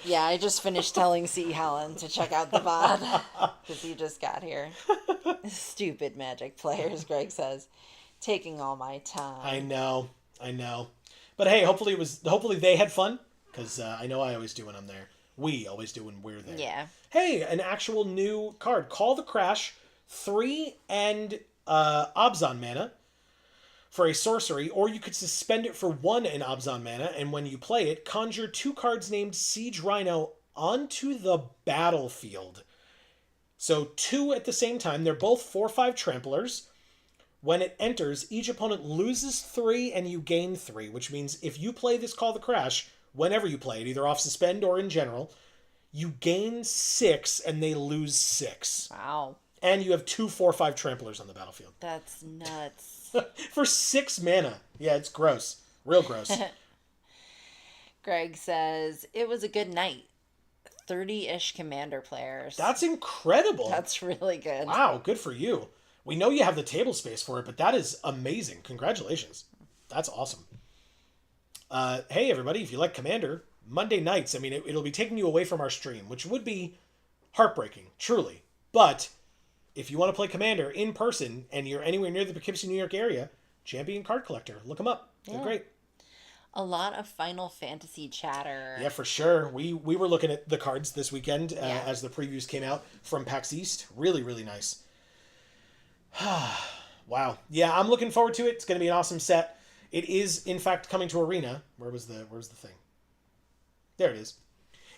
Yeah, I just finished telling C. Helen to check out the VOD because he just got here. Stupid Magic players, Greg says, taking all my time. I know. But hey, hopefully they had fun, because I know I always do when I'm there. We always do when we're there. Yeah. Hey, an actual new card. Call the Crash, 3 and Abzan mana for a sorcery, or you could suspend it for 1 in Abzan mana, and when you play it, conjure 2 cards named Siege Rhino onto the battlefield. So 2 at the same time. They're both 4/5 tramplers. When it enters, each opponent loses 3 and you gain 3, which means if you play this Call the Crash, whenever you play it, either off suspend or in general, you gain 6 and they lose 6. Wow. And you have 2 4/5 tramplers on the battlefield. That's nuts. For 6 mana. Yeah, it's gross. Real gross. Greg says, it was a good night. 30-ish Commander players. That's incredible. That's really good. Wow, good for you. We know you have the table space for it, but that is amazing. Congratulations. That's awesome. Hey, everybody, if you like Commander, Monday nights, I mean, it'll be taking you away from our stream, which would be heartbreaking, truly. But if you want to play Commander in person and you're anywhere near the Poughkeepsie, New York area, Champion Card Collector, look them up. They're great. A lot of Final Fantasy chatter. Yeah, for sure. We were looking at the cards this weekend Yeah. as the previews came out from PAX East. Really, really nice. Wow. Yeah, I'm looking forward to it. It's going to be an awesome set. It is, in fact, coming to Arena. Where's the thing? There it is.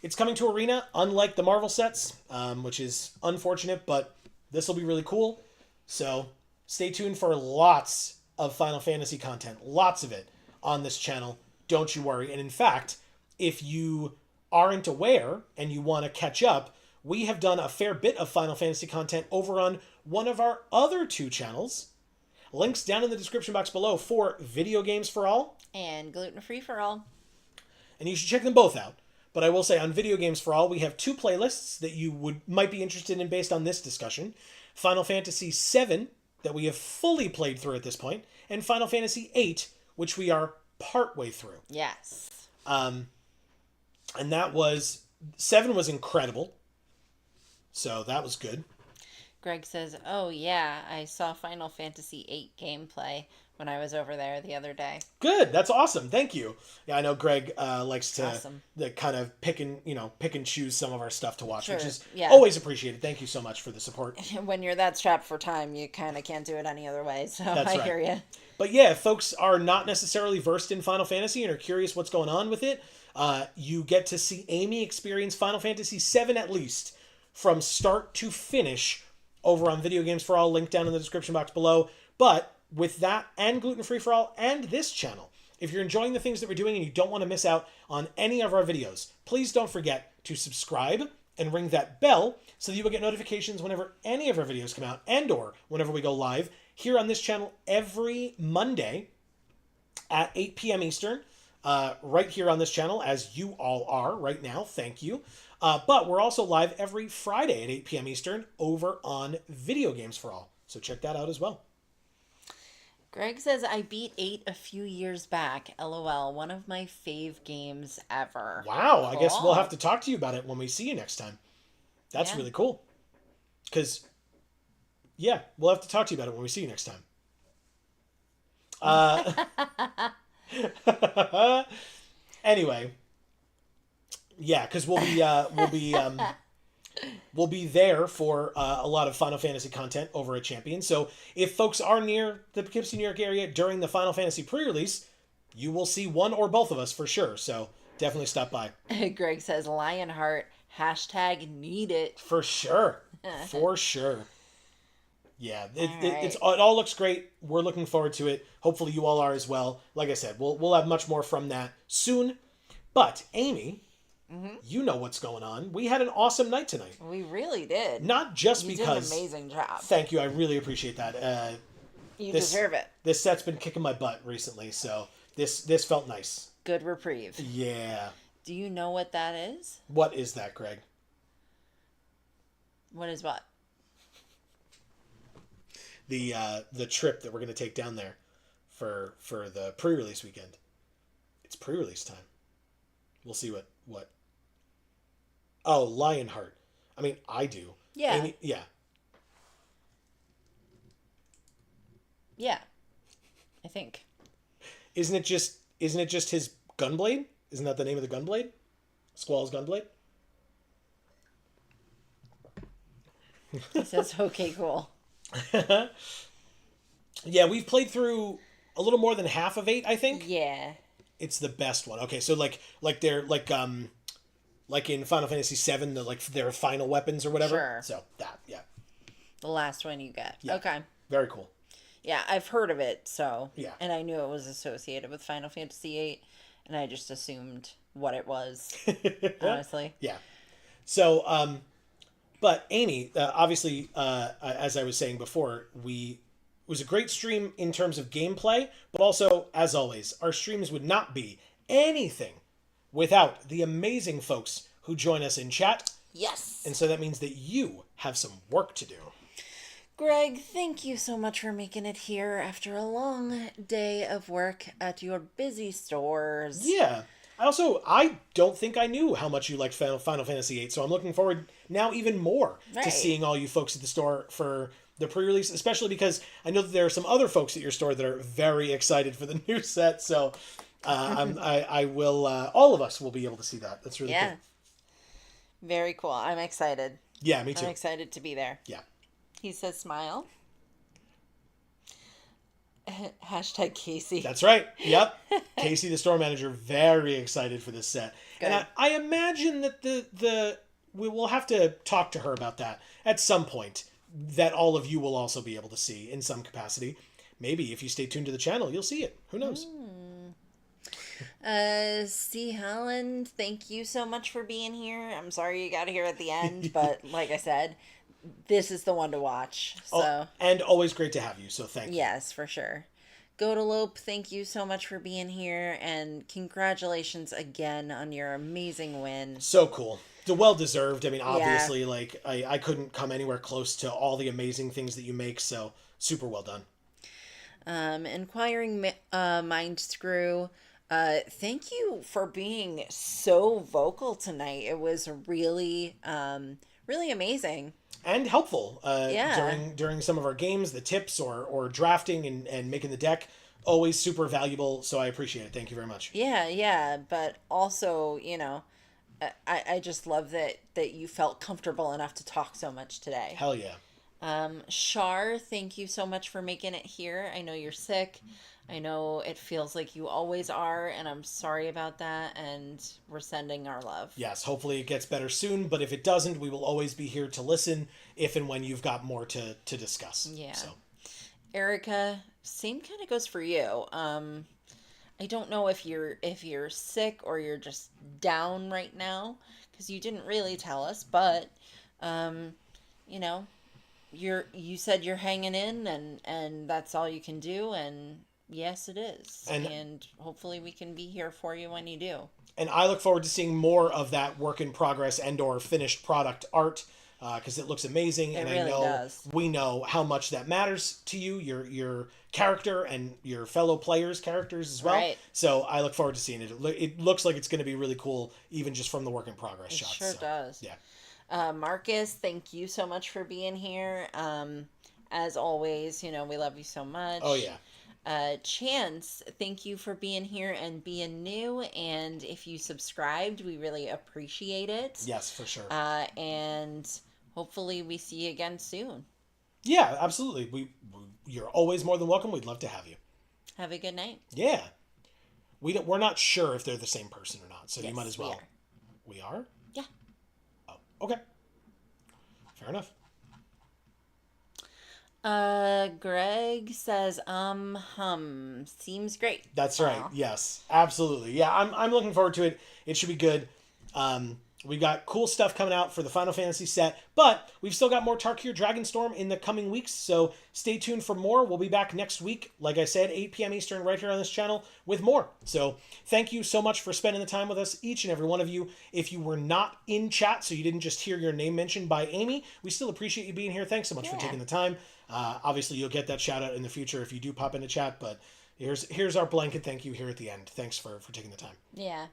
It's coming to Arena, unlike the Marvel sets, which is unfortunate, but this will be really cool. So stay tuned for lots of Final Fantasy content. Lots of it on this channel. Don't you worry. And in fact, if you aren't aware and you want to catch up, we have done a fair bit of Final Fantasy content over on one of our other two channels. Links down in the description box below for Video Games for All. And Gluten Free for All. And you should check them both out. But I will say on Video Games for All, we have two playlists that you might be interested in based on this discussion. Final Fantasy VII, that we have fully played through at this point, and Final Fantasy VIII, which we are partway through. Yes. And that was... 7 was incredible. So that was good. Greg says, oh yeah, I saw Final Fantasy VIII gameplay when I was over there the other day. Good. That's awesome. Thank you. Yeah, I know Greg likes to Awesome. kind of pick and choose some of our stuff to watch, Sure. which is Yeah. always appreciated. Thank you so much for the support. When you're that strapped for time, you kind of can't do it any other way, so That's I right. hear you. But yeah, if folks are not necessarily versed in Final Fantasy and are curious what's going on with it, you get to see Amy experience Final Fantasy VII at least from start to finish over on Video Games for All, link down in the description box below. But with that and Gluten Free for All and this channel, if you're enjoying the things that we're doing and you don't want to miss out on any of our videos, please don't forget to subscribe and ring that bell so that you will get notifications whenever any of our videos come out and or whenever we go live here on this channel every Monday at 8 p.m. Eastern, right here on this channel, as you all are right now. Thank you. But we're also live every Friday at 8 p.m. Eastern over on Video Games for All. So check that out as well. Greg says, I beat 8 a few years back. LOL. One of my fave games ever. Wow. I guess we'll Cool. have to talk to you about it when we see you next time. That's Yeah. really cool. Because, yeah, we'll have to talk to you about it when we see you next time. Anyway, yeah, because we'll be there for a lot of Final Fantasy content over at Champion. So if folks are near the Poughkeepsie, New York area during the Final Fantasy pre-release, you will see one or both of us for sure. So definitely stop by. Greg says, Lionheart. Hashtag need it. For sure. For sure. Yeah, it All right. all looks great. We're looking forward to it. Hopefully you all are as well. Like I said, we'll have much more from that soon. But Amy, you know what's going on. We had an awesome night tonight. We really did. Not just You because... did an amazing job. Thank you. I really appreciate that. You this- deserve it. This set's been kicking my butt recently, so this felt nice. Good reprieve. Yeah. Do you know what that is? What is that, Greg? What is what? The trip that we're going to take down there for the pre-release weekend. It's pre-release time. We'll see what. Oh, Lionheart. I mean, I do. Yeah. Amy, yeah. Yeah. I think. Isn't it just his gunblade? Isn't that the name of the gunblade? Squall's gunblade? He says, okay, cool. Yeah, we've played through a little more than half of 8, I think. Yeah. It's the best one. Okay, so like they're like in Final Fantasy VII, their final weapons or whatever. Sure. So that, yeah. The last one you get. Yeah. Okay. Very cool. Yeah, I've heard of it, so. Yeah. And I knew it was associated with Final Fantasy VIII, and I just assumed what it was, honestly. Yeah. So, but Amy, obviously, as I was saying before, it was a great stream in terms of gameplay, but also, as always, our streams would not be anything without the amazing folks who join us in chat. Yes. And so that means that you have some work to do. Greg, thank you so much for making it here after a long day of work at your busy stores. Yeah. I don't think I knew how much you liked Final Fantasy VIII, so I'm looking forward now even more to Right. seeing all you folks at the store for the pre-release, especially because I know that there are some other folks at your store that are very excited for the new set, so I will. All of us will be able to see that. That's really Yeah. cool. Very cool. I'm excited. Yeah, me too. I'm excited to be there. Yeah. He says smile. Hashtag Casey. That's right. Yep. Casey, the store manager, very excited for this set. Good. And I imagine that we will have to talk to her about that at some point, that all of you will also be able to see in some capacity. Maybe if you stay tuned to the channel, you'll see it. Who knows? C. Helen, thank you so much for being here. I'm sorry you got here at the end, but like I said, this is the one to watch. So and always great to have you. So thank you. yes, for sure. Godalope, thank you so much for being here, and congratulations again on your amazing win. So cool. Well deserved. I mean, obviously, like I couldn't come anywhere close to all the amazing things that you make. So super well done. Inquiring Mind Screw, thank you for being so vocal tonight. It was really, really amazing. And helpful Yeah. during some of our games, the tips or drafting and making the deck, always super valuable. So I appreciate it. Thank you very much. Yeah, but also, I just love that you felt comfortable enough to talk so much today. Hell yeah. Shar, thank you so much for making it here. I know you're sick. I know it feels like you always are, and I'm sorry about that, and we're sending our love. Yes, hopefully it gets better soon, but if it doesn't, we will always be here to listen if and when you've got more to discuss. Yeah. So. Erica, same kind of goes for you. I don't know if you're sick or you're just down right now, because you didn't really tell us, but you know, you said you're hanging in, and that's all you can do, and yes it is, and hopefully we can be here for you when you do. And I look forward to seeing more of that work in progress and or finished product art, because it looks amazing. It and really I know does. we know how much that matters to you, your character and your fellow players' characters as well. Right. So I look forward to seeing it. It looks like it's going to be really cool, even just from the work in progress shots. Sure does. Yeah. Marcus, thank you so much for being here. As always, we love you so much. Oh yeah. Chance, thank you for being here and being new. And if you subscribed, we really appreciate it. Yes, for sure. And hopefully we see you again soon. Yeah, absolutely. You're always more than welcome. We'd love to have you. Have a good night. Yeah. We're not sure if they're the same person or not, so you Yes, might as well. we We are? Yeah. Oh, okay. Fair enough. Greg says, seems great. That's right. Yes, absolutely. Yeah, I'm looking forward to it. It should be good. We got cool stuff coming out for the Final Fantasy set, but we've still got more Tarkir Dragonstorm in the coming weeks, so stay tuned for more. We'll be back next week, like I said, 8 p.m. Eastern, right here on this channel with more. So thank you so much for spending the time with us, each and every one of you. If you were not in chat, so you didn't just hear your name mentioned by Amy, we still appreciate you being here. Thanks so much for taking the time. Obviously, you'll get that shout out in the future if you do pop into chat, but here's our blanket thank you here at the end. Thanks for taking the time. Yeah.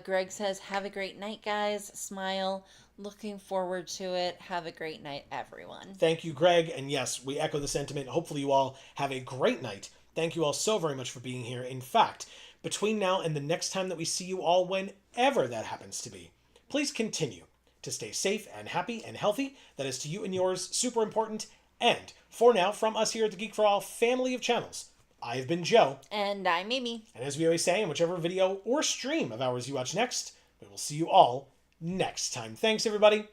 Greg says, have a great night, guys. Smile. Looking forward to it. Have a great night, everyone. Thank you, Greg. And yes, we echo the sentiment. Hopefully you all have a great night. Thank you all so very much for being here. In fact, between now and the next time that we see you all, whenever that happens to be, please continue to stay safe and happy and healthy. That is to you and yours super important. And for now, from us here at the Geek for All family of channels, I have been Joe. And I'm Amy. And as we always say, in whichever video or stream of ours you watch next, we will see you all next time. Thanks, everybody.